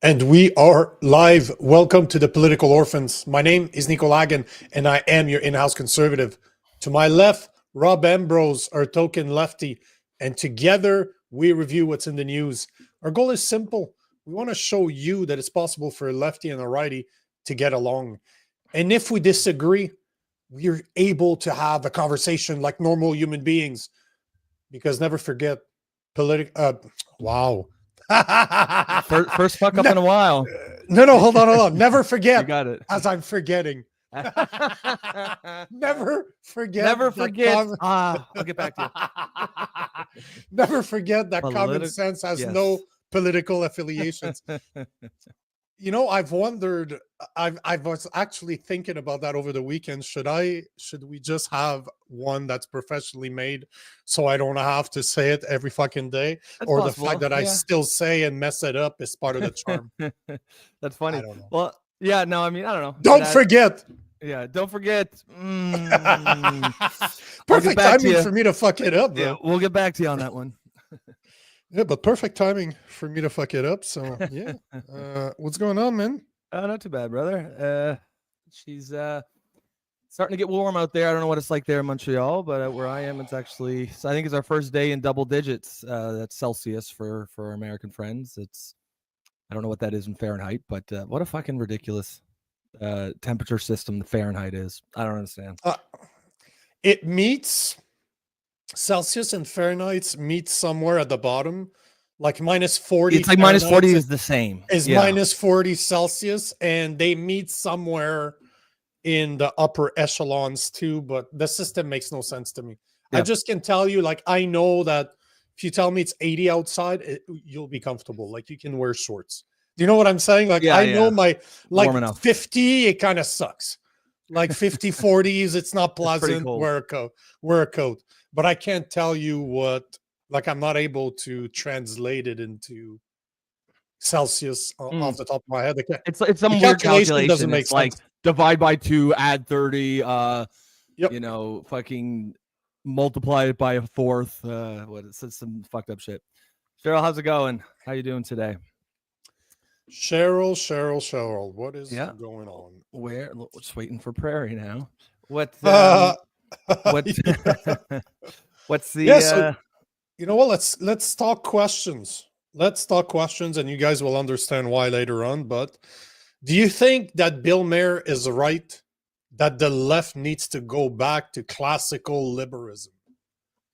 And we are live. Welcome to the Political Orphans. My name is Nico Lagan, and I am your in-house conservative. To my left, Rob Ambrose, our token lefty. And together, we review what's in the news. Our goal is simple. We want to show you that it's possible for a lefty and a righty to get along. And if we disagree, we're able to have a conversation like normal human beings. Because never forget, wow. First fuck up in a while. No, hold on. Never forget. You got it. As I'm forgetting. Never forget. I'll get back to you. Never forget that common sense has no political affiliations. You know, I've wondered, I was actually thinking about that over the weekend. Should we just have one that's professionally made so I don't have to say it every fucking day? That's or possible. The fact that I still say and mess it up is part of the charm. That's funny. I don't know. Well, yeah, no, I mean, I don't know. Don't forget. Yeah, don't forget. Perfect timing for me to fuck it up, bro. Yeah, we'll get back to you on that one. Yeah, but perfect timing for me to fuck it up. So yeah, what's going on, man? Not too bad, brother. She's starting to get warm out there. I don't know what it's like there in Montreal, but where I am, it's actually. So I think it's our first day in double digits. That's Celsius for our American friends. I don't know what that is in Fahrenheit, but what a fucking ridiculous temperature system the Fahrenheit is. I don't understand. It meets. Celsius and Fahrenheit meet somewhere at the bottom, like minus 40. It's like minus 40 is the same. Is minus 40 Celsius, and they meet somewhere in the upper echelons too. But the system makes no sense to me. Yeah. I just can tell you, like, I know that if you tell me it's 80 outside, you'll be comfortable. Like, you can wear shorts. Do you know what I'm saying? Like, I know my like 50, it kind of sucks. Like 50, 40s, it's not pleasant. Wear a coat. But I can't tell you what, like, I'm not able to translate it into Celsius off the top of my head. It's some weird calculation. Doesn't make sense. Like divide by 2, add 30, you know, fucking multiply it by a fourth. It's some fucked up shit. Cheryl, how's it going? How you doing today? Cheryl, what is going on? We're just waiting for Prairie now. What's the so, you know what, let's talk questions. And you guys will understand why later on. But do you think that Bill Maher is right, that the left needs to go back to classical liberalism?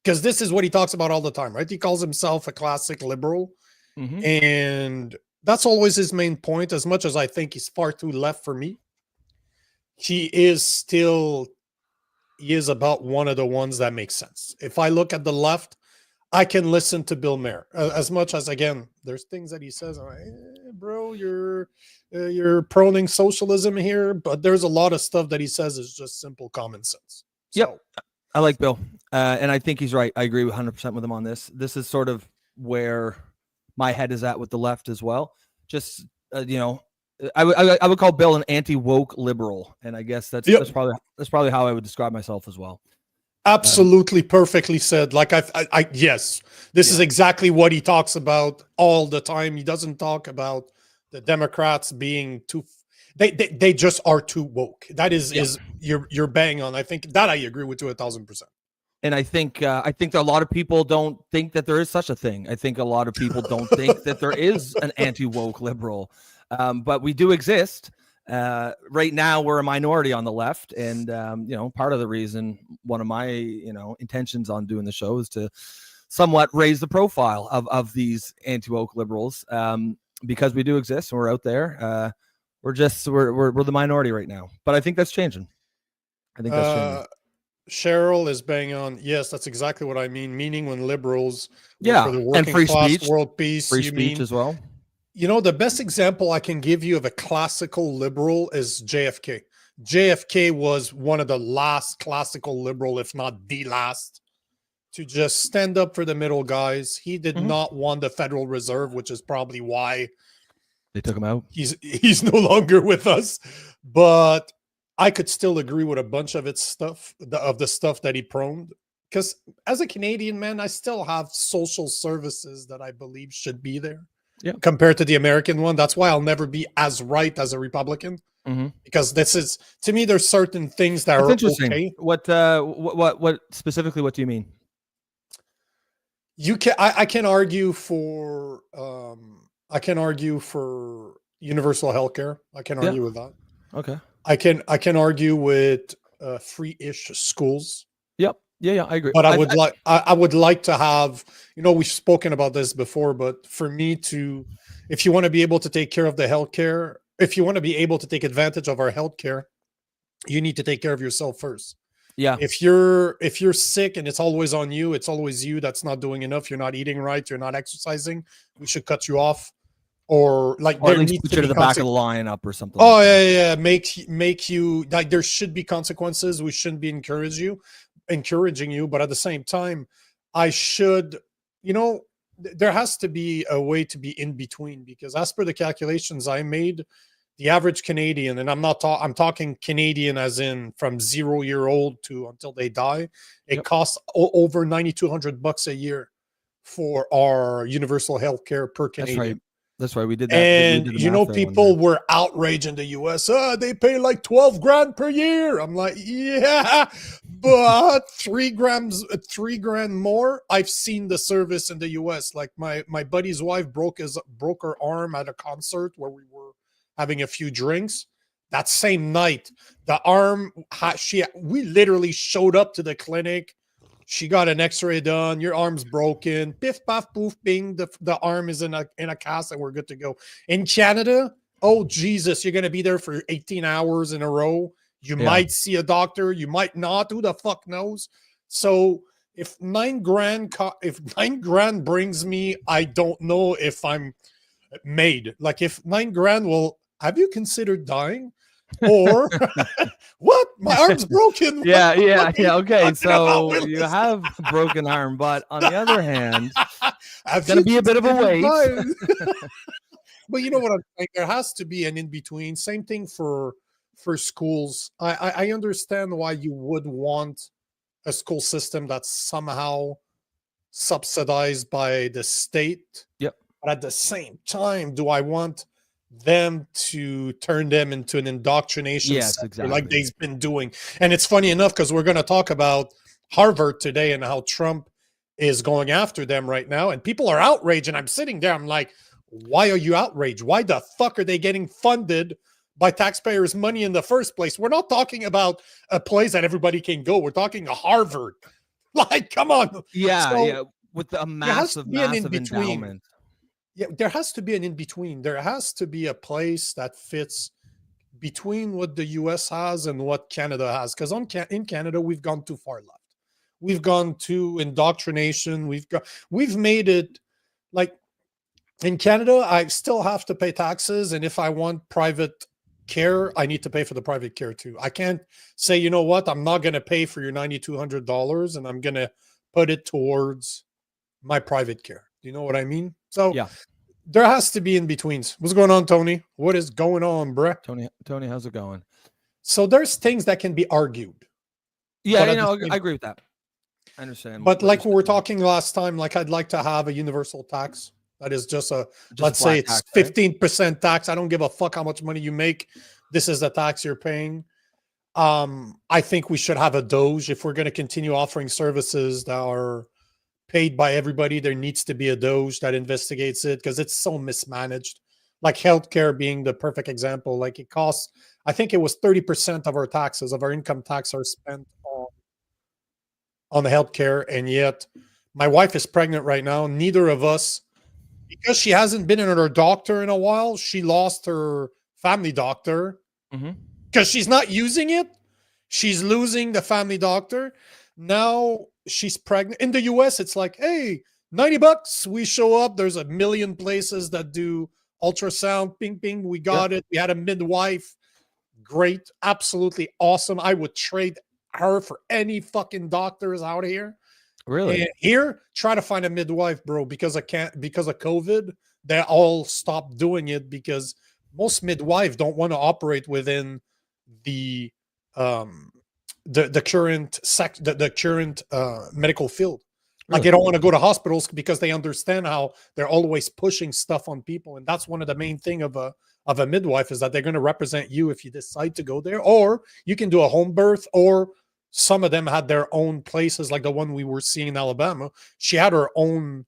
Because this is what he talks about all the time, right? He calls himself a classic liberal. Mm-hmm. And that's always his main point. As much as I think he's far too left for me, he is about one of the ones that makes sense. If I look at the left, I can listen to Bill Maher as much as, again, there's things that he says, I'm like, bro, you're proning socialism here, but there's a lot of stuff that he says is just simple common sense. So, yep, I like Bill, and I think he's right. I agree 100% with him on this. This is sort of where my head is at with the left as well. Just you know. I would call Bill an anti-woke liberal, and I guess that's probably how I would describe myself as well. Absolutely, perfectly said. Like yes, this is exactly what he talks about all the time. He doesn't talk about the Democrats being too. They just are too woke. That is you're bang on. I think that I agree with you 1,000%. And I think a lot of people don't think that there is such a thing. I think a lot of people don't think that there is an anti-woke liberal. But we do exist. Right now, we're a minority on the left. And, you know, part of the reason, one of my, intentions on doing the show is to somewhat raise the profile of these anti-woke liberals, because we do exist and we're out there. We're the minority right now. But I think that's changing. Cheryl is bang on. Yes, that's exactly what I mean. Meaning when liberals, for the working and free class, speech, world peace, free speech as well. You know, the best example I can give you of a classical liberal is JFK. JFK was one of the last classical liberal, if not the last, to just stand up for the middle guys. He did not want the Federal Reserve, which is probably why they took him out. He's no longer with us. But I could still agree with a bunch of its stuff, of the stuff that he proned. Because as a Canadian, man, I still have social services that I believe should be there. compared to the American one. That's why I'll never be as right as a Republican, because this is, to me, there's certain things that are interesting. okay. What specifically? What do you mean? I can argue for universal healthcare. I can argue with that. Okay. I can argue with free-ish schools. Yep. Yeah, I agree. But I would like to have, we've spoken about this before, but for me to, if you want to be able to take care of the healthcare, if you want to be able to take advantage of our healthcare, you need to take care of yourself first. Yeah. If you're sick and it's always on you, it's always you that's not doing enough. You're not eating right. You're not exercising. We should cut you off, or at least put you to the back of the lineup or something. Oh, yeah. Make you, like, there should be consequences. We shouldn't be encouraging you, but at the same time, I should, there has to be a way to be in between, because as per the calculations I made, the average Canadian, and I'm talking Canadian as in from 0 year old to until they die, it costs over $9,200 a year for our universal health care per Canadian. That's right. We did that. And people were outraged in the US. They pay like 12 grand per year. I'm like, yeah, but 3 grand more. I've seen the service in the US. Like my buddy's wife broke her arm at a concert where we were having a few drinks. That same night, the arm, we literally showed up to the clinic. She got an x-ray done. Your arm's broken. Piff, paff, poof, bing. The arm is in a cast and we're good to go. In Canada, oh, Jesus, you're going to be there for 18 hours in a row. You might see a doctor. You might not. Who the fuck knows? So if 9 grand brings me, I don't know if I'm made. Like if 9 grand will, have you considered dying? Or what? My arm's broken. Yeah. Okay, so you have a broken arm, but on the other hand, it's going to be a bit of a wait. But you know what I'm saying? There has to be an in between. Same thing for schools. I understand why you would want a school system that's somehow subsidized by the state. Yep. But at the same time, do I want them to turn them into an indoctrination center like they've been doing? And it's funny enough, because we're going to talk about Harvard today and how Trump is going after them right now, and people are outraged, and I'm sitting there, I'm like, why are you outraged? Why the fuck are they getting funded by taxpayers' money in the first place? We're not talking about a place that everybody can go. We're talking Harvard. Like, come on. With a massive endowment. Yeah, there has to be an in-between. There has to be a place that fits between what the US has and what Canada has. Because in Canada, we've gone too far left. We've gone to indoctrination. We've made it like, in Canada, I still have to pay taxes. And if I want private care, I need to pay for the private care too. I can't say, you know what, I'm not going to pay for your $9,200 and I'm going to put it towards my private care. You know what I mean? So there has to be in-betweens. What's going on, Tony? What is going on, bruh? Tony, how's it going? So there's things that can be argued. Yeah, I agree with that. I understand. But like we were talking last time, like I'd like to have a universal tax. That is just let's say it's 15% tax. I don't give a fuck how much money you make. This is the tax you're paying. I think we should have a Doge. If we're going to continue offering services that are paid by everybody, there needs to be a Doge that investigates it, because it's so mismanaged. Like healthcare being the perfect example. Like it costs, I think it was 30% of our taxes, of our income tax, are spent on the healthcare. And yet my wife is pregnant right now. Neither of us, because she hasn't been in her doctor in a while, she lost her family doctor because she's not using it. She's losing the family doctor. Now she's pregnant. In the US, it's like, hey, $90. We show up. There's a million places that do ultrasound. Ping, ping. We got it. We had a midwife. Great. Absolutely awesome. I would trade her for any fucking doctors out here. Really? And here, try to find a midwife, bro, because of COVID, they all stopped doing it because most midwives don't want to operate within the current medical field. Like they don't want to go to hospitals because they understand how they're always pushing stuff on people. And that's one of the main thing of a midwife is that they're going to represent you if you decide to go there, or you can do a home birth, or some of them had their own places, like the one we were seeing in Alabama. She had her own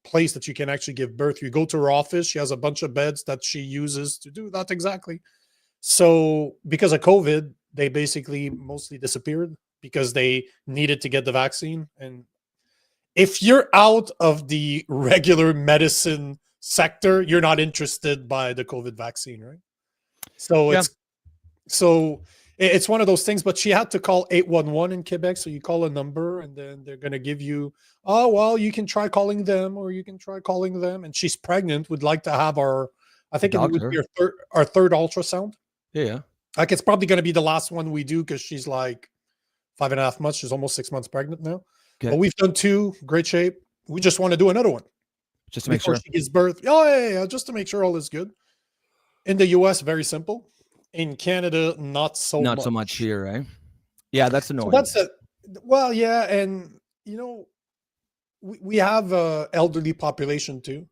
place that you can actually give birth. You go to her office. She has a bunch of beds that she uses to do that exactly. So because of COVID, they basically mostly disappeared because they needed to get the vaccine. And if you're out of the regular medicine sector, you're not interested by the COVID vaccine, right? So it's one of those things. But she had to call 811 in Quebec. So you call a number and then they're going to give you, oh, well, you can try calling them or you can try calling them. And she's pregnant, would like to have I think it would be our third ultrasound. Yeah. Like it's probably going to be the last one we do because she's like 5.5 months. She's almost 6 months pregnant now. Okay. But we've done 2, great shape. We just want to do another one. Just to make sure she gives birth. Oh, yeah, just to make sure all is good. In the US, very simple. In Canada, not so much here, right? Yeah, that's annoying. So well, yeah, and we have elderly population too,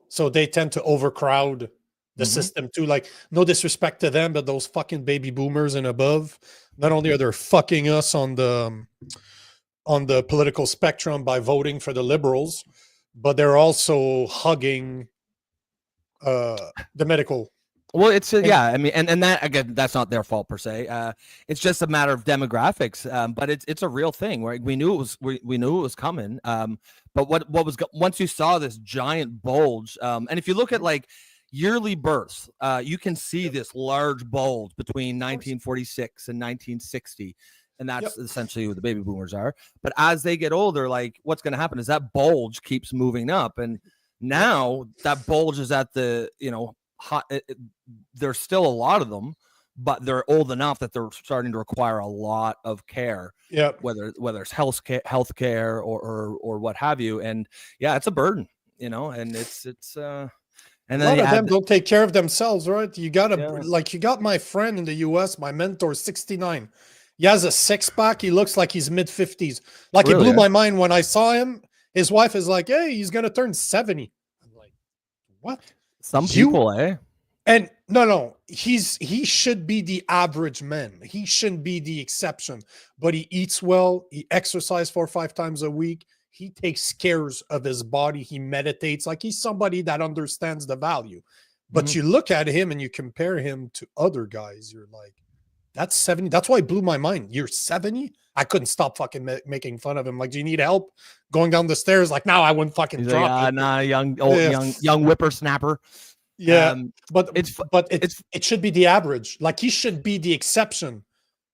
so they tend to overcrowd the system too. Like, no disrespect to them, but those fucking baby boomers and above, not only are they fucking us on the political spectrum by voting for the liberals, but they're also hugging the medical. Well, it's I mean, and that again, that's not their fault per se. It's just a matter of demographics. But it's a real thing, right? We knew it was coming. But what was once you saw this giant bulge, and if you look at like yearly births, you can see this large bulge between 1946 and 1960. And that's essentially who the baby boomers are. But as they get older, like what's going to happen is that bulge keeps moving up. And now that bulge is at the, there's still a lot of them, but they're old enough that they're starting to require a lot of care. Yeah. Whether it's health care or what have you. And yeah, it's a burden, and it's and a lot of them don't take care of themselves, right? You got you got my friend in the US, my mentor, 69. He has a 6-pack. He looks like he's mid-50s. Like, really? It blew my mind when I saw him. His wife is like, hey, he's going to turn 70. I'm like, what? Some people, eh? And no, he should be the average man. He shouldn't be the exception. But he eats well. He exercises 4 or 5 times a week. He takes care of his body. He meditates. Like, he's somebody that understands the value. But you look at him and you compare him to other guys. You're like, that's 70. That's why it blew my mind. You're 70? I couldn't stop fucking making fun of him. Like, do you need help going down the stairs? Like, no, I wouldn't fucking drop it. Nah, young whippersnapper. Yeah, but it should be the average. Like, he should be the exception.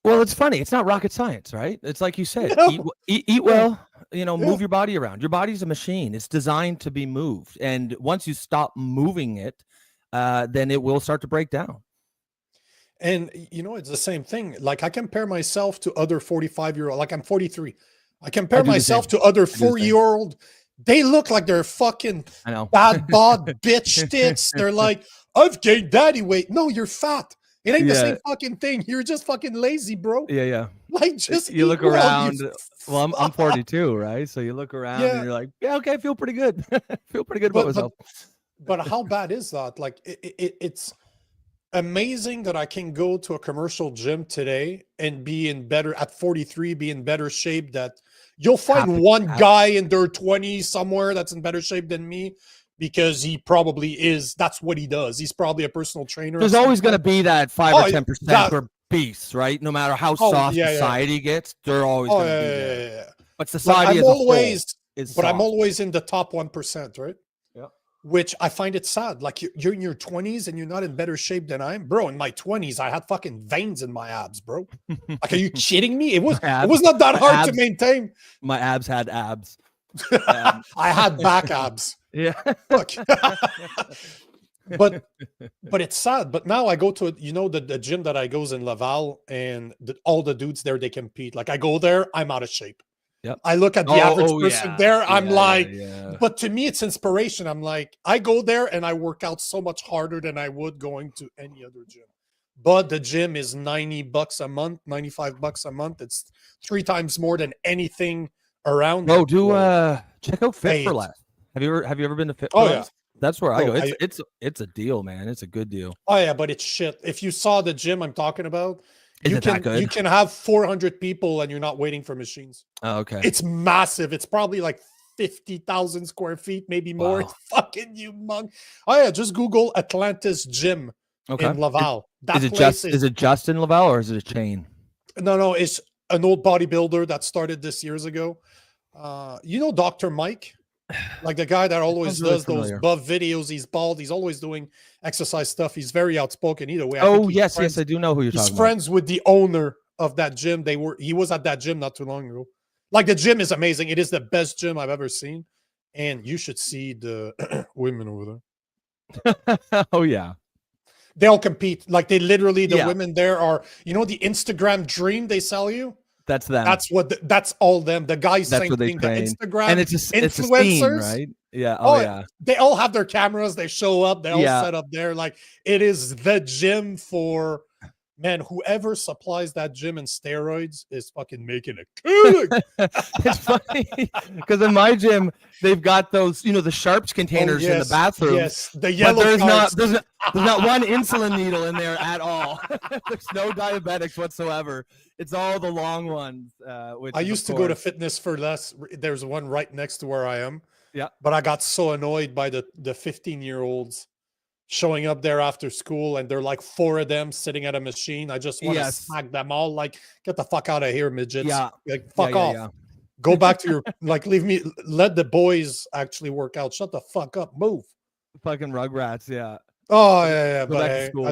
Well, it's funny. It's not rocket science, right? It's like you said, eat well, move your body around. Your body's a machine. It's designed to be moved. And once you stop moving it, then it will start to break down. And, it's the same thing. Like, I compare myself to other 45-year-old, like I'm 43. I compare myself to other 4-year-old. They look like they're fucking bad bod bitch tits. They're like, I've gained daddy weight. No, you're fat. It ain't the same fucking thing. You're just fucking lazy, bro. Yeah. Like, just you look around. Well, I'm 42, right? So you look around and you're like, yeah, okay, I feel pretty good. Feel pretty good about myself. But how bad is that? Like, it's amazing that I can go to a commercial gym today and be in better at 43, be in better shape. That you'll find one guy in their 20s somewhere that's in better shape than me, because he probably is. That's what he does. He's probably a personal trainer. There's always going to be that 5 or 10% for beasts, right? No matter how soft society gets, they're always going to be there. Yeah. But society I'm always in the top 1%, right? Which I find it sad. Like, you're in your 20s and you're not in better shape than I am, bro. In my 20s, I had fucking veins in my abs, bro. Like, are you kidding me? It was not that hard to maintain. My abs had abs. I had back abs. Yeah. Look. But it's sad. But now I go to the gym that I goes in Laval, and all the dudes there, they compete. Like, I go there, I'm out of shape. Yep. I look at the average person there. I'm but to me, it's inspiration. I'm like, I go there and I work out so much harder than I would going to any other gym. But the gym is $90 a month, $95 a month. It's 3 times more than anything around. Bro, check out Fit Pay for it. Less. Have you ever been to Fit for Oh, Less? That's where I go. I- It's a deal, man. It's a good deal. Oh yeah, but it's shit. If you saw the gym I'm talking about, Is you it that can good? you can have 400 people and you're not waiting for machines. Oh, okay. It's massive. It's probably like 50,000 square feet, maybe more. Wow. It's fucking humongous. Oh yeah, just Google Atlantis Gym Okay. in Laval. Is it just in Laval or is it a chain? No, it's an old bodybuilder that started this years ago. You know Dr. Mike? Like the guy that always really does those familiar. buff videos. He's bald. He's always doing exercise stuff. He's very outspoken either way. I Oh, think he's yes, friends- I do know who you're He's talking friends with the owner of that gym. He was at that gym not too long ago. Like the gym is amazing. It is the best gym I've ever seen. And you should see the women over there. about. Oh, yeah. They all compete. Like the Yeah. women there are, you know, the Instagram dream they sell you. That's them. That's all them. The guys That's same what they thing. The train. Instagram And it's a scene, influencers, right? Yeah. Oh, yeah. They all have their cameras. They show up. They all Yeah. set up there. Like it is the gym for man. Whoever supplies that gym and steroids is fucking making a killing. It's funny because in my gym they've got those, the sharps containers in the bathroom. Yes, the But yellow. there's cards. there's not one insulin needle in there at all. There's no diabetics whatsoever. It's all the long ones. Which I is, used to of go to course- Fitness for Less. There's one right next to where I am. Yeah. But I got so annoyed by the 15-year-olds showing up there after school, and they're like 4 of them sitting at a machine. I just want to Yes. smack them all. Like, get the fuck out of here, midgets. Yeah. Like, fuck Yeah, off. yeah. Go back to your leave me. Let the boys actually work out. Shut the fuck up. Move. Fucking rugrats. Yeah. Oh yeah. Go But back to hey, school.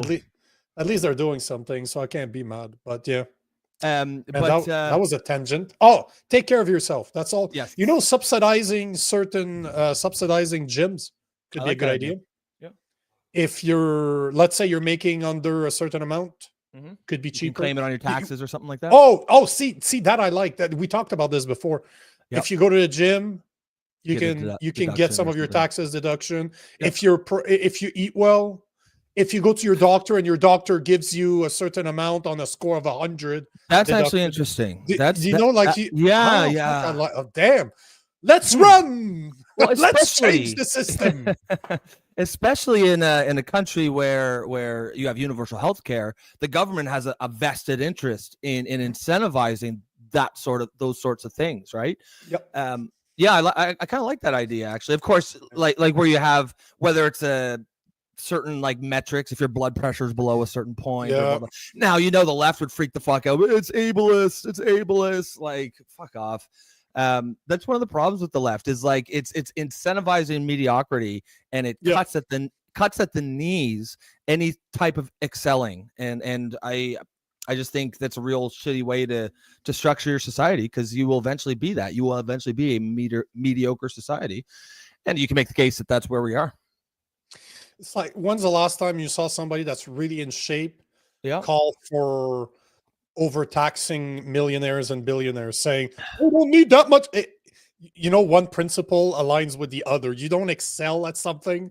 at least they're doing something, so I can't be mad. But yeah. But that was a tangent. Oh, take care of yourself. That's all. Yes. You know, subsidizing subsidizing gyms could be a like good that idea. idea. Yeah. If let's say you're making under a certain amount, could be You can cheaper. claim it on your taxes or something like that. See that I like that. We talked about this before. Yep. If you go to the gym, you Get a can deduction get some or of your something. taxes deduction. Yep. If you eat well, if you go to your doctor and your doctor gives you a certain amount on a score of 100, That's deducted. actually interesting. yeah. Yeah. Damn. Let's run. Well, Let's change especially- the system. Especially in a country where you have universal health care, the government has a vested interest in incentivizing those sorts of things, right? Yep. I kind of like that idea, actually. Of course, like where you have, whether it's a certain like metrics, if your blood pressure is below a certain point. Yeah. Blah, blah, blah. Now, the left would freak the fuck out. It's ableist. Like, fuck off. That's one of the problems with the left is like it's incentivizing mediocrity, and it cuts at the knees any type of excelling. And I just think that's a real shitty way to structure your society, because you will eventually be that. You will eventually be a mediocre society, and you can make the case that that's where we are. It's like, when's the last time you saw somebody that's really in shape call for overtaxing millionaires and billionaires, saying, "We don't need that much." One principle aligns with the other. You don't excel at something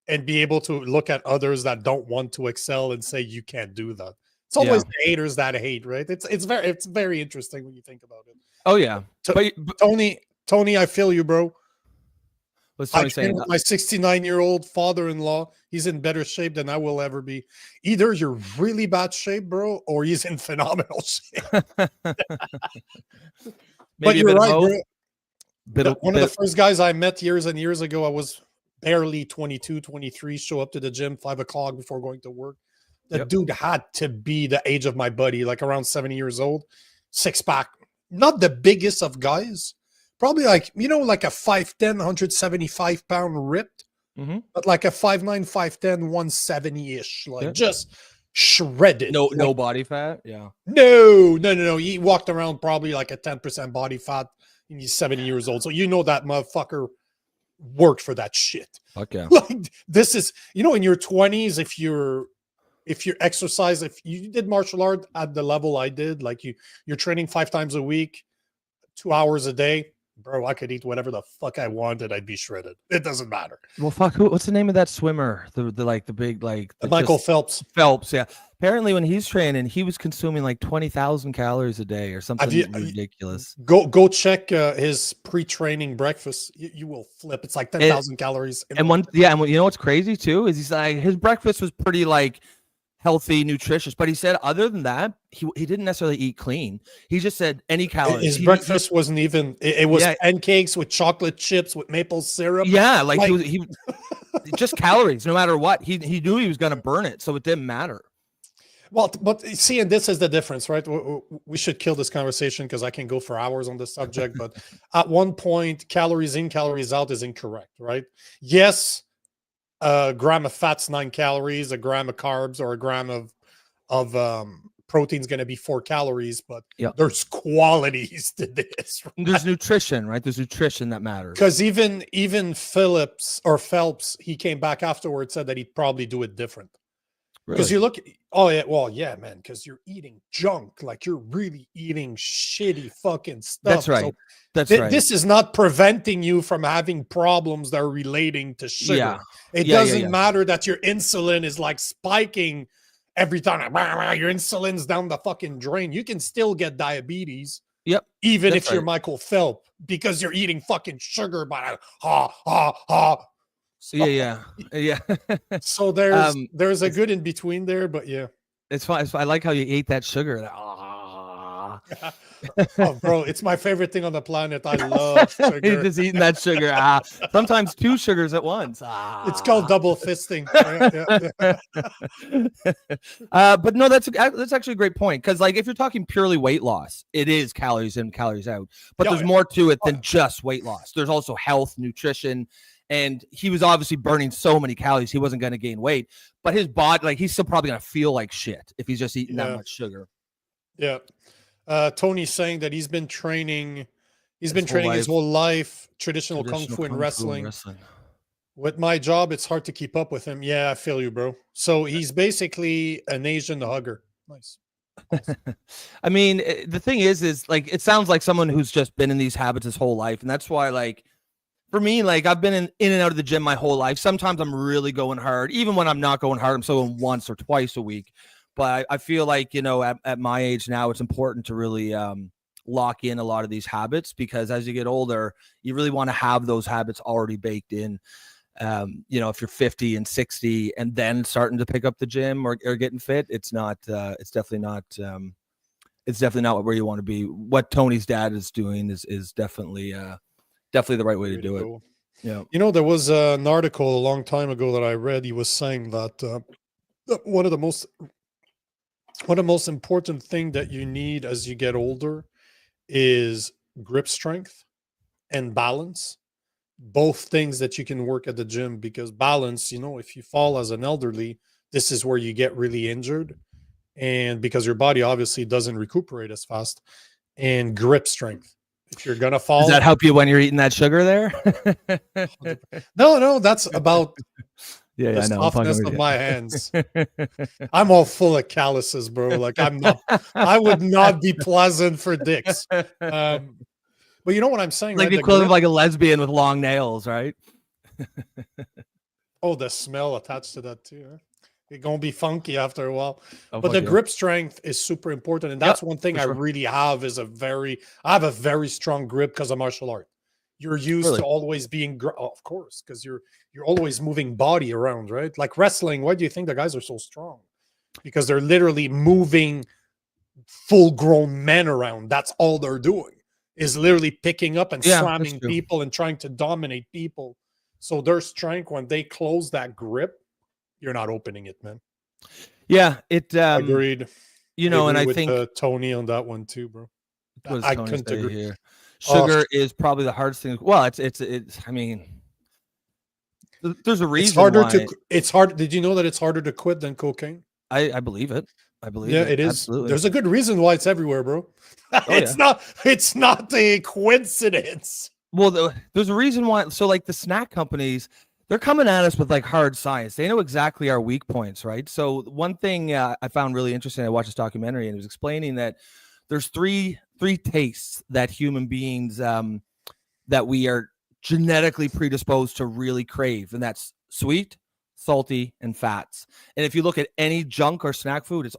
and be able to look at others that don't want to excel and say you can't do that. It's always the haters that hate, right? It's very interesting when you think about it. Oh yeah, but Tony, I feel you, bro. What's Tony saying? My 69-year-old father-in-law, he's in better shape than I will ever be. Either you're really bad shape, bro, or he's in phenomenal shape. But you're right, bro. One of the first guys I met years and years ago, I was barely 22, 23, show up to the gym 5 o'clock before going to work. The dude had to be the age of my buddy, like around 70 years old, 6-pack. Not the biggest of guys. Probably like, like a 5'10", 175-pound ripped, but like a 5'9", 5'10", 170-ish, like just shredded. No body fat. Yeah. No. He walked around probably like a 10% body fat, and he's 70 years old. So that motherfucker worked for that shit. Okay. Like this is, in your 20s, if you exercise, if you did martial art at the level I did, like you're training 5 times a week, 2 hours a day. bro, I could eat whatever the fuck I wanted. I'd be shredded. It doesn't matter. Well, fuck. What's the name of that swimmer? The like the big like the Michael Phelps. Phelps, yeah. Apparently, when he's training, he was consuming like 20,000 calories a day or something ridiculous. Go check his pre-training breakfast. You will flip. It's like 10,000 calories. And you know what's crazy too is he's like his breakfast was pretty like healthy, nutritious, but he said other than that, he didn't necessarily eat clean. He just said any calories. His breakfast wasn't even. It was pancakes with chocolate chips with maple syrup. Yeah, like he just calories, no matter what. He knew he was going to burn it, so it didn't matter. Well, but see, and this is the difference, right? We should kill this conversation because I can go for hours on this subject. But at one point, calories in, calories out is incorrect, right? Yes, a gram of fat's 9 calories, a gram of carbs, or a gram of protein is going to be 4 calories. But there's qualities to this. Right? There's nutrition, right? There's nutrition that matters. Because even Phelps, he came back afterwards, said that he'd probably do it different. Because you look, man, because you're eating junk, like you're really eating shitty fucking stuff. That's right. So this is not preventing you from having problems that are relating to sugar. Yeah. It doesn't matter that your insulin is like spiking every time. Your insulin's down the fucking drain. You can still get diabetes. Yep. Even if you're Michael Phelps, because you're eating fucking sugar by ha. So, yeah. So there's a good in between there, but yeah, it's fine. I like how you ate that sugar. Oh, bro, it's my favorite thing on the planet. I love sugar. You're just eating that sugar. Sometimes 2 sugars at once. It's called double fisting. But no, that's actually a great point, because like if you're talking purely weight loss, it is calories in, calories out. But there's more to it than just weight loss. There's also health, nutrition. And he was obviously burning so many calories, he wasn't going to gain weight. But his body, like, he's still probably going to feel like shit if he's just eating that much sugar. Yeah. Tony's saying that he's been training his whole life, traditional kung fu and wrestling. With my job, it's hard to keep up with him. Yeah, I feel you, bro. So he's basically an Asian hugger. Nice. I mean, the thing is like, it sounds like someone who's just been in these habits his whole life. And that's why, like, for me, like, I've been in and out of the gym my whole life. Sometimes I'm really going hard. Even when I'm not going hard, I'm still going once or twice a week. But I feel like, you know, at my age now, it's important to really lock in a lot of these habits, because as you get older, you really want to have those habits already baked in. You know, if you're 50 and 60 and then starting to pick up the gym or getting fit, it's definitely not where you want to be. What Tony's dad is doing is definitely the right way to do it. Yeah. You know, there was an article a long time ago that I read. He was saying that one of the most important thing that you need as you get older is grip strength and balance. Both things that you can work at the gym, because balance, you know, if you fall as an elderly, this is where you get really injured, and because your body obviously doesn't recuperate as fast. And grip strength, if you're gonna fall. Does that help you when you're eating that sugar there? No, that's about the I know. Softness of my hands. I'm all full of calluses, bro. Like, I would not be pleasant for dicks. But you know what I'm saying? Like, right? the equivalent of like a lesbian with long nails, right? Oh, the smell attached to that too. Huh? It's gonna be funky after a while. But the grip strength is super important, and that's one thing I really have is I have a very strong grip because of martial art. You're used to always being, of course, because you're always moving body around, right? Like wrestling. Why do you think the guys are so strong? Because they're literally moving full-grown men around. That's all they're doing, is literally picking up and slamming people and trying to dominate people. So their strength, when they close that grip, you're not opening it, man. Yeah, agreed. You know, and I with think Tony on that one too, bro. I couldn't agree here. Sugar is probably the hardest thing. Well, it's. I mean, there's a reason. It's harder it's hard. Did you know that it's harder to quit than cocaine? I believe it. I believe it. Yeah, it is. Absolutely. There's a good reason why it's everywhere, bro. It's not a coincidence. Well, there's a reason why. So, like, the snack companies, they're coming at us with like hard science. They know exactly our weak points, right? So one thing I found really interesting, I watched this documentary, and it was explaining that there's three tastes that human beings that we are genetically predisposed to really crave, and that's sweet, salty, and fats. And if you look at any junk or snack food, it's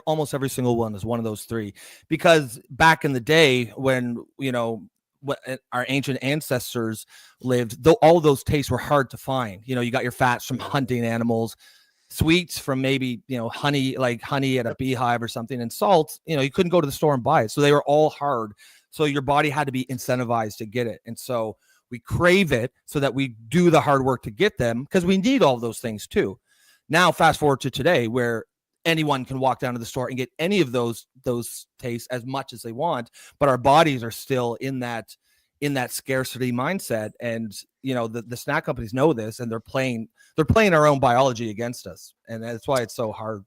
almost every single one is one of those three. Because back in the day when, what our ancient ancestors lived, though all those tastes were hard to find. You got your fats from hunting animals, sweets from maybe, honey, like honey at a beehive or something, and salt, you couldn't go to the store and buy it. So they were all hard. So your body had to be incentivized to get it. And so we crave it so that we do the hard work to get them, because we need all those things too. Now, fast forward to today, where anyone can walk down to the store and get any of those tastes as much as they want, but our bodies are still in that scarcity mindset. And the snack companies know this, and they're playing our own biology against us, and that's why it's so hard.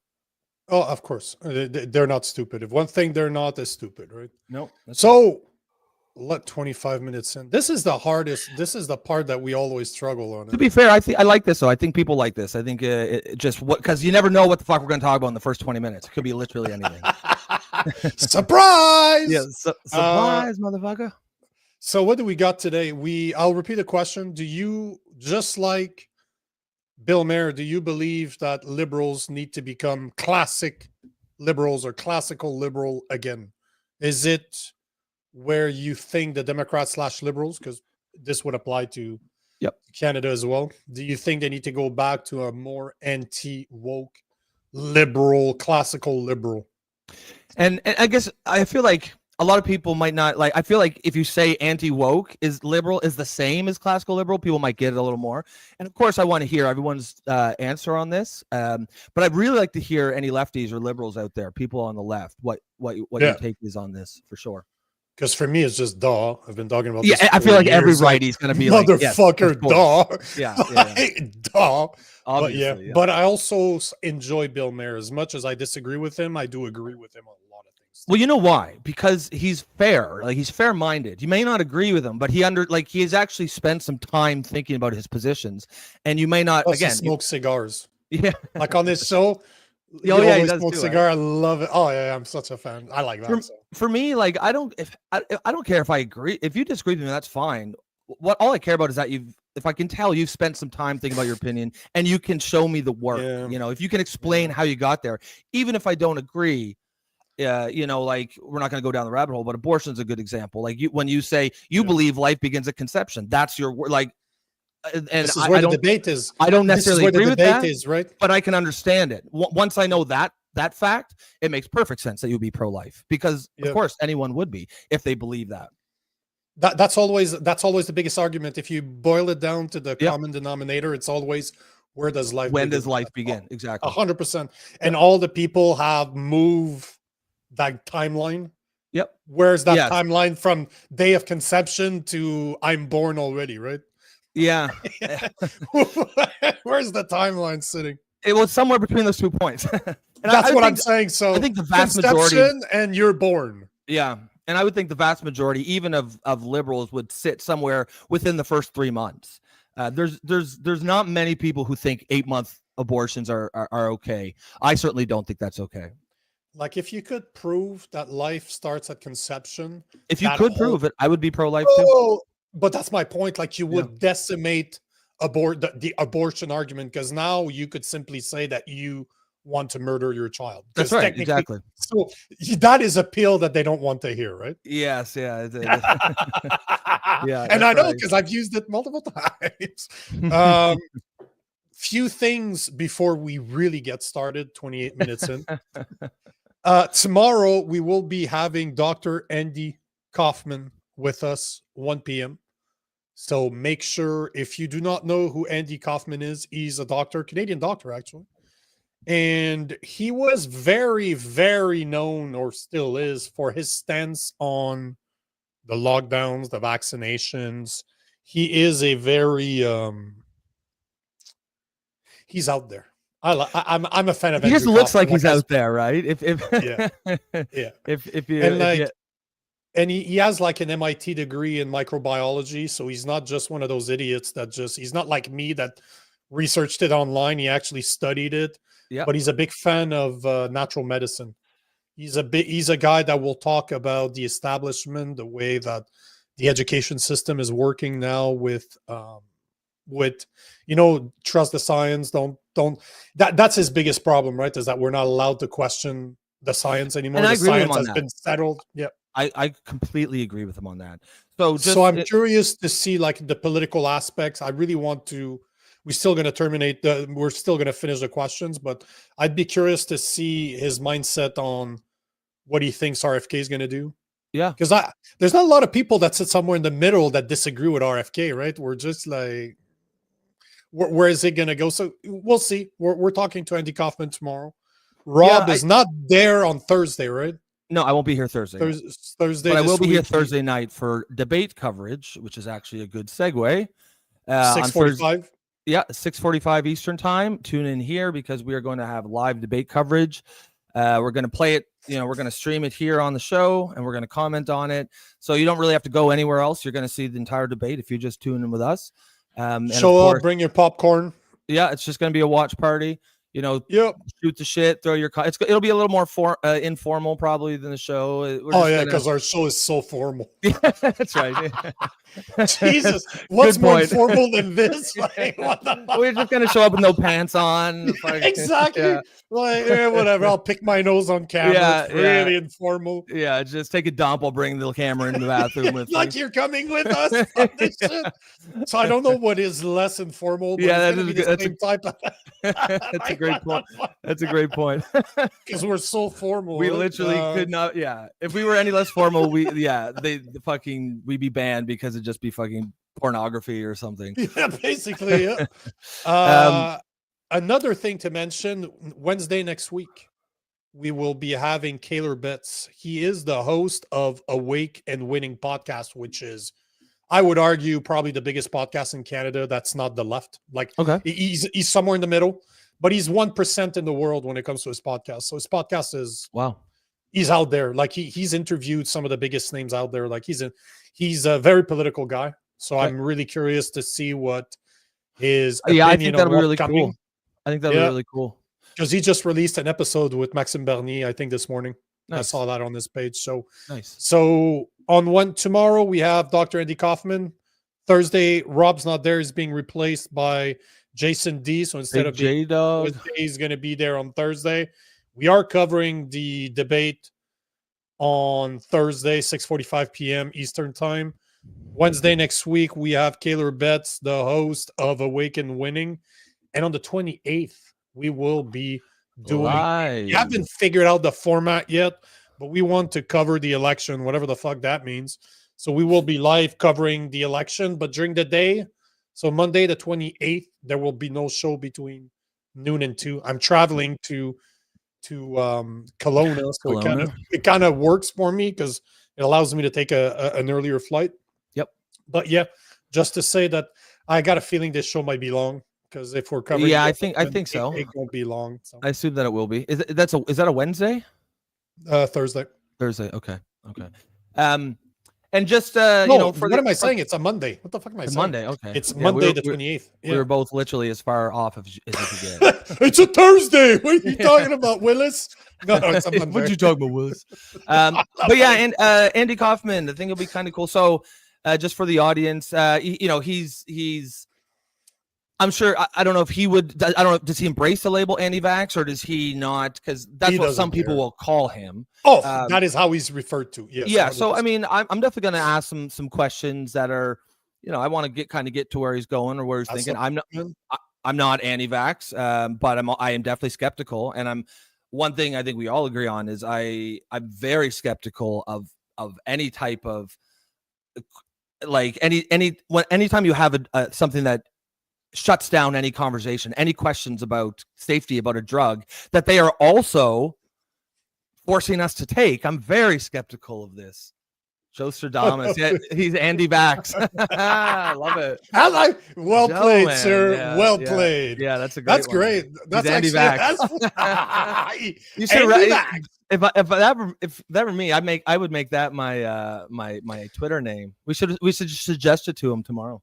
Oh, of course, they're not stupid. If one thing they're not is stupid, right? No. So let 25 minutes in. This is the hardest. This is the part that we always struggle on. To be fair, I like this. So I think people like this. I think because you never know what the fuck we're going to talk about in the first 20 minutes. It could be literally anything. Surprise! Yeah, surprise, motherfucker. So what do we got today? I'll repeat the question. Do you, just like Bill Maher, do you believe that liberals need to become classic liberals or classical liberal again? Is it where you think the Democrats / liberals, because this would apply to Canada as well, do you think they need to go back to a more anti-woke liberal, classical liberal? And I guess I feel like a lot of people might not like. I feel like if you say anti-woke is liberal is the same as classical liberal, people might get it a little more. And of course, I want to hear everyone's answer on this. But I'd really like to hear any lefties or liberals out there, people on the left, what your take is on this, for sure. Because for me, it's just duh. I've been talking about this. Yeah, I feel like every righty's going to be like, motherfucker, duh. Yeah. Duh. Obviously, but I also enjoy Bill Maher. As much as I disagree with him, I do agree with him on a lot of things. Well, you know why? Because he's fair. Like, he's fair-minded. You may not agree with him, but he has actually spent some time thinking about his positions. And you may not, Plus again, he smokes cigars. Yeah. Like on this show. He does smoke cigar. I love it. Oh yeah, I'm such a fan. I like that. For me, like I don't care if I agree. If you disagree with me, that's fine. All I care about is that if I can tell you've spent some time thinking about your opinion and you can show me the work. Yeah. If you can explain how you got there, even if I don't agree. Like we're not going to go down the rabbit hole, but abortion is a good example. Like when you say you believe life begins at conception, that's your word. Like. And this is where the debate is. I don't necessarily agree with that, right? But I can understand it. Once I know that fact, it makes perfect sense that you would be pro-life, because of course anyone would be if they believe that. That's always the biggest argument. If you boil it down to the common denominator, it's always where does life when does life begin? Exactly. 100%. And all the people have moved that timeline. Yep. Where's that timeline from day of conception to I'm born already, right? Yeah. Where's the timeline sitting? It was somewhere between those 2 points. That's what I'm saying. So I think the vast majority, and you're born. Yeah. And I would think the vast majority, even of liberals, would sit somewhere within the first 3 months. There's not many people who think 8-month abortions are okay. I certainly don't think that's okay. Like if you could prove that life starts at conception. If you could prove it, I would be pro-life too. But that's my point. Like you would decimate the abortion argument, because now you could simply say that you want to murder your child. That's right. Exactly. So that is a pill that they don't want to hear, right? Yes. Yeah. Yeah. And I know because I've used it multiple times. Few things before we really get started. 28 minutes in. Tomorrow we will be having Dr. Andy Kaufman with us, 1 p.m. So make sure, if you do not know who Andy Kaufman is, he's a doctor, Canadian doctor, actually. And he was very, very known, or still is, for his stance on the lockdowns, the vaccinations. He is a very, he's out there. I'm a fan of He Andrew just looks Kaufman, like he's out there, right? And he has like an MIT degree in microbiology, so he's not just one of those idiots that he's not like me that researched it online. He actually studied it. Yeah. But he's a big fan of natural medicine. He's a guy that will talk about the establishment, the way that the education system is working now with trust the science. That's his biggest problem, right? Is that we're not allowed to question the science anymore. And I the agree with him science on has that. been settled. Yeah. I completely agree with him on that. So I'm curious to see like the political aspects. I really want to. We're still going to we're still going to finish the questions, but I'd be curious to see his mindset on what he thinks RFK is going to do. Yeah, because there's not a lot of people that sit somewhere in the middle that disagree with RFK, right? We're just like, where is it going to go? So we'll see. We're talking to Andy Kaufman tomorrow. Rob is not there on Thursday, right? No, I won't be here Thursday. Thursday, but I will be here Thursday night for debate coverage, which is actually a good segue. 6:45. Yeah, 6:45 Eastern time. Tune in here because we are going to have live debate coverage. We're going to play it. We're going to stream it here on the show, and we're going to comment on it. So you don't really have to go anywhere else. You're going to see the entire debate if you just tune in with us. Show up, bring your popcorn. Yeah, it's just going to be a watch party. Shoot the shit, throw your. It'll be a little more informal probably than the show. Because our show is so formal. Yeah, that's right. Jesus, what's more informal than this? Like, we're just gonna show up with no pants on. Exactly. Yeah. Like, whatever. I'll pick my nose on camera. Yeah, it's really informal. Yeah, just take a dump. I'll bring the camera into the bathroom with like me. You're coming with us on this shit. So I don't know what is less informal. But yeah, that's a great point. That's a great point. Because we're so formal. We literally could not. Yeah, if we were any less formal, we'd be banned because it'd just be fucking pornography or something. Yeah, basically. Yeah. Another thing to mention: Wednesday next week, we will be having Kilmar Betts. He is the host of Awake and Winning podcast, which is, I would argue, probably the biggest podcast in Canada. That's not the left. Like, okay, he's somewhere in the middle. But he's 1% in the world when it comes to his podcast. So his podcast is he's out there. Like he's interviewed some of the biggest names out there. Like he's a very political guy. So I'm really curious to see what his opinion I think that'll be really coming. Cool. I think that'll be really cool. Because he just released an episode with Maxime Bernier, I think this morning. Nice. I saw that on this page. So nice. So tomorrow we have Dr. Andy Kaufman. Thursday, Rob's not there. He's being replaced by Jason D. So instead of J-Dog, he's going to be there on Thursday. We are covering the debate on Thursday, 6:45 p.m. Eastern time. Wednesday next week, we have Kilmar Betts, the host of Awake and Winning. And on the 28th, we will be doing live. We haven't figured out the format yet, but we want to cover the election, whatever the fuck that means. So we will be live covering the election, but during the day, so Monday the 28th, there will be no show between noon and 2. I'm traveling to Kelowna, so it kind of works for me because it allows me to take an earlier flight. Yep. But yeah, just to say that I got a feeling this show might be long because if we're covering, I think so. It won't be long. So. I assume that it will be. Is that a Wednesday? Thursday. Thursday. Okay. And just what am I saying? It's a Monday. What the fuck am I saying? Monday. Okay. It's Monday the 28th. We were both literally as far off as you could get. It's a Thursday. What are you talking about, Willis? No, it's a Monday. What you talking about, Willis? But yeah, and Andy Kaufman, I think it'll be kind of cool. So, just for the audience, he's. I'm sure. I don't know if he would. I don't know. Does he embrace the label anti-vax or does he not? Because that's what some people will call him. Oh, that is how he's referred to. Yes. Yeah. 100%. So I mean, I'm definitely going to ask him some questions that are, I want to get to where he's going or where he's thinking. I'm not anti-vax, but I am definitely skeptical. And one thing I think we all agree on is I'm very skeptical of any type of like anytime you have something that shuts down any conversation, any questions about safety about a drug that they are also forcing us to take. I'm very skeptical of this. Joe Stradamus, yeah, he's anti-vax. I love it. Well played, sir. Yeah, well played. Yeah, that's a great. That's one. Great. That's anti-vax. You should. If that were me, I would make that my Twitter name. We should suggest it to him tomorrow.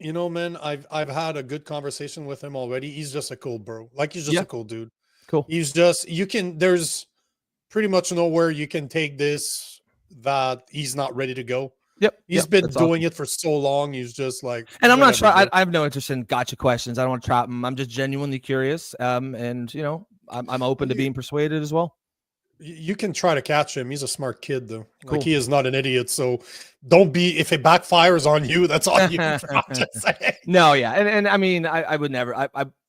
Man, I've had a good conversation with him already. He's just a cool bro. Like he's just a cool dude. Cool. He's just there's pretty much nowhere you can take this that he's not ready to go. Yep. He's been that's doing awesome. it for so long. He's just like, And I'm not whatever, sure. bro. I have no interest in gotcha questions. I don't want to trap him. I'm just genuinely curious. And you know, I'm open to being persuaded as well. You can try to catch him. He's a smart kid, though. Cool. Like, he is not an idiot. So don't be, if it backfires on you, that's on you. I'm just saying. No, yeah, and I mean, I would never.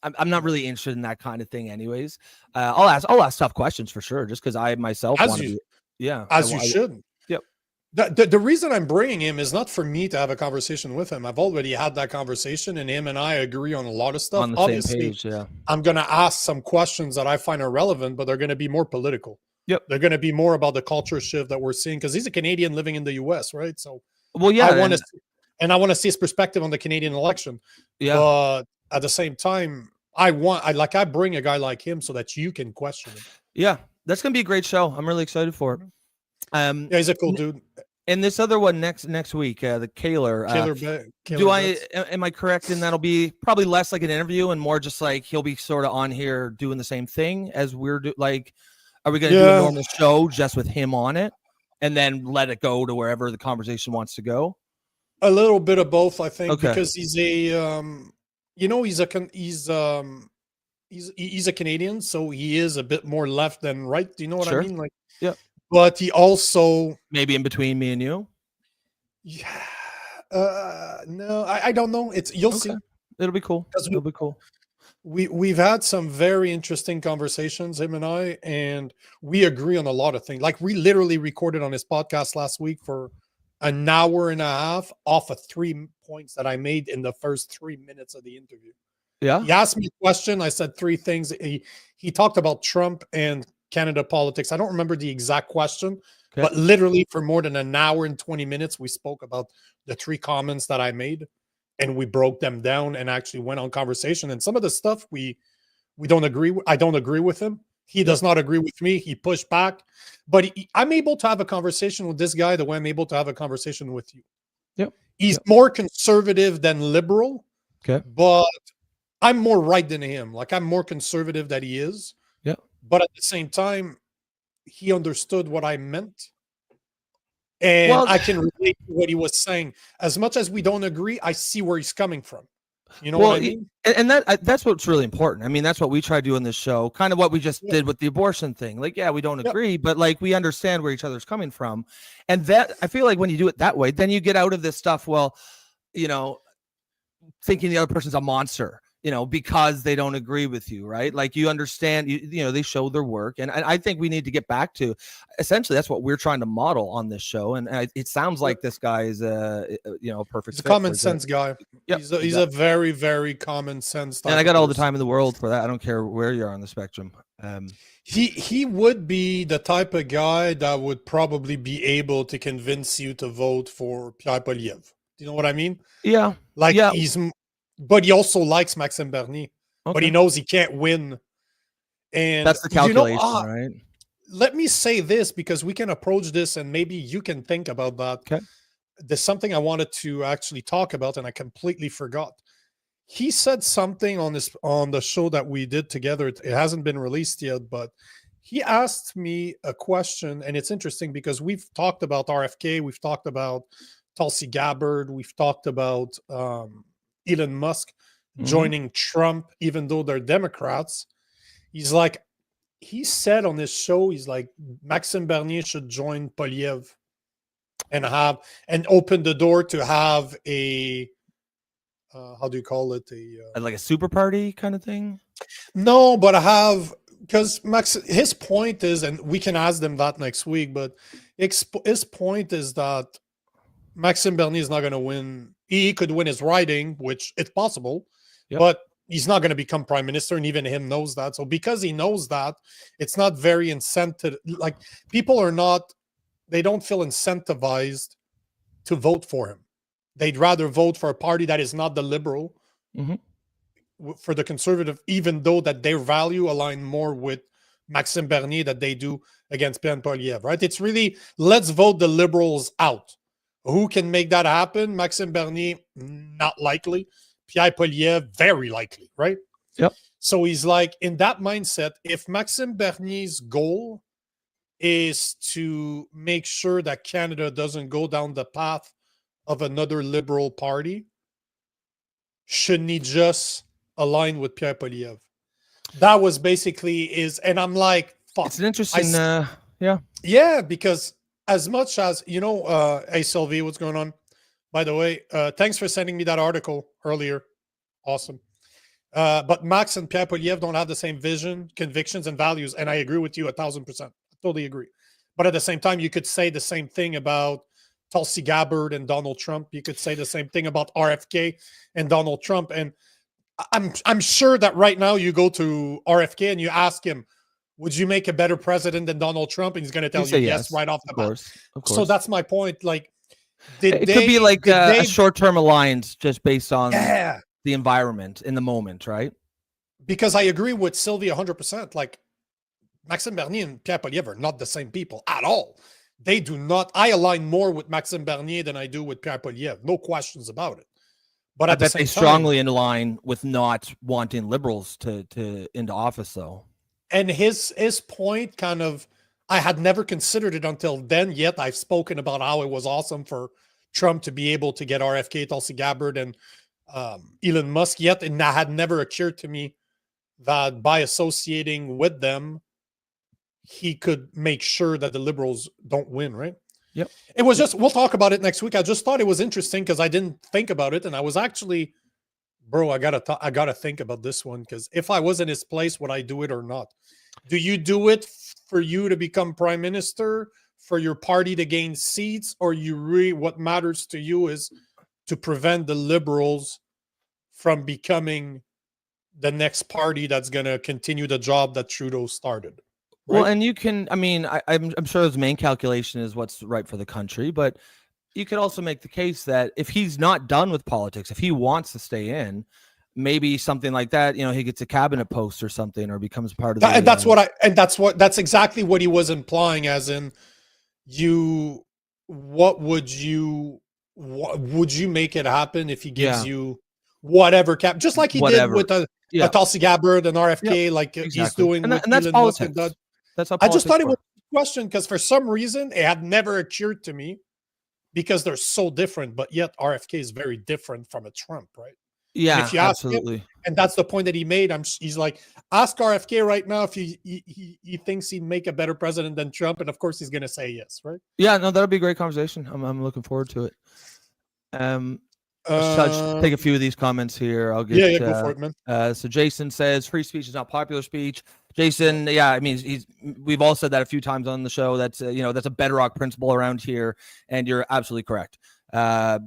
I'm not really interested in that kind of thing, anyways. I'll ask tough questions for sure, just because I myself want to be. Yeah, as you should. Yep. The reason I'm bringing him is not for me to have a conversation with him. I've already had that conversation, and him and I agree on a lot of stuff. On the Obviously, same page, yeah. I'm going to ask some questions that I find are relevant, but they're going to be more political. Yep. They're going to be more about the culture shift that we're seeing, because he's a Canadian living in the U.S., right? So, well, yeah, I want to see his perspective on the Canadian election. Yeah. But at the same time, I bring a guy like him so that you can question him. Yeah, that's gonna be a great show. I'm really excited for it. Yeah, he's a cool dude. And this other one next week, the Kaler. Am I correct in that'll be probably less like an interview and more just like he'll be sort of on here doing the same thing as we're like? Are we going to do a normal show just with him on it, and then let it go to wherever the conversation wants to go? A little bit of both, I think, okay. because he's a, he's a Canadian, so he is a bit more left than right. Do you know what I mean? Like, yeah. But he also maybe in between me and you. Yeah. No, I don't know. You'll see. It'll be cool. It'll be cool. We've had some very interesting conversations, him and I, and we agree on a lot of things. Like, we literally recorded on his podcast last week for an hour and a half off of 3 points that I made in the first 3 minutes of the interview. Yeah. He asked me a question. I said 3 things. He talked about Trump and Canada politics. I don't remember the exact question, but literally for more than an hour and 20 minutes, we spoke about the 3 comments that I made. And we broke them down and actually went on conversation. And some of the stuff we don't agree with. I don't agree with him. He does not agree with me. He pushed back. But I'm able to have a conversation with this guy the way I'm able to have a conversation with you. Yep. He's more conservative than liberal. Okay. But I'm more right than him. Like, I'm more conservative than he is. Yeah. But at the same time, he understood what I meant. And I can relate to what he was saying. As much as we don't agree, I see where he's coming from. You know what I mean? And that's what's really important. I mean, that's what we try to do in this show. Kind of what we just did with the abortion thing. Like, yeah, we don't agree, but like we understand where each other's coming from. And that, I feel like when you do it that way, then you get out of this stuff, well, you know, thinking the other person's a monster, you know, because they don't agree with you, right? Like, you understand, you know, they show their work. And I think we need to get back to, essentially, that's what we're trying to model on this show. And it sounds like this guy is a perfect. He's a common sense guy. Yep, he's a very, very common sense. And I got all the time in the world for that. I don't care where you are on the spectrum. He would be the type of guy that would probably be able to convince you to vote for Pierre Poilievre. Do you know what I mean? Yeah. Like, but he also likes Maxime Bernier, but he knows he can't win. And that's the calculation, right? Let me say this, because we can approach this and maybe you can think about that. Okay. There's something I wanted to actually talk about and I completely forgot. He said something on the show that we did together. It hasn't been released yet, but he asked me a question, and it's interesting because we've talked about RFK, we've talked about Tulsi Gabbard, we've talked about Elon Musk joining Trump, even though they're Democrats. He said on this show, he's like, Maxime Bernier should join Poilievre and open the door to have a how do you call it? Like a super party kind of thing? No, but because his point is, and we can ask them that next week, but his point is that Maxime Bernier is not going to win. He could win his riding, which it's possible, but he's not going to become prime minister, and even him knows that. So because he knows that, it's not very incentive. Like, people they don't feel incentivized to vote for him. They'd rather vote for a party that is not the liberal, for the conservative, even though that their value align more with Maxime Bernier that they do against Pierre Poilievre, right? It's really, let's vote the liberals out. Who can make that happen? Maxime Bernier, not likely. Pierre Poilievre, very likely, right? Yep. So he's like, in that mindset, if Maxime Bernier's goal is to make sure that Canada doesn't go down the path of another liberal party, shouldn't he just align with Pierre Poilievre? That was basically and I'm like, fuck. It's an interesting, yeah, because as much as, hey, Sylvie, what's going on? By the way, thanks for sending me that article earlier. Awesome. But Max and Pierre Poilievre don't have the same vision, convictions, and values. And I agree with you 1,000%. I totally agree. But at the same time, you could say the same thing about Tulsi Gabbard and Donald Trump. You could say the same thing about RFK and Donald Trump. And I'm sure that right now you go to RFK and you ask him, would you make a better president than Donald Trump? And he's going to tell you yes right off the bat. Of course. So that's my point. Like, it could be like a short-term alliance just based on the environment in the moment, right? Because I agree with Sylvie 100%. Like, Maxime Bernier and Pierre Poilievre are not the same people at all. They do not. I align more with Maxime Bernier than I do with Pierre Poilievre. No questions about it. But I bet they strongly align with not wanting liberals to into office, though. And his point kind of, I had never considered it until then, yet I've spoken about how it was awesome for Trump to be able to get RFK, Tulsi Gabbard, and Elon Musk, yet and that had never occurred to me that by associating with them, he could make sure that the liberals don't win, right? Yep. It was just, we'll talk about it next week. I just thought it was interesting because I didn't think about it. And I was actually, bro, I gotta think about this one, because if I was in his place, would I do it or not? Do you do it for you to become prime minister, for your party to gain seats, or what matters to you is to prevent the liberals from becoming the next party that's going to continue the job that Trudeau started? Right? Well, and you can, I mean, I'm sure his main calculation is what's right for the country, but you could also make the case that if he's not done with politics, if he wants to stay in, maybe something like that, he gets a cabinet post or something, or becomes part of that. That's exactly what he was implying, as in, would you make it happen if he gives you whatever cap, just like he did with a Tulsi Gabbard and RFK, like he's doing with and that's Elon politics. Musk. That's how I just thought it was works. a question because for some reason it had never occurred to me, because they're so different, but yet RFK is very different from a Trump, right? Yeah, and if you ask absolutely. him, and that's the point that he made. He's like, ask RFK right now if he thinks he'd make a better president than Trump, and of course he's going to say yes, right? Yeah, no, that'll be a great conversation. I'm looking forward to it. Let's take a few of these comments here. I'll get go for it, man. So Jason says free speech is not popular speech. Jason, I mean, we've all said that a few times on the show. That's that's a bedrock principle around here, and you're absolutely correct.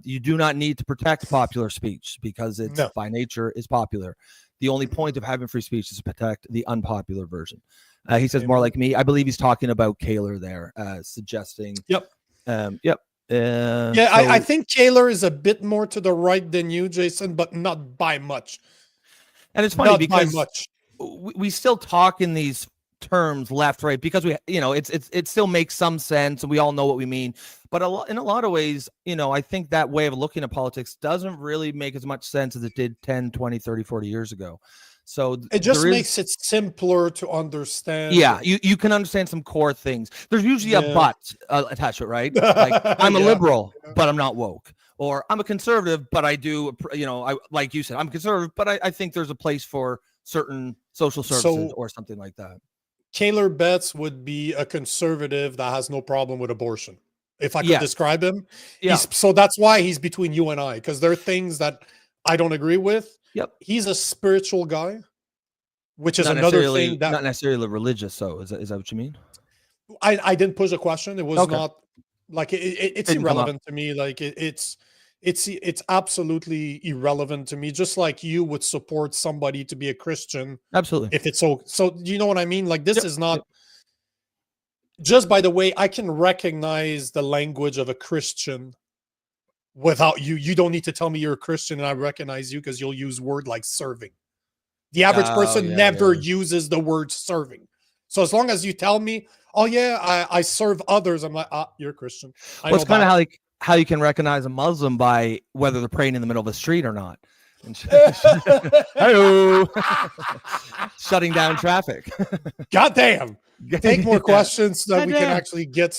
You do not need to protect popular speech because it's by nature is popular. The only point of having free speech is to protect the unpopular version. He says more like me. I believe he's talking about Kaler there, suggesting. Yep. So, I think Kaler is a bit more to the right than you, Jason, but not by much. And it's funny because we still talk in these terms left, right, because we, it still makes some sense and we all know what we mean. But in a lot of ways, I think that way of looking at politics doesn't really make as much sense as it did 10, 20, 30, 40 years ago. So it just makes it simpler to understand. Yeah, you can understand some core things. There's usually a but attached to it, right? Like, I'm a liberal, but I'm not woke. Or I'm a conservative, but I do, like you said, I'm conservative, but I think there's a place for certain social services or something like that. Kaler Betts would be a conservative that has no problem with abortion, if I could describe him. Yeah. So that's why he's between you and I, because there are things that I don't agree with. Yep. He's a spiritual guy, which is another thing that not necessarily religious. So is that what you mean? I didn't push a question. It was not like it's irrelevant to me. Like it's absolutely irrelevant to me. Just like you would support somebody to be a Christian. Absolutely. If it's so you know what I mean? Like this is not just by the way, I can recognize the language of a Christian without you don't need to tell me you're a Christian and I recognize you because you'll use word like serving. The average person never uses the word serving. So as long as you tell me, oh yeah, I serve others, I'm like, you're a Christian. Well, it's kind of how you can recognize a Muslim by whether they're praying in the middle of the street or not. Hello. Shutting down traffic. God damn. Take more questions so that we can actually take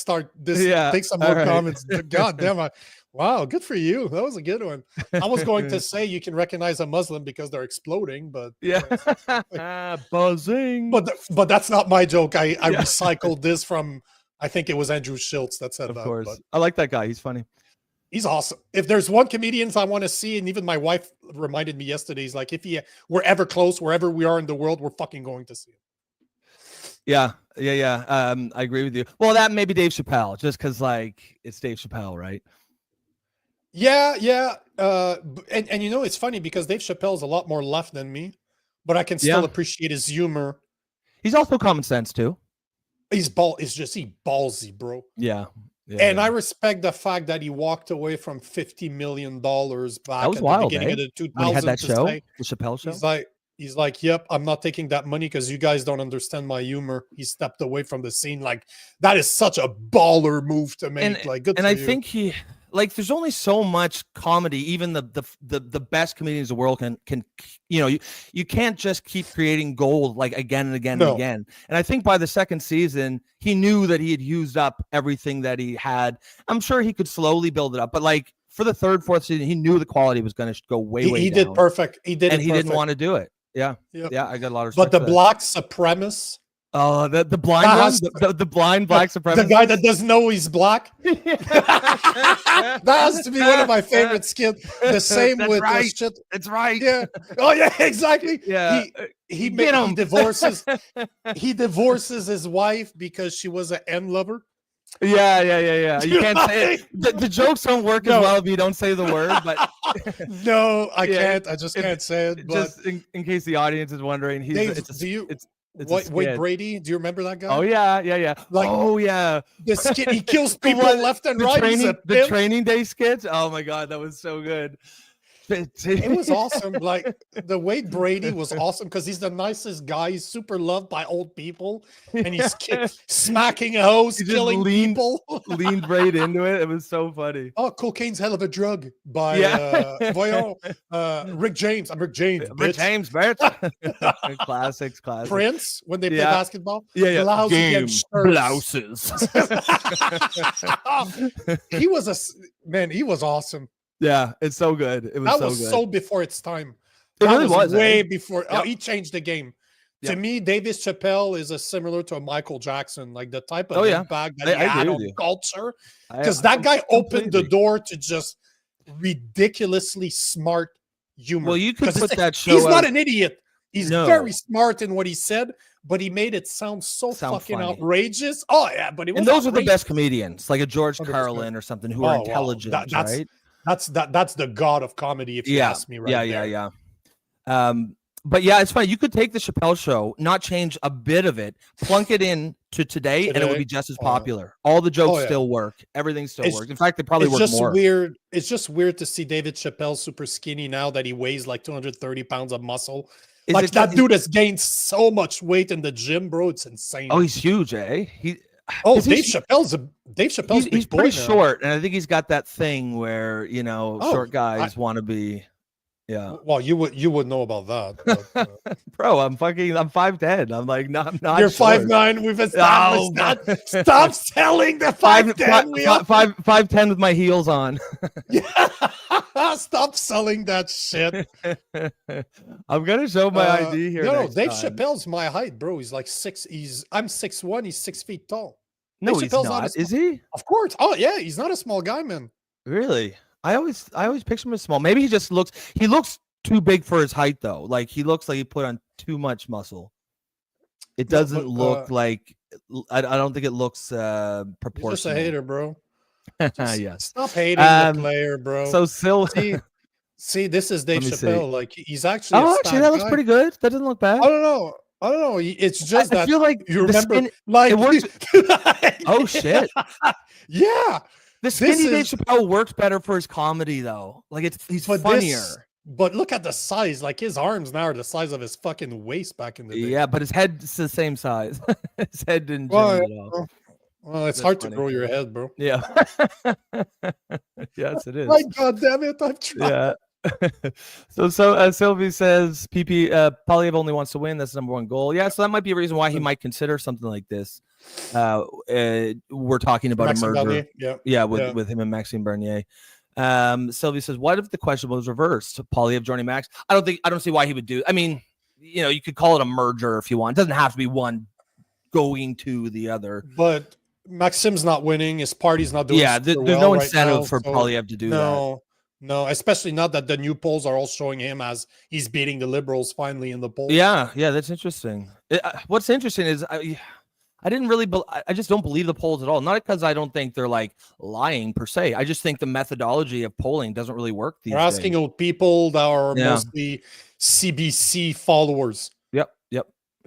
some more comments. God damn it. Wow, good for you. That was a good one. I was going to say you can recognize a Muslim because they're exploding, but Yeah. Buzzing. but that's not my joke. I recycled this from, I think it was Andrew Schultz that said Of that. course. But I like that guy. He's funny. he's awesome. If there's one comedian I want to see, and even my wife reminded me yesterday, he's like, if we're ever close, wherever we are in the world, we're fucking going to see him. Yeah. I agree with you. Well, that may be Dave Chappelle, just because like it's Dave Chappelle, right? Yeah. And you know, it's funny because Dave Chappelle's a lot more left than me, but I can still appreciate his humor. He's also common sense too. He's ballsy, bro. Yeah. And I respect the fact that he walked away from $50 million back that was wild, the beginning of the 2000s. When he had that show, the Chappelle show. He's like, yep, I'm not taking that money because you guys don't understand my humor. He stepped away from the scene. Like, that is such a baller move to make. And I think there's only so much comedy. Even the best comedians in the world can you can't just keep creating gold like again and again and again. And I think by the second season, he knew that he had used up everything that he had. I'm sure he could slowly build it up, but like for the third, fourth season, he knew the quality was going to go way down. He did perfect. He didn't want to do it. Yeah. Yep. Yeah. I got a lot of respect. But the black supremacist. Oh, the blind one, the blind black supremacist. The guy that doesn't know he's black. That has to be one of my favorite skits. The same with right. shit. It's right. Yeah. Oh yeah, exactly. Yeah. He divorces his wife because she was an N lover. Yeah. You can't say it. The jokes don't work as well if you don't say the word, but no, I can't. I just can't say it. But just in case the audience is wondering, Wade Brady, do you remember that guy? Oh yeah. Like, oh yeah, the skit, he kills people left and right. The training day skit. Oh my god, that was so good. It was awesome. Like the Wade Brady was awesome because he's the nicest guy. He's super loved by old people, and he's smacking a hose, killing people. Leaned right into it. It was so funny. Oh, cocaine's hell of a drug by Rick James. I'm Rick James. Rick James, bitch. Classics. Prince when they play basketball. Yeah. Game blouses. He was awesome. Yeah, it's so good. It was that so was good. so before its time. It really was way before. Yep. He changed the game. Yep. To me, David Chappelle is similar to a Michael Jackson, like the type of impact that he had on culture. Because that guy opened the door to just ridiculously smart humor. Well, you could put that show. He's not an idiot. He's very smart in what he said, but he made it sound fucking funny. Outrageous. Oh yeah, but it was. And those are the best comedians, like a George Carlin or something, who are intelligent, right? That's the god of comedy, if you ask me. Yeah. But yeah, it's funny. You could take the Chappelle show, not change a bit of it, plunk it in to today, and it would be just as popular. All the jokes still work. Everything still works. In fact, they probably work more. Weird. It's just weird to see David Chappelle super skinny now that he weighs like 230 pounds of muscle. That dude has gained so much weight in the gym, bro. It's insane. Oh, he's huge, eh? Dave Chappelle's he's pretty short, and I think he's got that thing where short guys want to be. Yeah. Well, you would know about that, but, bro. I'm 5'10". I'm like not. You're 5'9". We've established that. Stop selling the 5'10". 5'10" with my heels on. Yeah. Stop selling that shit. I'm gonna show my ID here. No, Dave Chappelle's my height, bro. He's like 6. I'm 6'1". He's 6 feet tall. No, he's not. Is he? Of course. Oh yeah, he's not a small guy, man. Really? I always picture him as small. Maybe he looks too big for his height though. Like he looks like he put on too much muscle. It doesn't look like. I don't think it looks proportional. You're just a hater, bro. Yes. Stop hating the player, bro. So see, this is Dave Chappelle. Like he's actually. Oh, actually, that looks pretty good. That doesn't look bad. I don't know. It's just that I feel like you remember. It works. Oh shit! Yeah, the skinny Dave Chappelle works better for his comedy though. Like he's funnier. But look at the size. Like his arms now are the size of his fucking waist back in the day. Yeah, but his head's the same size. His head didn't change at all. Well, it's hard to grow your head, bro. Yeah. Yes, it is. My God damn it! I've tried. Yeah. So Sylvie says PP Polyev only wants to win. That's the #1 goal. Yeah, so that might be a reason why he might consider something like this. We're talking about Maxime a merger. Bernier. With him and Maxime Bernier. Sylvia says, what if the question was reversed? Poilievre joining Max? I don't see why he would do. I mean, you could call it a merger if you want. It doesn't have to be one going to the other. But Maxim's not winning. His party's not doing. Yeah, there's well no right incentive now, for so Poilievre to do that. No, especially not that the new polls are all showing him as he's beating the Liberals finally in the polls. Yeah, that's interesting. What's interesting is I didn't really, I just don't believe the polls at all. Not because I don't think they're like lying per se. I just think the methodology of polling doesn't really work these days. We're asking old people that are mostly CBC followers. Yep.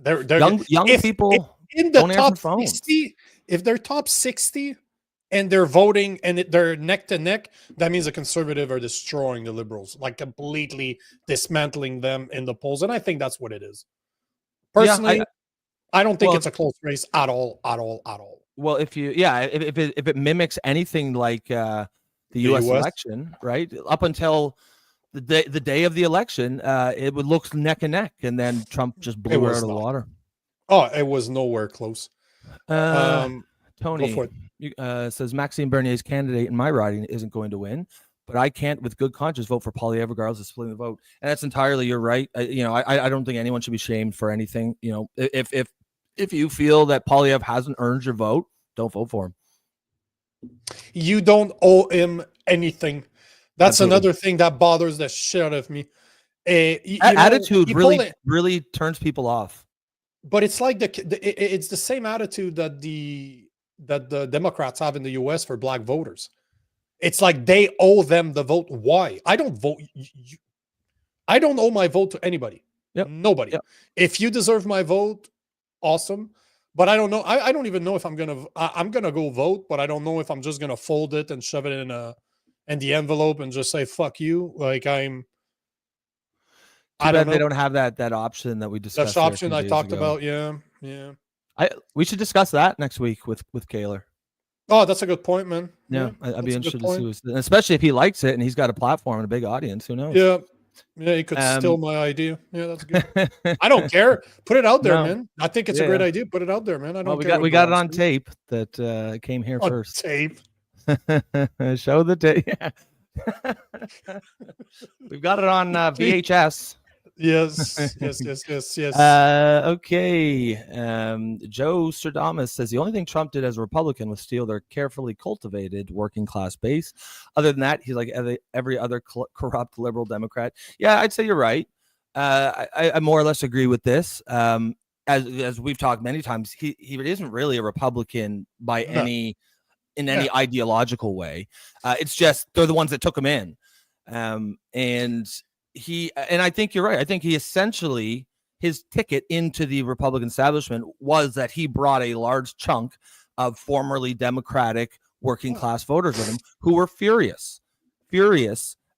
They're young people in the top 60. If they're top 60 and they're voting and they're neck to neck, that means the conservative are destroying the Liberals, like completely dismantling them in the polls. And I think that's what it is. Personally, I don't think it's a close race at all. Well, if it mimics anything like the U.S. election, right? Up until the day of the election, it would look neck and neck, and then Trump just blew her out of the water. Oh, it was nowhere close. Tony says Maxime Bernier's candidate in my riding isn't going to win, but I can't, with good conscience, vote for Poilievre regardless of splitting the vote. And that's entirely, you're right. I don't think anyone should be shamed for anything. If you feel that Poilievre hasn't earned your vote, don't vote for him. You don't owe him anything. That's another thing that bothers the shit out of me. Attitude really turns people off. But it's like it's the same attitude that the Democrats have in the U.S. for black voters. It's like they owe them the vote. Why? I don't vote. I don't owe my vote to anybody. Yep. Nobody. Yep. If you deserve my vote, awesome. But I don't know. I don't even know if I'm gonna go vote. But I don't know if I'm just gonna fold it and shove it in the envelope and just say fuck you. Like I don't know. They don't have that option that we discussed. That's option I talked about. Yeah. We should discuss that next week with Kaler. Oh, that's a good point, man. Yeah, I'd be interested to see, especially if he likes it and he's got a platform and a big audience. Who knows? Yeah, he could steal my idea. Yeah, that's good. I don't care. Put it out there, man. I think it's a great idea. Put it out there, man. I don't care. We got it on tape that came here first. Tape. Show the tape. We've got it on VHS. Yes. Okay. Joe Stradamus says the only thing Trump did as a Republican was steal their carefully cultivated working class base. Other than that, he's like every other corrupt liberal Democrat. Yeah, I'd say you're right. I more or less agree with this. As we've talked many times, he isn't really a Republican by any ideological way. It's just they're the ones that took him in. And I think you're right. I think he essentially, his ticket into the Republican establishment was that he brought a large chunk of formerly Democratic working class voters with him who were furious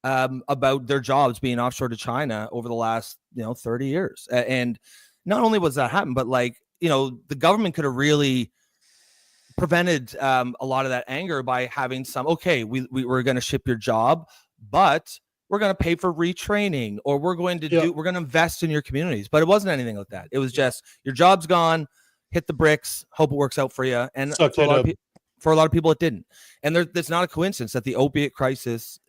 about their jobs being offshore to China over the last 30 years. And not only was that happen, but the government could have really prevented a lot of that anger by having we're going to ship your job, but we're going to pay for retraining, or we're going to invest in your communities. But it wasn't anything like that. It was just your job's gone, hit the bricks, hope it works out for you. And for a lot of people, it didn't. And it's not a coincidence that the opiate crisis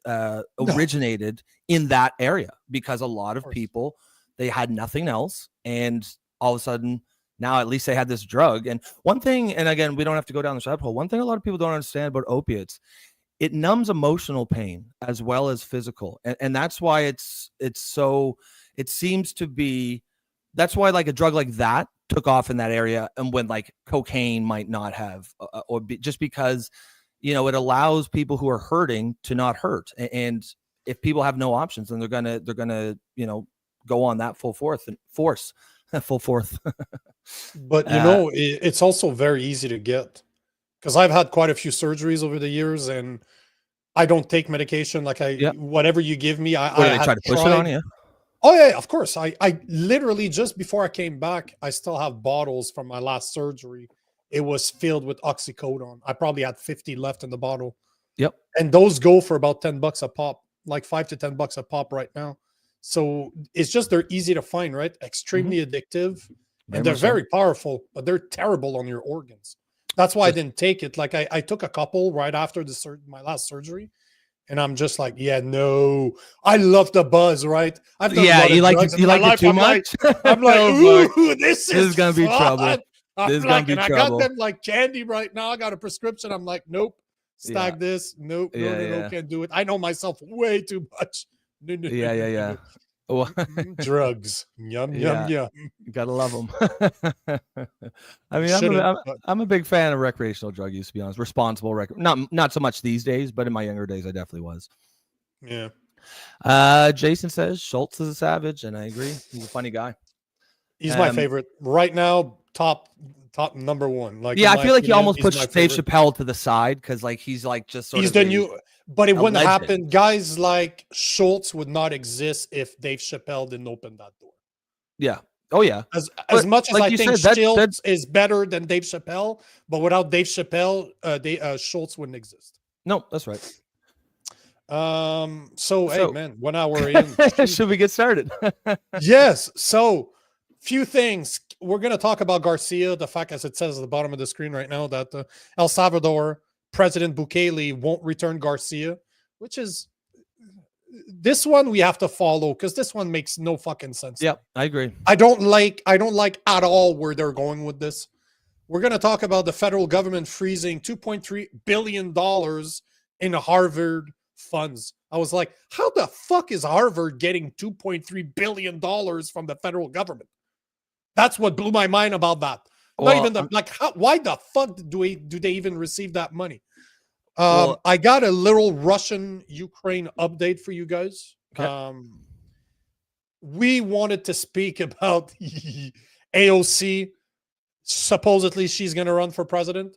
originated in that area, because a lot of people, they had nothing else. And all of a sudden, now at least they had this drug. And one thing, and again, we don't have to go down the rabbit hole. One thing a lot of people don't understand about opiates, it numbs emotional pain as well as physical. And that's why it seems to be, that's why a drug like that took off in that area. And when cocaine might not have, just because, it allows people who are hurting to not hurt. And if people have no options, then they're gonna, go on that full force. But it's also very easy to get. Because I've had quite a few surgeries over the years, and I don't take medication. Whatever you give me, I try to push it on you. Oh yeah, of course. I literally, just before I came back, I still have bottles from my last surgery. It was filled with oxycodone. I probably had 50 left in the bottle. Yep. And those go for about $10 a pop, like $5 to $10 a pop right now. So it's just, they're easy to find, right? Extremely addictive, and they're very powerful, but they're terrible on your organs. That's why I didn't take it. I took a couple right after my last surgery, And I'm just like, yeah, no, I love the buzz, right? I've done Yeah, a lot you of like drugs it, in you my like it life. too I'm like, much. ooh, this This is gonna be fun. trouble. This is gonna be and I trouble. got them like candy right now. I got a prescription. I'm like, nope, Yeah, stag this. Nope, yeah, no, yeah, can't do it. I know myself way too much. No, yeah, yeah, yeah. Well, drugs. Yum, yum, yeah, yum. you gotta love them. I mean, Shouldn't, but I'm a big fan of recreational drug use. To be honest, responsible not so much these days, but in my younger days, I definitely was. yeah. Jason says Schultz is a savage, and I agree. He's a funny guy. He's my favorite right now. Top number one. Like, yeah, I feel like he opinion, almost puts Dave favorite. Chappelle to the side because like he's like just sort he's of the new, but it wouldn't legend. happen. Guys like Schultz would not exist if Dave Chappelle didn't open that door. Yeah. Oh yeah. As much as like I think said, Schultz is better than Dave Chappelle, but without Dave Chappelle, Schultz wouldn't exist. No, that's right. So hey man, 1 hour in. Should we get started? Yes. So few things. We're going to talk about Garcia, the fact, as it says at the bottom of the screen right now, that El Salvador President Bukele won't return Garcia, which is this one we have to follow because this one makes no fucking sense. Yep, I agree. I don't like at all where they're going with this. We're going to talk about the federal government freezing $2.3 billion in Harvard funds. I was like, how the fuck is Harvard getting $2.3 billion from the federal government? That's what blew my mind about that. Well, not even the like how, why the fuck do they even receive that money? Well, I got a little Russian Ukraine update for you guys. Okay. We wanted to speak about AOC. Supposedly she's going to run for president.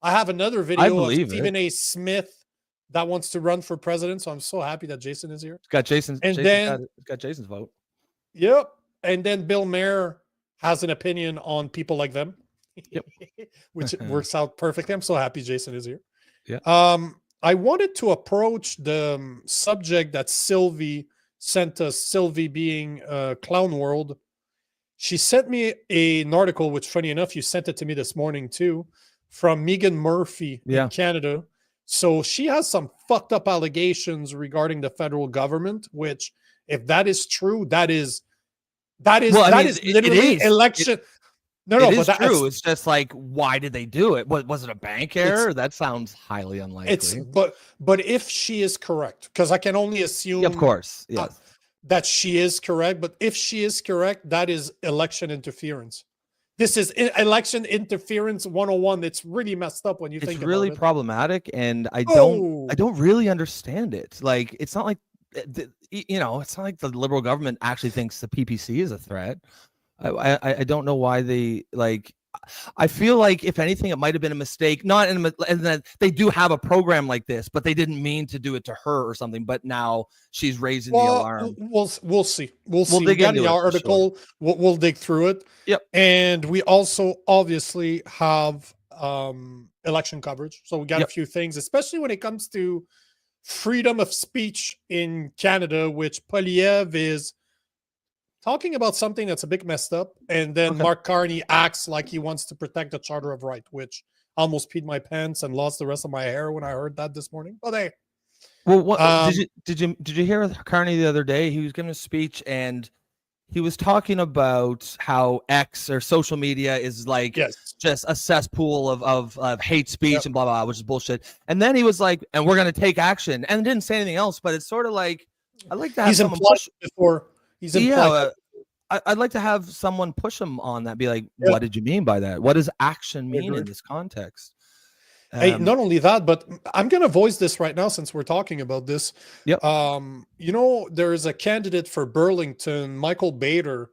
I have another video of Stephen A. Smith that wants to run for president. So I'm so happy that Jason is here. It's got Jason's, and Jason's then got Jason's vote. Yep. And then Bill Maher has an opinion on people like them. Yep. Which works out perfectly. I'm so happy Jason is here. Yeah. I wanted to approach the subject that Sylvie sent us, Sylvie being Clown World. She sent me an article, which funny enough, you sent it to me this morning too, from Meghan Murphy in Canada. So she has some fucked up allegations regarding the federal government, which if that is true, that is literally election. It is true. It's just like, why did they do it? Was it a bank error? That sounds highly unlikely. But if she is correct, because I can only assume, of course, yes, that she is correct. But if she is correct, that is election interference. This is election interference 101. It's really messed up when you think about it. It's really problematic, and I don't really understand it. Like, it's not like it's not like the liberal government actually thinks the PPC is a threat. I don't know why they like. I feel like if anything, it might have been a mistake. Not in and that they do have a program like this, but they didn't mean to do it to her or something. But now she's raising the alarm. We'll see. We'll see. Dig into the article. Sure. We'll dig through it. Yep. And we also obviously have election coverage. So we got a few things, especially when it comes to freedom of speech in Canada, which Poliev is talking about something that's a bit messed up, and then Mark Carney acts like he wants to protect the Charter of Right, which almost peed my pants and lost the rest of my hair when I heard that this morning. But hey, well, what did you hear Carney the other day? He was giving a speech and he was talking about how X or social media is like just a cesspool of hate speech and blah blah, which is bullshit. And then he was like, "And we're going to take action," and didn't say anything else. But it's sort of like I like to have someone push before. I'd like to have someone push him on that. Be like, what did you mean by that? What does action mean in this context? Hey, not only that, but I'm going to voice this right now since we're talking about this. Yep. There is a candidate for Burlington, Michael Bader,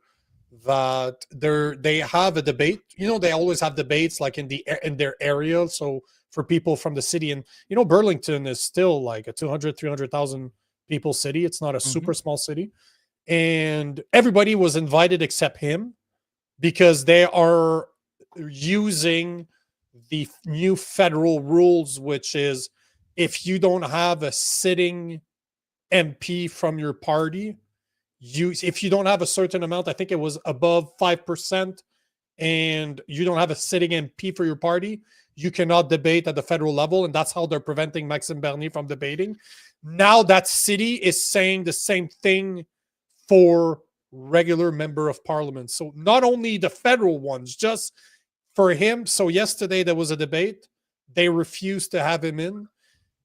that they have a debate. They always have debates like in their area. So for people from the city, and Burlington is still like a 300,000 people city. It's not a super small city. And everybody was invited except him because they are using the new federal rules, which is if you don't have a sitting MP from your party, if you don't have a certain amount, I think it was above 5%, and you don't have a sitting MP for your party, you cannot debate at the federal level. And that's how they're preventing Maxime Bernier from debating. Now that city is saying the same thing for regular member of parliament. So not only the federal ones, just for him. So yesterday there was a debate. They refused to have him in.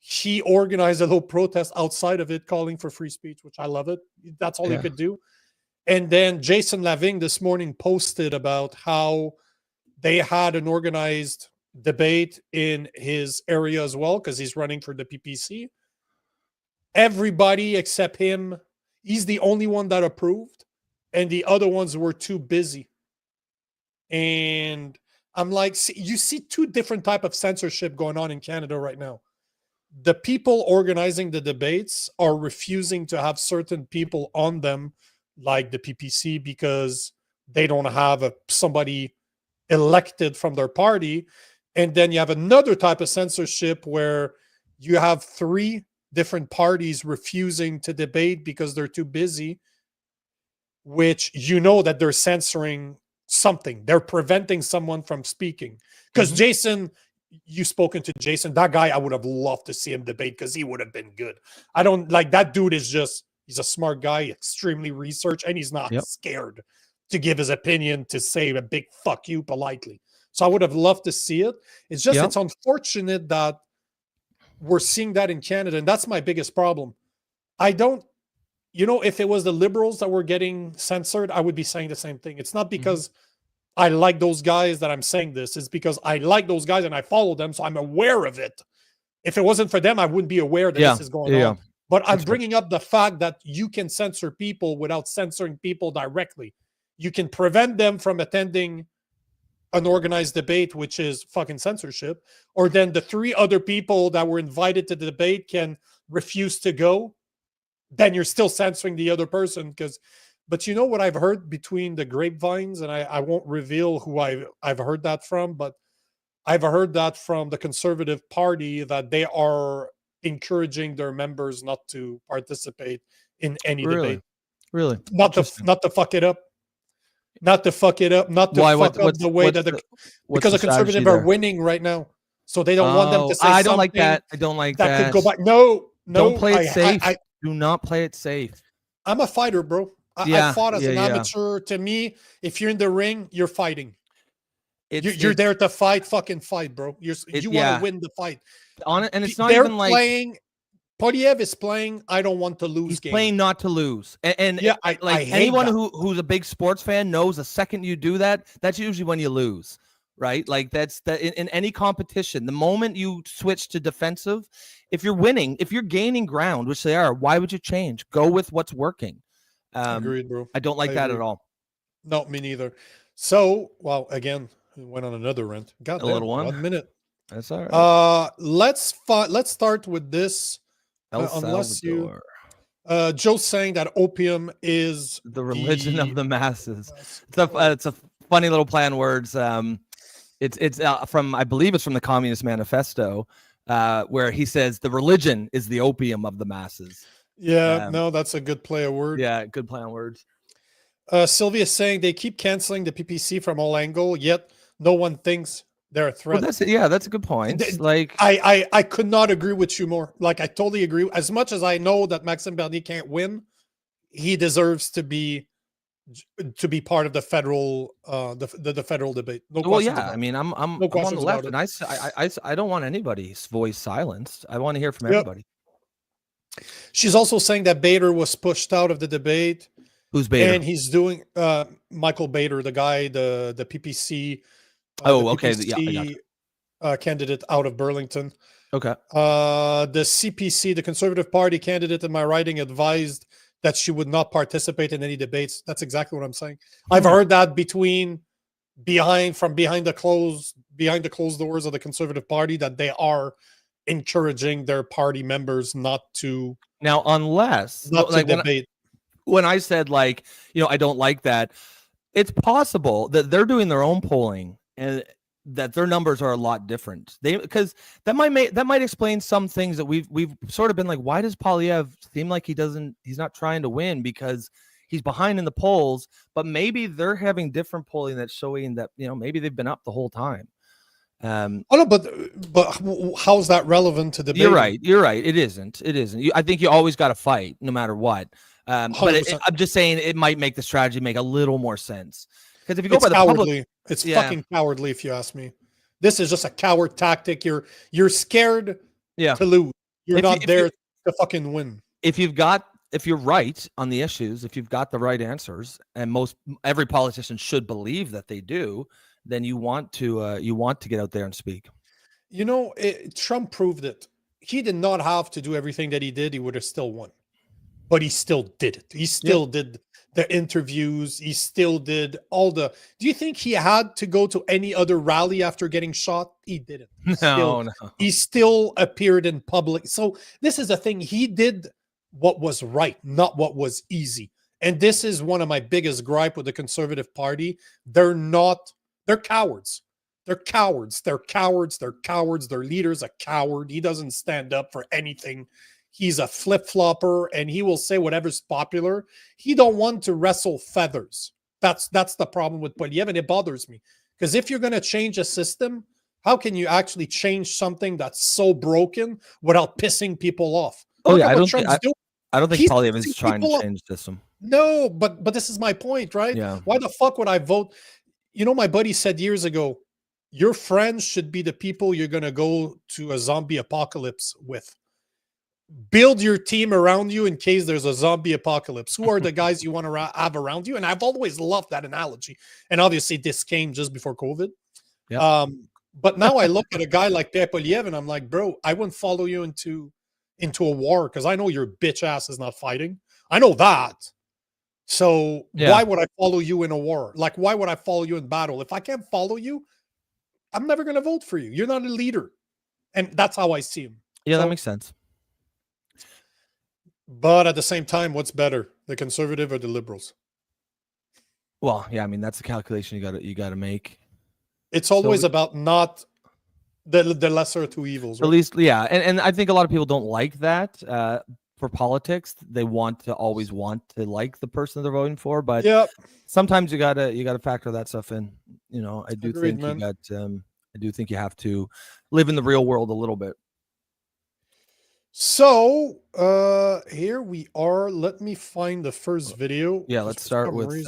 He organized a little protest outside of it, calling for free speech, which I love it. That's all he could do. And then Jason Lavigne this morning posted about how they had an organized debate in his area as well, because he's running for the PPC. Everybody except him, he's the only one that approved, and the other ones were too busy. And I'm like, you see two different type of censorship going on in Canada right now. The people organizing the debates are refusing to have certain people on them, like the PPC, because they don't have somebody elected from their party. And then you have another type of censorship where you have three different parties refusing to debate because they're too busy, which you know that they're censoring something. They're preventing someone from speaking. Because Jason, you've spoken to Jason, that guy, I would have loved to see him debate because he would have been good. I don't like that dude. Is just, he's a smart guy, extremely researched, and he's not scared to give his opinion, to say a big fuck you politely. So I would have loved to see it. It's just, it's unfortunate that we're seeing that in Canada. And that's my biggest problem. I don't, if it was the liberals that were getting censored, I would be saying the same thing. It's not because I like those guys that I'm saying this. It's because I like those guys and I follow them, so I'm aware of it. If it wasn't for them, I wouldn't be aware that this is going on. But I'm bringing up the fact that you can censor people without censoring people directly. You can prevent them from attending an organized debate, which is fucking censorship. Or then the three other people that were invited to the debate can refuse to go. Then you're still censoring the other person. But you know what I've heard between the grapevines, and I won't reveal who I've heard that from, but I've heard that from the Conservative Party, that they are encouraging their members not to participate in any debate. Really? Not to fuck it up. Not to fuck it up. Not to fuck up the way that because the Conservatives are winning right now. So they don't want them to say I don't like that. I don't like that. That could go back. No. Don't play it safe. Do not play it safe. I'm a fighter, bro. I fought as an amateur. To me, if you're in the ring, you're fighting. You're there to fight. Fucking fight, bro. You want to win the fight. And it's not even like playing. Polyev is playing. I don't want to lose. He's playing not to lose. And I anyone who's a big sports fan knows the second you do that, that's usually when you lose, right? Like that's that in any competition. The moment you switch to defensive, if you're winning, if you're gaining ground, which they are, why would you change? Go with what's working. Agreed, bro. I don't like that at all. No, me neither. So, well, again, we went on another rant. Got a little one. 1 minute. That's all right. Let's start with this. Unless you, Joe's saying that opium is the religion of the masses. It's a funny little play on words. It's from, I believe it's from the Communist Manifesto, where he says the religion is the opium of the masses. Yeah, no, that's a good play of words. Yeah, good play on words. Sylvia is saying they keep canceling the PPC from all angles, yet no one thinks they're a threat. Well, that's a good point. I could not agree with you more. Like, I totally agree. As much as I know that Maxime Bernier can't win, he deserves to be part of the federal the federal debate. No question. Well, yeah. I mean, I'm on the left, and I don't want anybody's voice silenced. I want to hear from everybody. She's also saying that Bader was pushed out of the debate. Who's Bader? And he's doing Michael Bader, the guy, the PPC. Okay. PPC, candidate out of Burlington. Okay. The CPC, the Conservative Party candidate in my writing, advised that she would not participate in any debates. That's exactly what I'm saying. I've heard that behind the closed doors of the Conservative Party, that they are encouraging their party members not to debate. When I said, like, I don't like that, it's possible that they're doing their own polling and that their numbers are a lot different. Because that might explain some things that we've sort of been like, why does Polyev seem like he's not trying to win, because he's behind in the polls, but maybe they're having different polling that's showing that, maybe they've been up the whole time. Oh no, but how's that relevant to debate? You're right. It isn't. I think you always got to fight no matter what. But I'm just saying it might make the strategy make a little more sense. Because if you go by the cowardly. It's fucking cowardly, if you ask me. This is just a coward tactic. You're scared to lose. You're not there to fucking win. If you're right on the issues, if you've got the right answers, and every politician should believe that they do, then you want to get out there and speak. You know, Trump proved it. He did not have to do everything that he did. He would have still won. But he still did it. He still did the interviews. He still did all the... Do you think he had to go to any other rally after getting shot? He didn't. No. He still appeared in public. So this is a thing. He did what was right, not what was easy. And this is one of my biggest gripe with the Conservative Party. They're cowards. They're cowards. They're cowards. They're cowards. Their leader's a coward. He doesn't stand up for anything. He's a flip-flopper, and he will say whatever's popular. He don't want to wrestle feathers. That's the problem with Poilievre, and it bothers me. Because if you're going to change a system, how can you actually change something that's so broken without pissing people off? I don't think Poilievre is trying to change the system. No, but this is my point, right? Yeah. Why the fuck would I vote? You know, my buddy said years ago, your friends should be the people you're going to go to a zombie apocalypse with. Build your team around you in case there's a zombie apocalypse. Who are the guys you want to have around you? And I've always loved that analogy. And obviously this came just before COVID. Yep. But now I look at a guy like Pierre Poilievre and I'm like, bro, I wouldn't follow you into a war because I know your bitch ass is not fighting. I know that. So why would I follow you in a war? Like, why would I follow you in battle? If I can't follow you, I'm never going to vote for you. You're not a leader. And that's how I see him. Yeah, that makes sense. But at the same time, what's better, the Conservative or the Liberals? Well, yeah, I mean, that's a calculation you got to make. It's always about not the lesser of two evils. Right? At least, yeah. And I think a lot of people don't like that for politics. They always want to like the person they're voting for, but sometimes you gotta factor that stuff in. You know, I do think you have to live in the real world a little bit. So here we are. Let me find the first video. Yeah, let's start with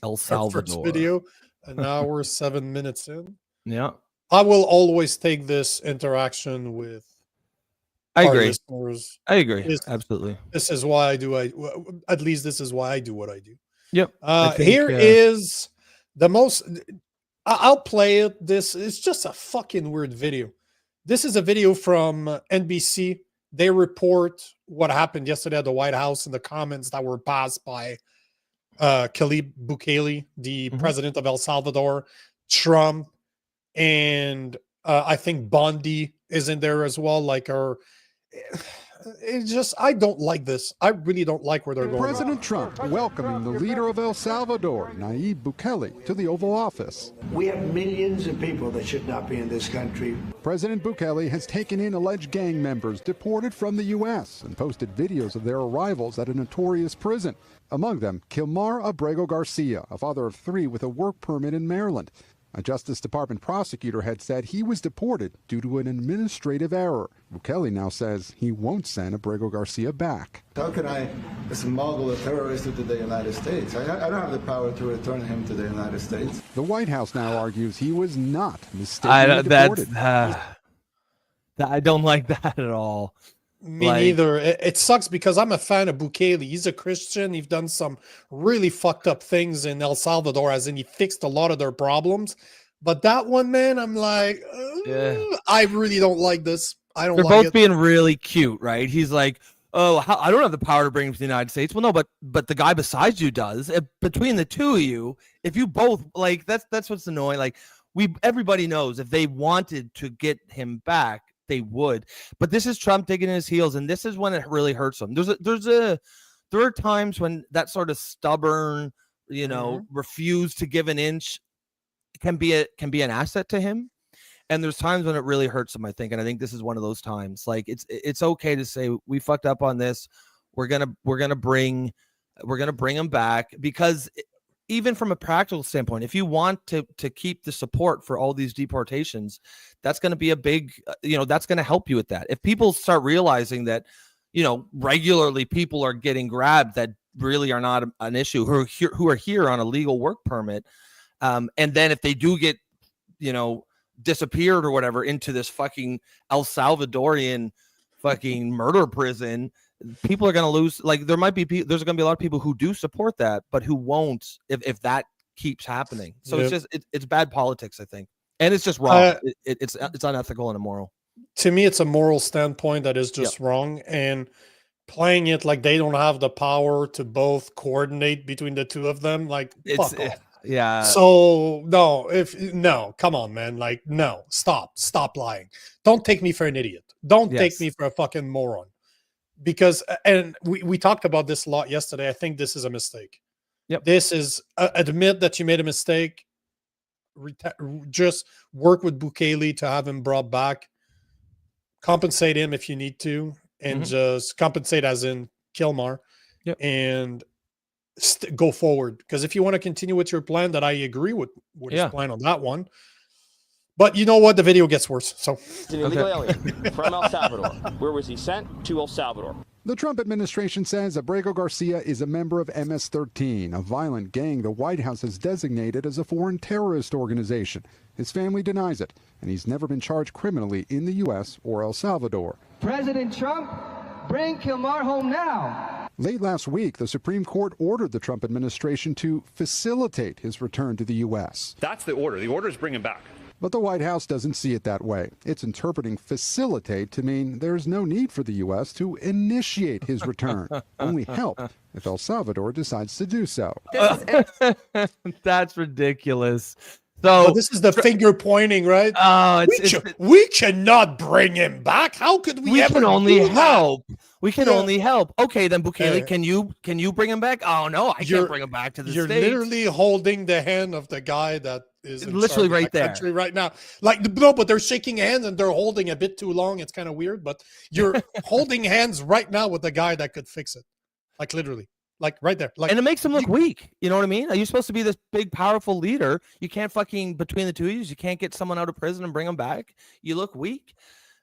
El Salvador. First video, an hour, 7 minutes in. Yeah. I will always take this interaction with I agree. listeners. I agree. Absolutely. This is why I do at least this is why I do what I do. Yep. Here is the most I'll play it. This is just a fucking weird video. This is a video from NBC. They report what happened yesterday at the White House and the comments that were passed by Kilmar Bukele, the president of El Salvador, Trump, and I think Bondi is in there as well. It's just, I don't like this. I really don't like where they're going. President Trump welcoming the leader of El Salvador, Nayib Bukele, to the Oval Office. We have millions of people that should not be in this country. President Bukele has taken in alleged gang members deported from the U.S. and posted videos of their arrivals at a notorious prison. Among them, Kilmar Abrego Garcia, a father of 3 with a work permit in Maryland. A Justice Department prosecutor had said he was deported due to an administrative error. Bukele now says he won't send Abrego Garcia back. How can I smuggle a terrorist into the United States? I don't have the power to return him to the United States. The White House now argues he was not mistakenly deported. I don't like that at all. Me neither. It sucks because I'm a fan of Bukele. He's a Christian. He's done some really fucked up things in El Salvador, as in he fixed a lot of their problems. But that one, man, I'm like, I really don't like this. They're both being really cute, right? He's like, oh, I don't have the power to bring him to the United States. Well, no, but the guy besides you does. Between the two of you, if you both like, that's what's annoying. Like everybody knows if they wanted to get him back, they would. But this is Trump digging in his heels, and this is when it really hurts him. There are times when that sort of stubborn, refuse to give an inch can be an asset to him. And there's times when it really hurts him, I think. And I think this is one of those times. Like it's okay to say we fucked up on this. We're gonna bring him back because even from a practical standpoint, if you want to keep the support for all these deportations, that's going to be a big, that's going to help you with that. If people start realizing that, regularly people are getting grabbed that really are not an issue, who are here on a legal work permit, and then if they do get, disappeared or whatever into this fucking El Salvadorian fucking murder prison, people are going to lose. Like, there's going to be a lot of people who do support that, but who won't if that keeps happening. So it's bad politics, I think, and it's just wrong. It's unethical and immoral. To me, it's a moral standpoint that is just wrong, and playing it like they don't have the power to both coordinate between the two of them, like fuck off. Yeah. So come on, man. Like, no, stop lying. Don't take me for an idiot. Don't take me for a fucking moron. Because, and we talked about this a lot yesterday. I think this is a mistake. Yep. This is admit that you made a mistake. Just work with Bukele to have him brought back. Compensate him if you need to, and just compensate as in Kilmar, and go forward. Because if you want to continue with your plan, that I agree with his plan on that one. But you know what? The video gets worse. So an illegal alien from El Salvador. Where was he sent? To El Salvador. The Trump administration says Abrego Garcia is a member of MS-13, a violent gang the White House has designated as a foreign terrorist organization. His family denies it, and he's never been charged criminally in the U.S. or El Salvador. President Trump, bring Kilmar home now. Late last week, the Supreme Court ordered the Trump administration to facilitate his return to the U.S. That's the order. The order is bring him back. But the White House doesn't see it that way. It's interpreting facilitate to mean there's no need for the U.S. to initiate his return, only help if El Salvador decides to do so. That's ridiculous. So this is the finger pointing, right? Oh, we cannot bring him back. How could we? We can only help. We can only help. Okay, then Bukele, can you bring him back? Oh no, I can't bring him back to the States. You're literally holding the hand of the guy that is literally right there, right now. Like no, but they're shaking hands and they're holding a bit too long. It's kind of weird, but you're holding hands right now with the guy that could fix it, like literally. Like right there. Like, and it makes him look weak. You know what I mean? Are you supposed to be this big, powerful leader? You can't fucking, between the two of you can't get someone out of prison and bring them back. You look weak.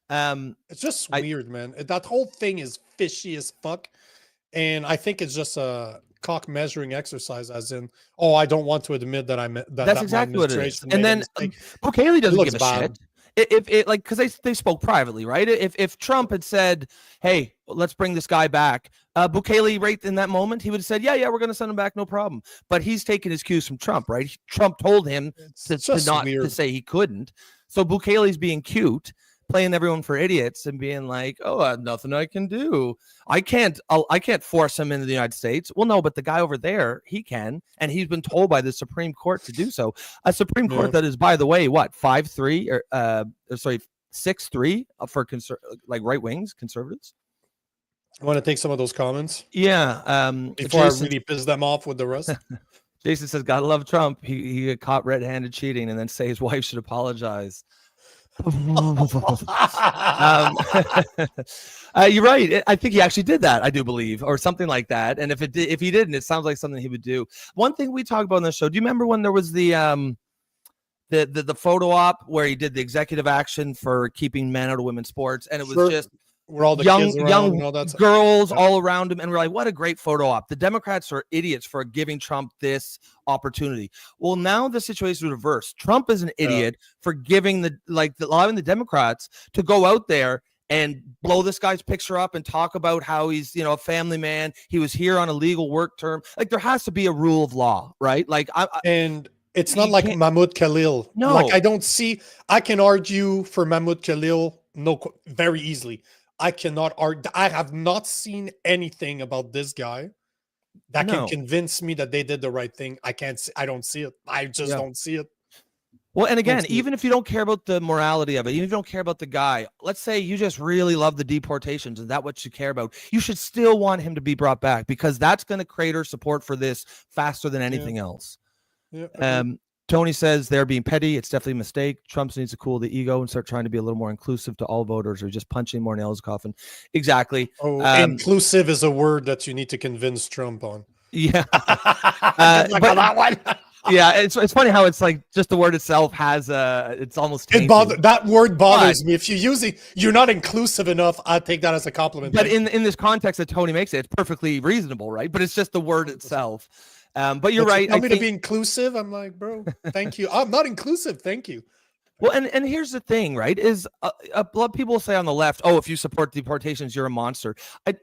It's just weird, man. That whole thing is fishy as fuck. And I think it's just a cock measuring exercise, as in, I don't want to admit that that's exactly what it is. And then Bukele doesn't give a shit. Because they spoke privately, right? If Trump had said, "Hey, let's bring this guy back," Bukele, right in that moment, he would have said, "Yeah, we're going to send him back, no problem." But he's taking his cues from Trump, right? Trump told him to say he couldn't. So Bukele's being cute, playing everyone for idiots, and being like, nothing I can do. I can't force him into the United States. Well, no, but the guy over there, he can, and he's been told by the Supreme Court to do so. A Supreme Court that is, by the way, what 5-3 or 6-3 for right wings conservatives. I want to take some of those comments. Yeah. Before Jason, I really piss them off with the rest. Jason says, "Gotta love Trump. He got caught red-handed cheating, and then say his wife should apologize." You're right. I think he actually did that, I do believe, or something like that. And if he didn't, it sounds like something he would do. One thing we talked about on the show, do you remember when there was the photo op where he did the executive action for keeping men out of women's sports, and it was just where all the young girls yeah. all around him, and we're like, what a great photo op. The Democrats are idiots for giving Trump this opportunity. Well, now the situation is reversed. Trump is an idiot for giving allowing the Democrats to go out there and blow this guy's picture up and talk about how he's, a family man. He was here on a legal work term. Like, there has to be a rule of law, right? Like, and it's not like Mahmoud Khalil. No, like I can argue for Mahmoud Khalil very easily. I cannot argue. I have not seen anything about this guy that can convince me that they did the right thing. I can't see. I don't see it. I just don't see it. Well, and again, even if you don't care about the morality of it, even if you don't care about the guy, let's say you just really love the deportations and that's what you care about, you should still want him to be brought back, because that's going to crater support for this faster than anything else. Yeah. Tony says they're being petty. It's definitely a mistake. Trump needs to cool the ego and start trying to be a little more inclusive to all voters, or just punching more nails in the coffin. Exactly. Inclusive is a word that you need to convince Trump on. Yeah. Like but- that one. Yeah, it's funny how it's like just the word itself has it's almost It tainted. that word bothers me. If you're not inclusive enough, I take that as a compliment. But in this context that Tony makes it, it's perfectly reasonable, right? But it's just the word itself. But you're right. Tell me to be inclusive. I'm like, bro, thank you. I'm not inclusive. Thank you. Well, and here's the thing, right? Is a lot of people say on the left, oh, if you support deportations, you're a monster.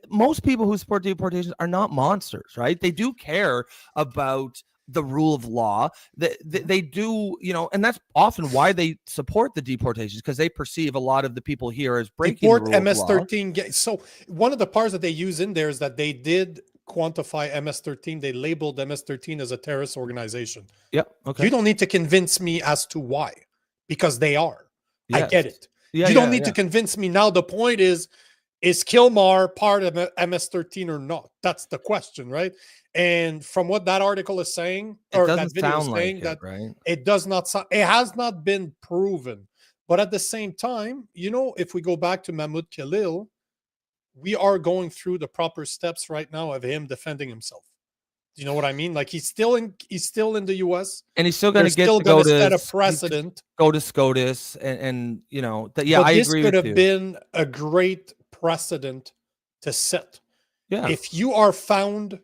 Most people who support deportations are not monsters, right? They do care about the rule of law. They do, and that's often why they support the deportations, because they perceive a lot of the people here as breaking the rule MS-13. of law. So one of the parts that they use in there is that they did quantify MS-13. They labeled MS-13 as a terrorist organization. Yep. Okay. You don't need to convince me as to why, because they are. Yes. I get it. Yeah, you don't need to convince me. Now the point is Kilmar part of MS-13 or not? That's the question, right? And from what that article is saying, or that video is saying, that right? It does not sound, it has not been proven. But at the same time, if we go back to Mahmoud Khalil, we are going through the proper steps right now of him defending himself. Do you know what I mean? Like he's still in the US, and he's still going to set a precedent. Go to SCOTUS, and that. Yeah, but I this agree. Could with have you. been a great precedent to set. Yeah, if you are found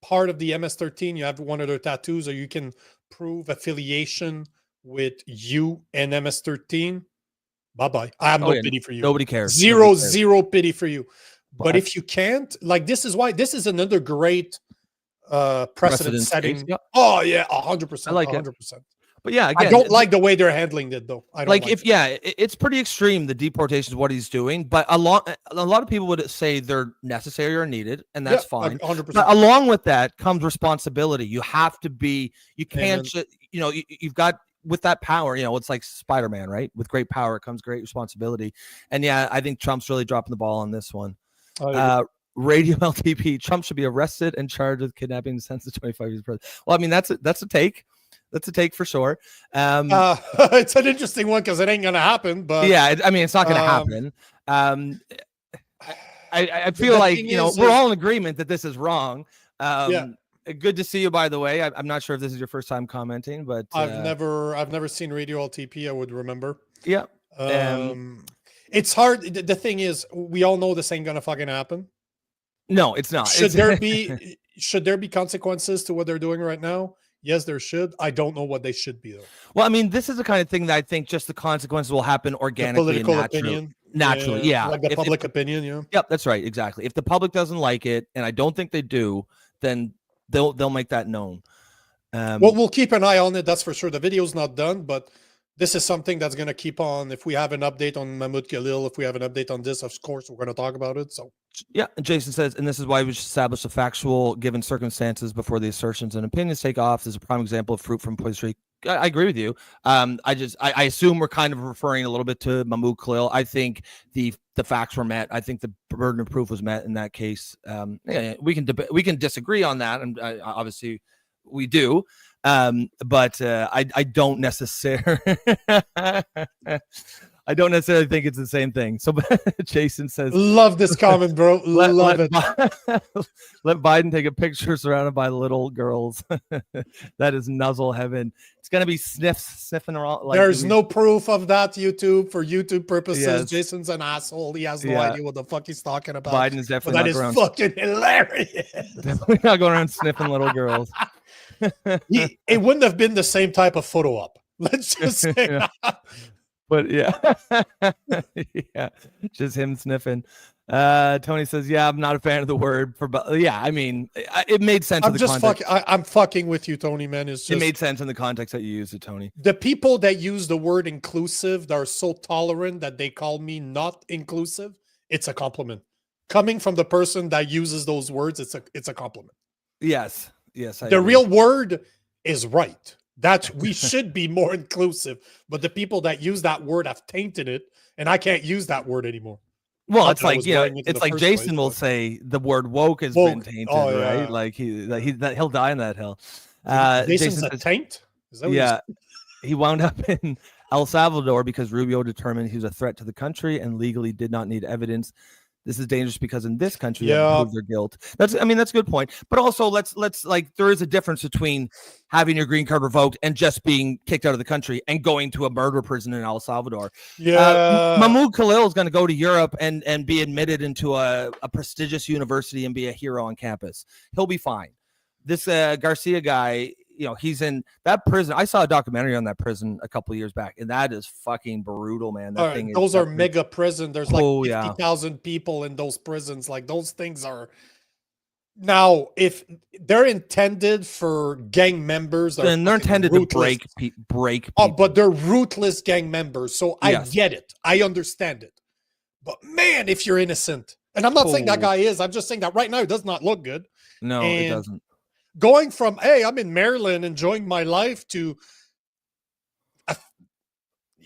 part of the MS-13, you have one of their tattoos, or you can prove affiliation with you and MS-13. Bye-bye. I have no pity for you. Nobody cares. Zero pity for you. But if you can't, like, this is why this is another great precedent setting. Yeah. Oh yeah, 100%. I like 100%. But yeah, again, I don't like the way they're handling it, though. I don't like it's pretty extreme. The deportation is what he's doing, but a lot of people would say they're necessary or needed, and that's fine. 100%. But along with that comes responsibility. You have to be. You can't. You've got. With that power, it's like Spider-Man, right? With great power comes great responsibility. And yeah, I think Trump's really dropping the ball on this one. Radio LTP, Trump should be arrested and charged with kidnapping and sentenced to 25 years president. Well, I mean, that's a take. That's a take for sure. It's an interesting one because it ain't gonna happen. But yeah, I mean, it's not gonna happen. I feel like we're all in agreement that this is wrong. Good to see you, by the way. I'm not sure if this is your first time commenting, but I've never seen Radio LTP. I would remember. Yeah. It's hard. The thing is, we all know this ain't gonna fucking happen. No, it's not. Should there be consequences to what they're doing right now? Yes, there should. I don't know what they should be, though. Well, I mean, this is the kind of thing that I think just the consequences will happen organically. The political opinion. Naturally, yeah. Like the public opinion, yeah. Yep, that's right. Exactly. If the public doesn't like it, and I don't think they do, then they'll make that known. Well, we'll keep an eye on it. That's for sure. The video's not done, but this is something that's going to keep on. If we have an update on Mahmoud Khalil, if we have an update on this, of course, we're going to talk about it. So yeah, Jason says, and this is why we should establish the factual given circumstances before the assertions and opinions take off. This is a prime example of fruit from poison tree. I agree with you. I assume we're kind of referring a little bit to Mahmoud Khalil. I think the facts were met. I think the burden of proof was met in that case. We can disagree on that, and obviously we do. But I don't necessarily. I don't necessarily think it's the same thing. So Jason says, love this comment, bro. Love it. Let Biden take a picture surrounded by little girls. That is nuzzle heaven. It's going to be sniffing around. Like, there's no proof of that, YouTube, for YouTube purposes. Yes. Jason's an asshole. He has no idea what the fuck he's talking about. Biden is definitely not fucking hilarious. Definitely not going around sniffing little girls. It wouldn't have been the same type of photo op. Let's just say that. But yeah, yeah, just him sniffing. Tony says, "Yeah, I'm not a fan of the word for." Yeah, I mean, it made sense. I'm fucking with you, Tony. Man, it made sense in the context that you used it, Tony. The people that use the word inclusive, that are so tolerant that they call me not inclusive, it's a compliment. Coming from the person that uses those words, it's a compliment. Yes. The real word is right. That we should be more inclusive, but the people that use that word have tainted it, and I can't use that word anymore. Well, it's like it's like Jason will say the word woke has been tainted, right? Like he'll die in that hell. Jason's a taint. Is that he wound up in El Salvador because Rubio determined he was a threat to the country and legally did not need evidence This is dangerous because in this country, they Yeah. have to prove their guilt. That's a good point. But also, let's like, there is a difference between having your green card revoked and just being kicked out of the country and going to a murder prison in El Salvador. Yeah. Mahmoud Khalil is going to go to Europe and be admitted into a prestigious university and be a hero on campus. He'll be fine. This Garcia guy, he's in that prison. I saw a documentary on that prison a couple of years back, and that is fucking brutal, man. That thing those are mega prison. There's like 50,000 people in those prisons. Like, those things are. Now, if they're intended for gang members, they're intended ruthless. to break people. Oh, but they're ruthless gang members, so I get it. I understand it. But man, if you're innocent, and I'm not saying that guy is, I'm just saying that right now it does not look good. No, it doesn't. Going from, hey, I'm in Maryland enjoying my life to,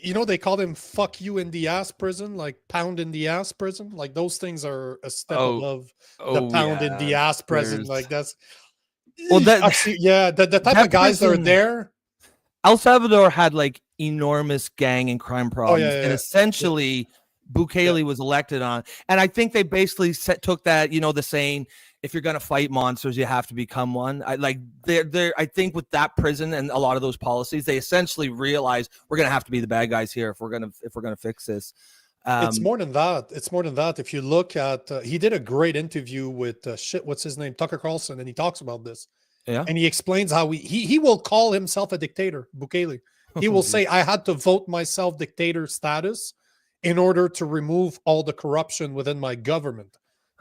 they call them fuck you in the ass prison, like pound in the ass prison. Like, those things are a step above the pound in the ass prison. Like, that's, the type of guys that are there. El Salvador had like enormous gang and crime problems, and essentially Bukele was elected on. And I think they basically took that, the saying, if you're going to fight monsters, you have to become one. I think with that prison and a lot of those policies, they essentially realize we're going to have to be the bad guys here if we're going to fix this. It's more than that. If you look at, he did a great interview with what's his name, Tucker Carlson, and he talks about this. Yeah, and he explains how he will call himself a dictator. Bukele, he will say, "I had to vote myself dictator status in order to remove all the corruption within my government."